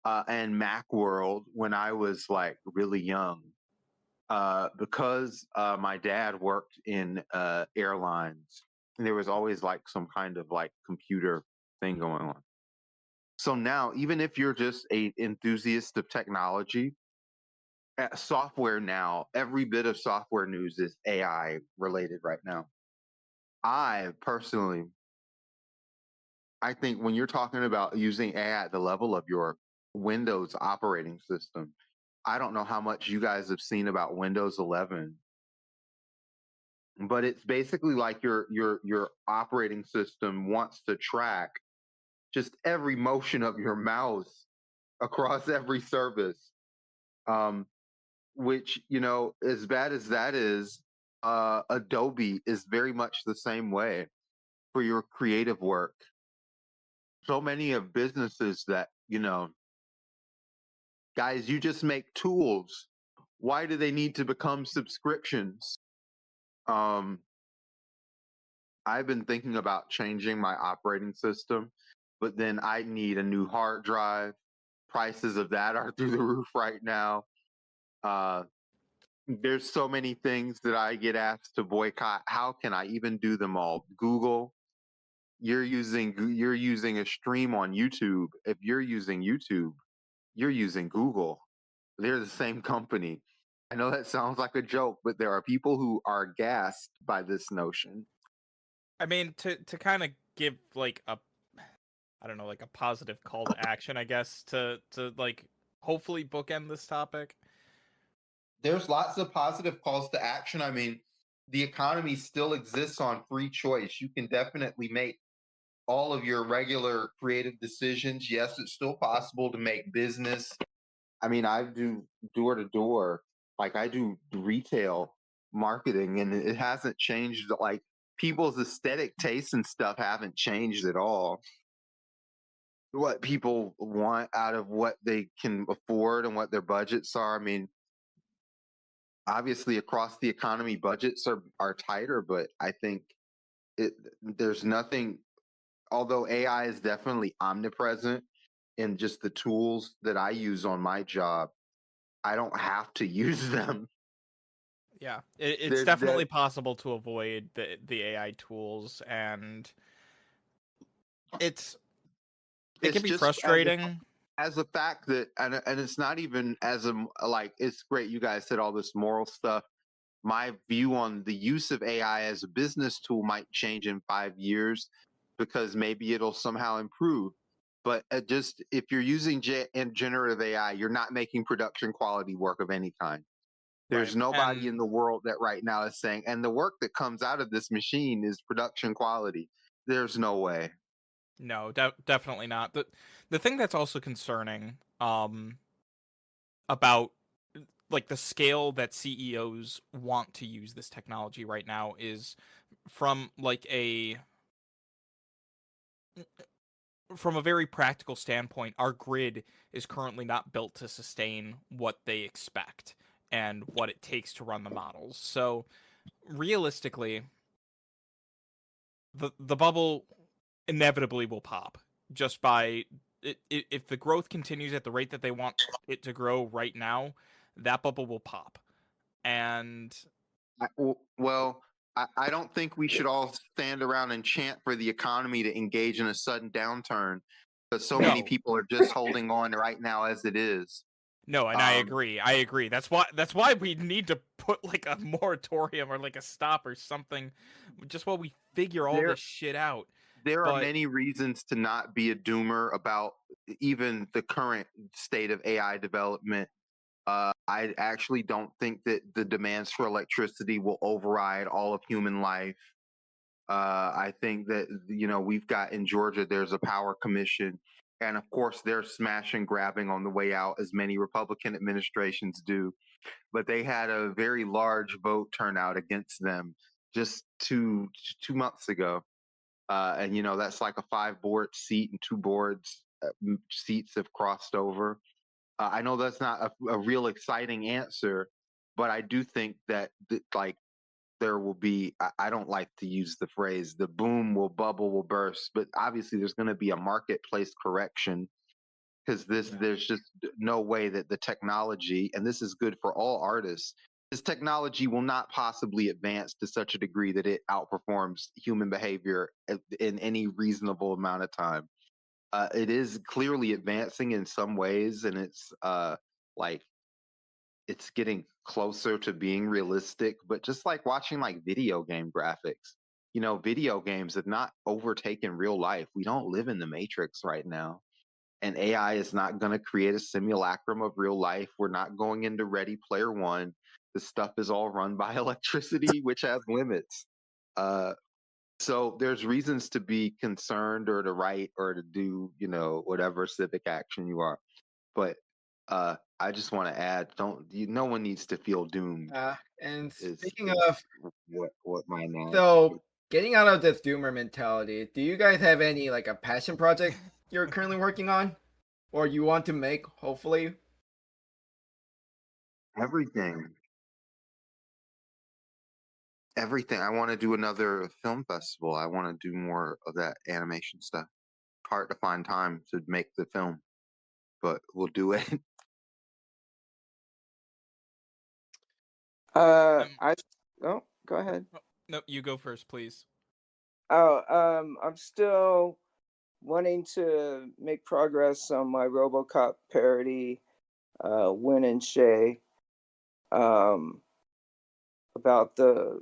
and Macworld when I was like really young, because my dad worked in airlines. And there was always like some kind of like computer thing going on. So now, even if you're just a enthusiast of technology, software now, every bit of software news is AI related right now. I personally, I think when you're talking about using AI at the level of your Windows operating system, I don't know how much you guys have seen about Windows 11, but it's basically like your operating system wants to track just every motion of your mouse across every service. Which, as bad as that is, Adobe is very much the same way for your creative work. So many of businesses that, guys, you just make tools. Why do they need to become subscriptions? I've been thinking about changing my operating system, but then I need a new hard drive. Prices of that are through the roof right now. There's so many things that I get asked to boycott. How can I even do them all? Google, you're using a stream on YouTube. If you're using YouTube, you're using Google. They're the same company. I know that sounds like a joke, but there are people who are gassed by this notion. I mean, to kind of give like a, I don't know, like a positive call to action, I guess, to like hopefully bookend this topic. There's lots of positive calls to action. I mean, the economy still exists on free choice. You can definitely make all of your regular creative decisions. Yes, it's still possible to make business. I mean, I do door to door, like I do retail marketing, and it hasn't changed. Like people's aesthetic tastes and stuff haven't changed at all. What people want out of what they can afford and what their budgets are. I mean, obviously across the economy, budgets are tighter, but I think there's nothing. Although AI is definitely omnipresent in just the tools that I use on my job, I don't have to use them. Yeah, it's There's definitely possible to avoid the AI tools, and it it's can be just frustrating. as a fact that, and it's not even as a, like, it's great you guys said all this moral stuff. My view on the use of AI as a business tool might change in 5 years because maybe it'll somehow improve. But just if you're using generative AI, you're not making production quality work of any kind. There's Right, nobody in and the world that right now is saying, and the work that comes out of this machine is production quality. There's no way. no, definitely not. The thing that's also concerning, about like the scale that CEOs want to use this technology right now is from like from a very practical standpoint, our grid is currently not built to sustain what they expect and what it takes to run the models. So realistically, the bubble inevitably will pop just by if the growth continues at the rate that they want it to grow right now, that bubble will pop. And Well, I don't think we should all stand around and chant for the economy to engage in a sudden downturn, because so many No. people are just holding on right now as it is. No, and I Um, agree. I agree. That's why we need to put like a moratorium or like a stop or something, just while we figure all there this shit out. there are But many reasons to not be a doomer about even the current state of AI development. I actually don't think that the demands for electricity will override all of human life. I think that we've got in Georgia there's a power commission, and of course they're smash and grabbing on the way out, as many Republican administrations do. But they had a very large vote turnout against them just 2 months ago, and that's like a 5 board seat, and 2 boards seats have crossed over. I know that's not a real exciting answer, but I do think that like there will be, I don't like to use the phrase the boom will bubble will burst, but obviously there's going to be a marketplace correction, because Yeah. there's just no way that the technology, and this is good for all artists, this technology will not possibly advance to such a degree that it outperforms human behavior in any reasonable amount of time. It is clearly advancing in some ways, and it's like it's getting closer to being realistic, but just like watching like video game graphics, video games have not overtaken real life. We don't live in the Matrix right now. And AI is not going to create a simulacrum of real life. We're not going into Ready Player One. The stuff is all run by electricity, which has limits. Uh, so there's reasons to be concerned or to write or to do, whatever civic action you are. But I just want to add, no one needs to feel doomed. And Is speaking is of, what my analogy is. so getting out of this doomer mentality, do you guys have any like a passion project you're currently working on, or you want to make? Hopefully, Everything, everything. I want to do another film festival. I want to do more of that animation stuff. Hard to find time to make the film, but we'll do it. um, I oh, go ahead. no, you go first, please. Oh, I'm still wanting to make progress on my RoboCop parody, Win and Shay, um, about the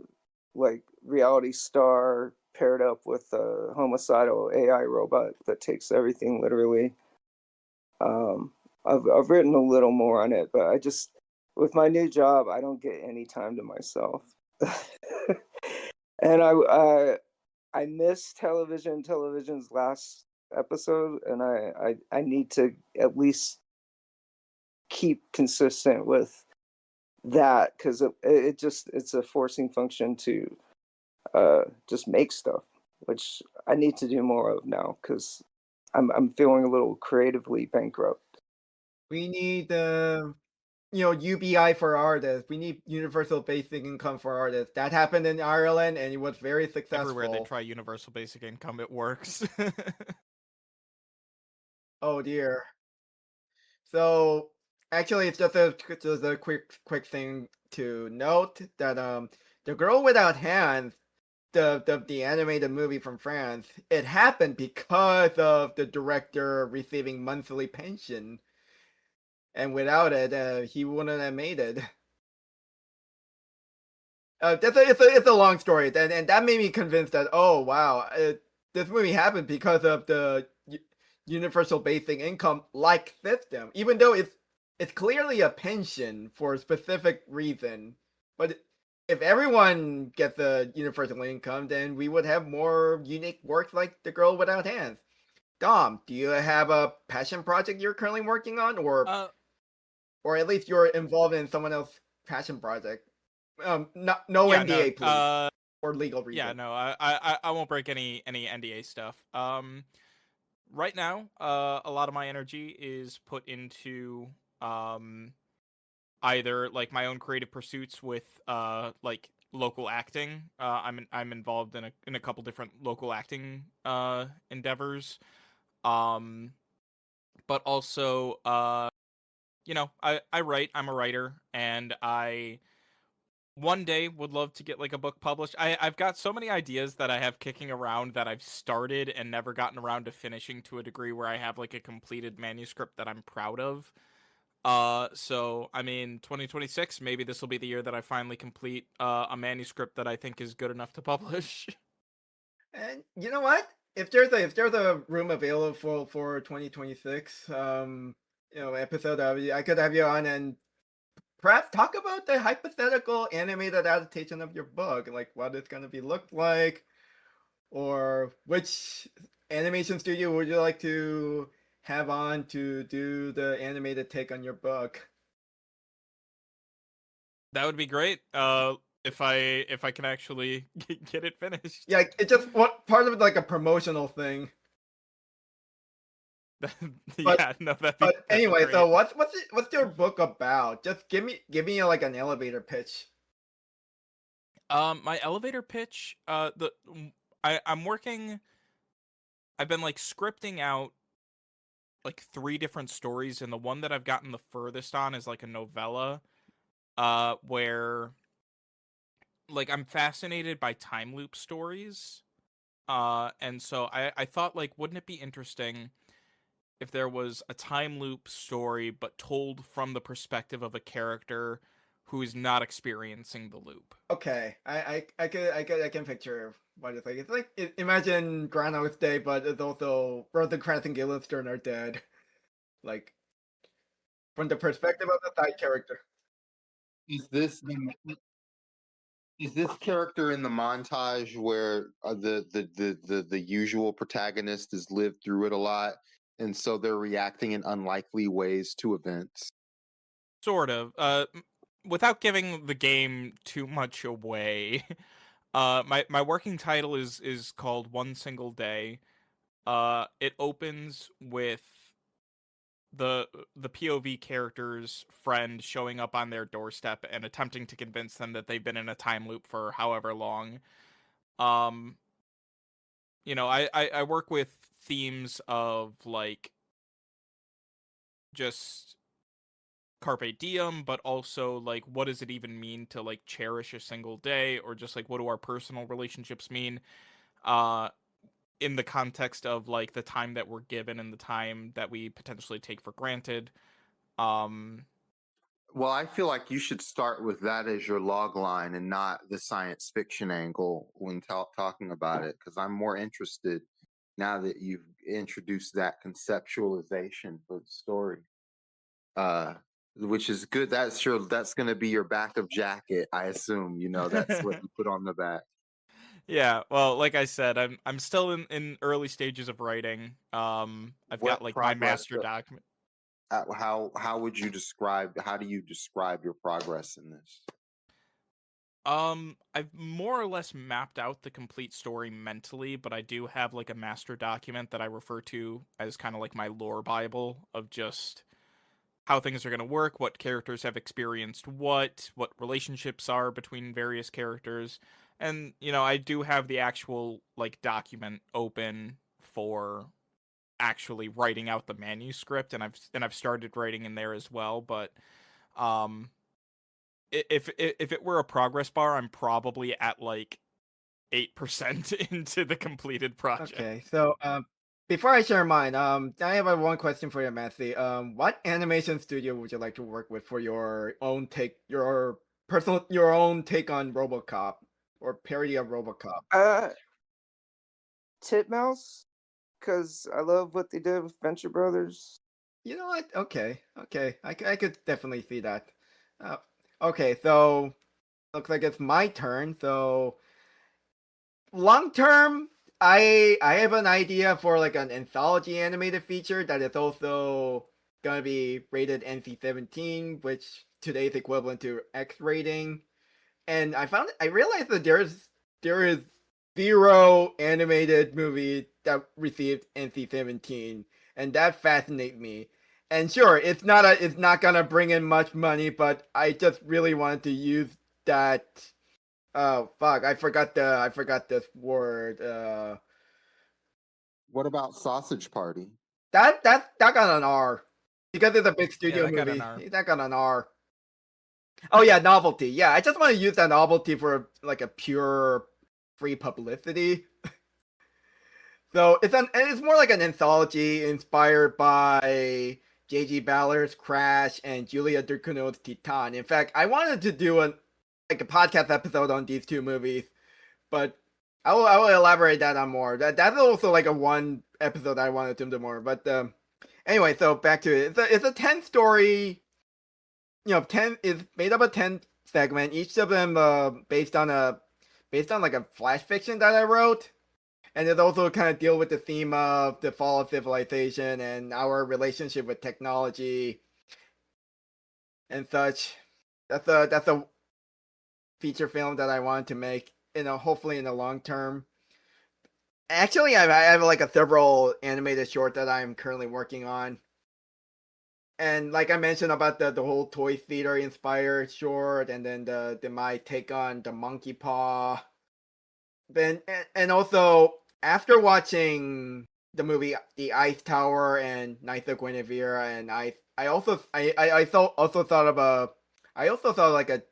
like reality star paired up with a homicidal AI robot that takes everything literally. I've written a little more on it, but I just with my new job, I don't get any time to myself, and I missed television's last episode, and I need to at least keep consistent with that because it's a forcing function to just make stuff, which I need to do more of now because I'm feeling a little creatively bankrupt. we need UBI for artists. We need universal basic income for artists. That happened in Ireland, and it was very Everywhere they successful. try universal basic income, it works. Oh dear. So actually, it's just a quick thing to note that the girl without hands, the animated movie from France, it happened because of the director receiving monthly pension, and without it, he wouldn't have made it. It's a long story, and that made me convinced that, oh wow, this movie happened because of the universal basic income like system, even though it's clearly a pension for a specific reason. But if everyone gets a universal income, then we would have more unique works like The Girl Without Hands. Dom, do you have a passion project you're currently working on, uh, or at least you're involved in someone else's passion project? No yeah, no, NDA, please, or legal yeah, reason. no, I won't break any NDA stuff. Right now, a lot of my energy is put into um either like my own creative pursuits with like local acting. I'm involved in a couple different local acting endeavors. Um, but also I write. I'm a writer, and one day would love to get like a book published. I've got so many ideas that I have kicking around that I've started and never gotten around to finishing to a degree where I have like a completed manuscript that I'm proud of. So I mean, 2026, maybe this will be the year that I finally complete a manuscript that I think is good enough to publish. And you know what? If there's a room available for 2026, episode of I could have you on and perhaps talk about the hypothetical animated adaptation of your book, like what it's gonna be looked like, or which animation studio would you like to have on to do the animated take on your book? That would be great. If I can actually get it finished. Yeah, it's just what part of it like a promotional thing. Yeah, no, But that'd be anyway, great. so what's your book about? Just give me like an elevator pitch. My elevator pitch, I'm working. I've been like scripting out like 3 different stories, and the one that I've gotten the furthest on is like a novella, where like I'm fascinated by time loop stories, and so I thought like, wouldn't it be interesting if there was a time loop story but told from the perspective of a character who is not experiencing the loop? Okay, I can picture what it's like. It's like imagine Groundhog's Day, but it's also Rosencrantz and Guildenstern are dead, like from the perspective of the side character. Is this is this character in the montage where the usual protagonist has lived through it a lot, and so they're reacting in unlikely ways to events? Sort of. Without giving the game too much away, my working title is called One Single Day. It opens with the POV character's friend showing up on their doorstep and attempting to convince them that they've been in a time loop for however long. Um, I work with themes of like just carpe diem, but also like what does it even mean to like cherish a single day, or just like what do our personal relationships mean uh in the context of like the time that we're given and the time that we potentially take for granted. um Well, I feel like you should start with that as your log line and not the science fiction angle when talking about it, because I'm more interested now that you've introduced that conceptualization for the story. Uh, which is good. That's going to be your backup jacket, I assume. That's what you put on the back. Yeah, well, like I said, I'm still in early stages of writing. I've got What like my progress? master document. How would you describe? How do you describe your progress in this? I've more or less mapped out the complete story mentally, but I do have like a master document that I refer to as kind of like my lore bible of just how things are going to work, what characters have experienced what relationships are between various characters. And I do have the actual like document open for actually writing out the manuscript, and I've started writing in there as well, but um if it were a progress bar, I'm probably at like 8% into the completed project. Okay, so before I share mine, I have one question for you, Matthew. What animation studio would you like to work with for your own take, your own take on RoboCop or parody of RoboCop? Titmouse, because I love what they did with Venture Brothers. You know what? Okay, I could definitely see that. Uh, okay, so looks like it's my turn. So long term, I have an idea for like an anthology animated feature that is also gonna be rated NC-17, which today's equivalent to X rating. And I realized that there is 0 animated movie that received NC-17, and that fascinates me. And sure, it's not gonna bring in much money, but I just really wanted to use that. Oh fuck! I forgot this word. What about Sausage Party? That got an R because it's a big Yeah, studio that got an movie. R. That got an R. Oh yeah, novelty. Yeah, I just want to use that novelty for like a pure free publicity. So it's more like an anthology inspired by J.G. Ballard's Crash and Julia Ducournau's Titan. In fact, I wanted to do a podcast episode on these two movies, but I will elaborate that on more. That's also like a one episode I wanted to do more. But anyway, so back to it. It's a 10 story. 10 is made up of 10 segment. Each of them based on like a flash fiction that I wrote. And it also kind of deal with the theme of the fall of civilization and our relationship with technology and such. That's a feature film that I wanted to make, hopefully in the long term. Actually, I have like a several animated short that I'm currently working on. And like I mentioned about the whole Toy Theater inspired short, and then the my take on the Monkey Paw. Then and also after watching the movie The Ice Tower and Knights of Guinevere, and I also thought like a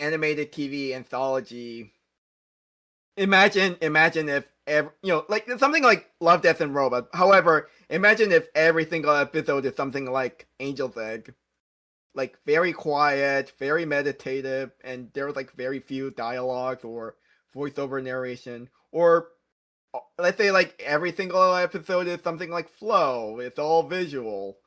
animated TV anthology. Imagine if like something like Love, Death, and Robots. However, imagine if every single episode is something like Angel's Egg, like very quiet, very meditative, and there's like very few dialogues or voiceover narration. Or let's say like every single episode is something like Flow. It's all visual,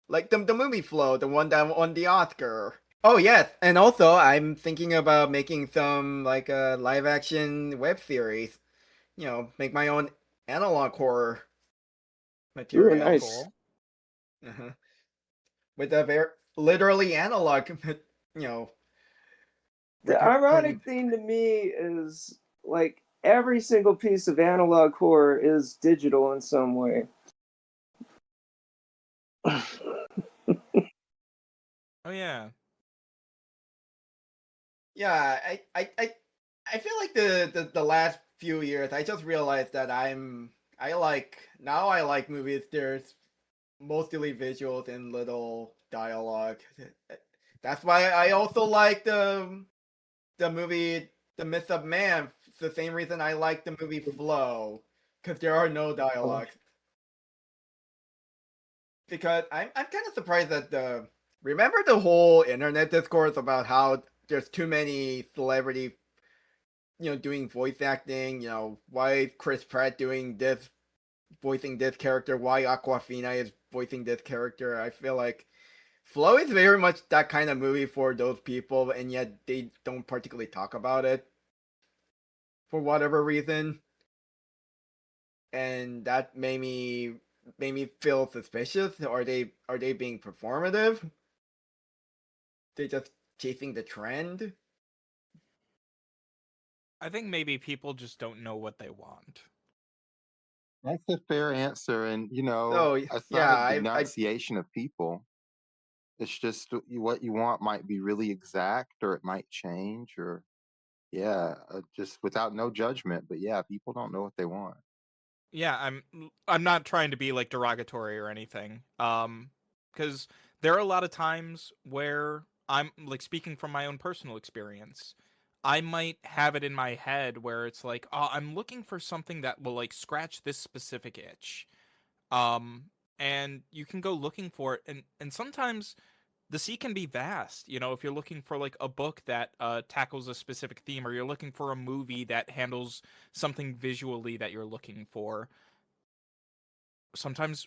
like the movie Flow, the one that won the Oscar. Oh yes, and also I'm thinking about making some like a live action web series. Make my own analog horror material. Nice. Cool. Uh-huh. With a very literally analog, The ironic thing to me is like every single piece of analog horror is digital in some way. Oh yeah. Yeah, I feel like the last few years I just realized that I like movies there's mostly visuals and little dialogue. That's why I also like the movie The Myth of Man. It's the same reason I like the movie Flow, because there are no dialogues. Because I'm kind of surprised that remember the whole internet discourse about how there's too many celebrity doing voice acting. Why is Chris Pratt doing this, voicing this character? Why Aquafina is voicing this character? I feel like Flow is very much that kind of movie for those people, and yet they don't particularly talk about it for whatever reason. And that made me feel suspicious. Are they being performative? They just chasing the trend? I think maybe people just don't know what they want. That's a fair answer, and So it's yeah, not a denunciation of people. It's just what you want might be really exact, or it might change, or just without no judgment. But yeah, people don't know what they want. Yeah, I'm not trying to be like derogatory or anything. Cuz there are a lot of times where I'm like speaking from my own personal experience. I might have it in my head where it's like, "Oh, I'm looking for something that will like scratch this specific itch." Um and you can go looking for it, and sometimes the sea can be vast. If you're looking for like a book that tackles a specific theme, or you're looking for a movie that handles something visually that you're looking for, sometimes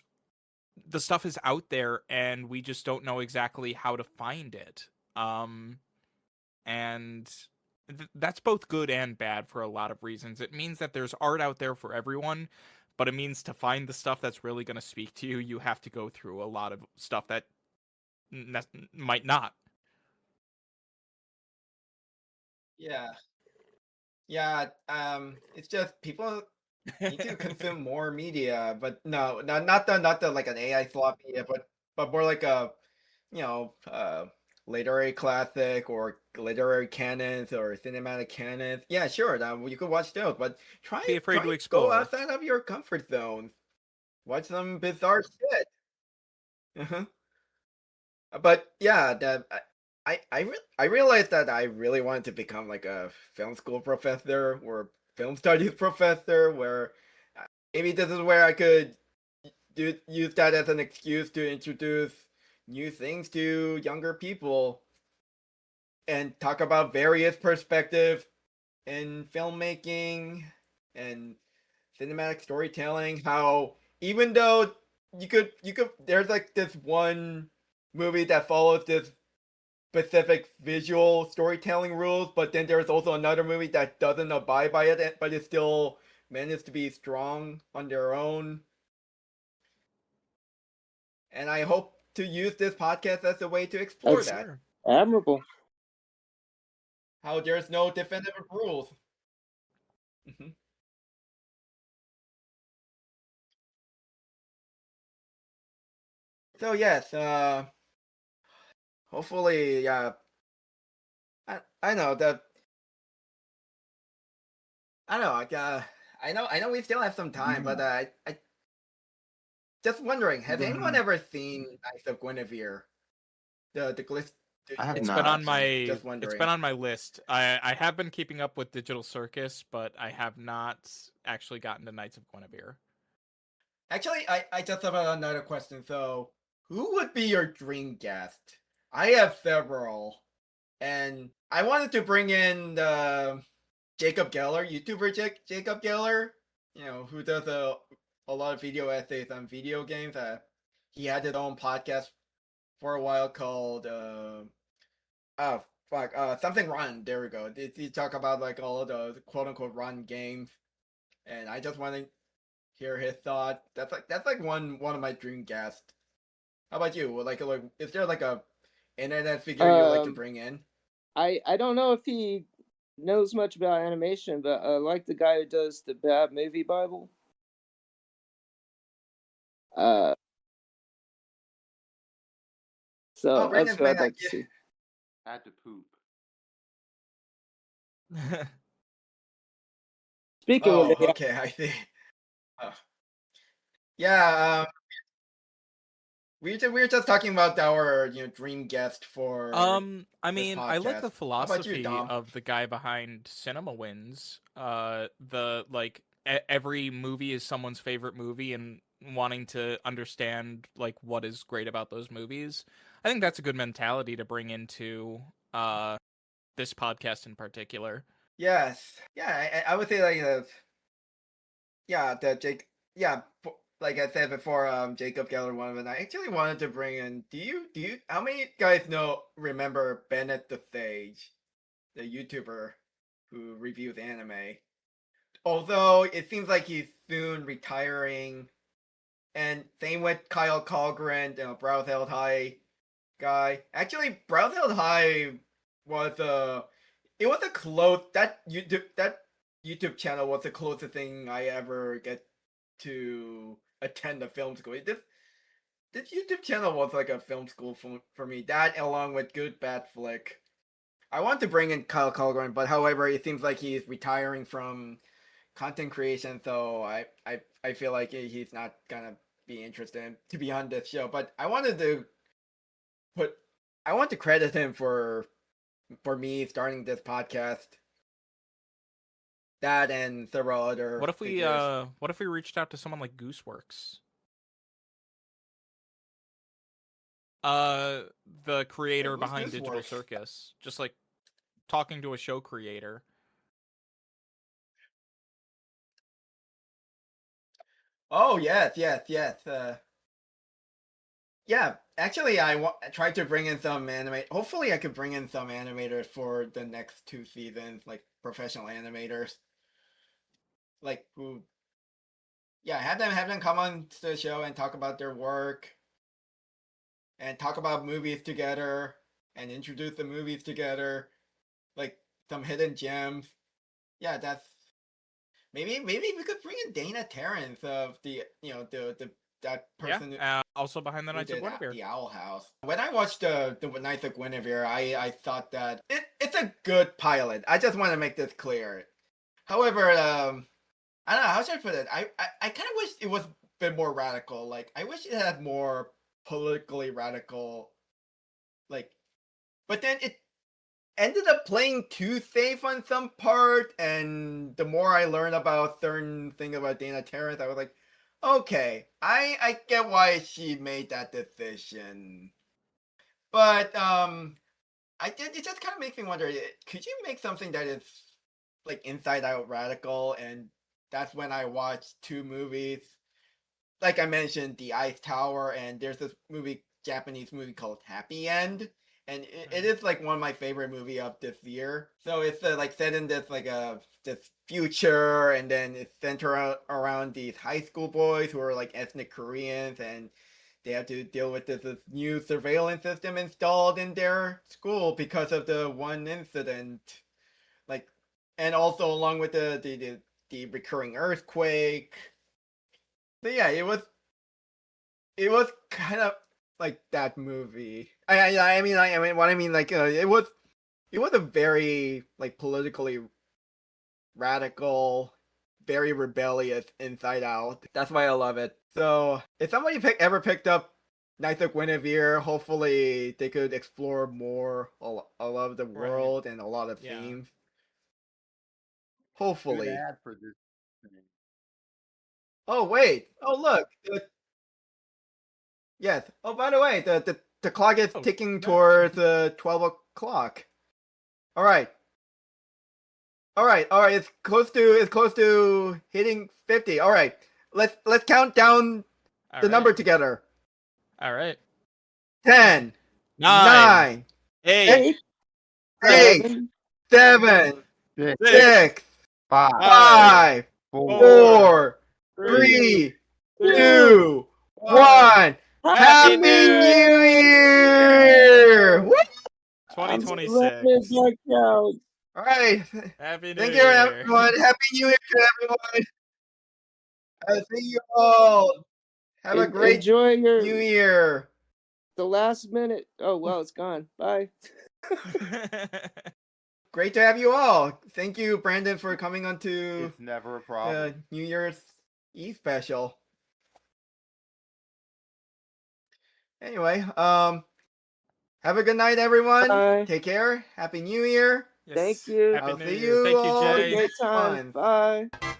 the stuff is out there and we just don't know exactly how to find it. And that's both good and bad for a lot of reasons. It means that there's art out there for everyone, but it means to find the stuff that's really going to speak to you, you have to go through a lot of stuff that might not. Yeah. It's just people need to consume more media, but no, not the like an AI slot media, but more like a you know uh literary classic or literary canons or cinematic canons. Yeah, sure, you could watch those, but Be afraid to go explore. outside of your comfort zone. Watch some bizarre shit. Uh-huh. But yeah, I realized that I really wanted to become like a film school professor or film studies professor, where maybe this is where I could use that as an excuse to introduce new things to younger people and talk about various perspectives in filmmaking and cinematic storytelling. How even though you could there's like this one movie that follows this specific visual storytelling rules, but then there's also another movie that doesn't abide by it, but it still manages to be strong on their own. And I hope to use this podcast as a way to explore That's that. admirable. How there's no definitive rules. Mhm. So yes, hopefully, yeah. I know that I don't know. I know we still have some time, but I just wondering, has anyone ever seen Knights of Guinevere? The glitch. I have It's not. been on my Just it's wondering. been on my list. I have been keeping up with Digital Circus, but I have not actually gotten to Knights of Guinevere. Actually, I just have another question. So, who would be your dream guest? I have several, and I wanted to bring in Jacob Geller, YouTuber Jacob Geller, who does a lot of video essays on video games. He had his own podcast for a while called oh fuck something Run. There we go. He talk about like all of the quote unquote run games, and I just want to hear his thought. That's like one of my dream guests. How about you? Like is there like a internet figure you'd like to bring in? I don't know if he knows much about animation, but I like the guy who does the Bad Movie Bible. So Brandon, that's what I'd like to see. I had to poop. Speaking Oh, of it, okay, I see. Yeah, we were just talking about our dream guest for I mean, I like the podcast. How about you, philosophy Dom? of the guy behind Cinema Wins. The like every movie is someone's favorite movie, and wanting to understand like what is great about those movies. I think that's a good mentality to bring into this podcast in particular. Yes, yeah, I would say like yeah, yeah, like I said before, Jacob Geller, one of them. I actually wanted to bring in. How many guys remember Bennett the Sage, the YouTuber who reviews anime? Although it seems like he's soon retiring, and same with Kyle Colgren, Browse Held High guy. Actually, Browse Held High was it was a close that YouTube channel was the closest thing I ever get to attend a film school. This YouTube channel was like a film school for me. That along with Good Bad Flick. I want to bring in Kyle Colgren, but however, it seems like he's retiring from content creation, so I feel like he's not gonna be interested to be on this show. But I want to credit him for me starting this podcast. That and several other What if we figures. what if we reached out to someone like Gooseworks? The creator Wait, who's behind Digital Gooseworks? Circus, just like talking to a show creator. Oh yes. Yeah, actually, I tried to bring in some anime. Hopefully, I could bring in some animators for the next 2 seasons, like professional animators, like who. Yeah, have them come on to the show and talk about their work, and talk about movies together, and introduce the movies together, like some hidden gems. Yeah, that's maybe we could bring in Dana Terrence of the that person Yeah, also behind the who Knights of did Guinevere. the Owl House. When I watched the Knights of Guinevere, I thought that it's a good pilot. I just want to make this clear. However, I don't know how should I put it. I kind of wish it was a bit more radical. Like I wish it had more politically radical, like but then it ended up playing too safe on some part, and the more I learned about certain thing about Dana Terrace, I was like, okay, I get why she made that decision. But it just kind of makes me wonder, could you make something that is like inside out radical? And that's when I watched two movies. Like I mentioned, The Ice Tower, and there's this Japanese movie called Happy End, and it is like one of my favorite movie of this year. So it's like set in this this future, and then it's centered around these high school boys who are like ethnic Koreans, and they have to deal with this new surveillance system installed in their school because of the one incident. Like, and also along with the recurring earthquake. But yeah, it was kind of like that movie. I mean what I mean, like it was a very like politically radical, very rebellious Inside Out. That's why I love it. So if somebody ever picked up Knights of Guinevere, hopefully they could explore more a lot of the world and a lot of themes. Hopefully. Good ad for this thing. Oh wait! Oh look! Yes. Oh, by the way, the clock is ticking towards 12 o'clock. All right. It's close to hitting 50. All right. Let's count down the number together. All right. 10, 9, 9, 8, 8, 7, 6, 5, 5, 4, 3, 2, 1. Happy New Year! Woo! 2026. All right. Happy New Thank Year. you, everyone. Happy New Year to everyone. I'll see you all. Have a great Enjoy your New Year. the last minute. Oh well, it's gone. Bye. Great to have you all. Thank you, Brandon, for coming on to It's never a the problem. New Year's Eve special. Anyway, have a good night, everyone. Bye. Take care. Happy New Year. Yes. Thank you. Happy I'll New see Year. you Thank you, all Have a Jay. great time. once. Bye.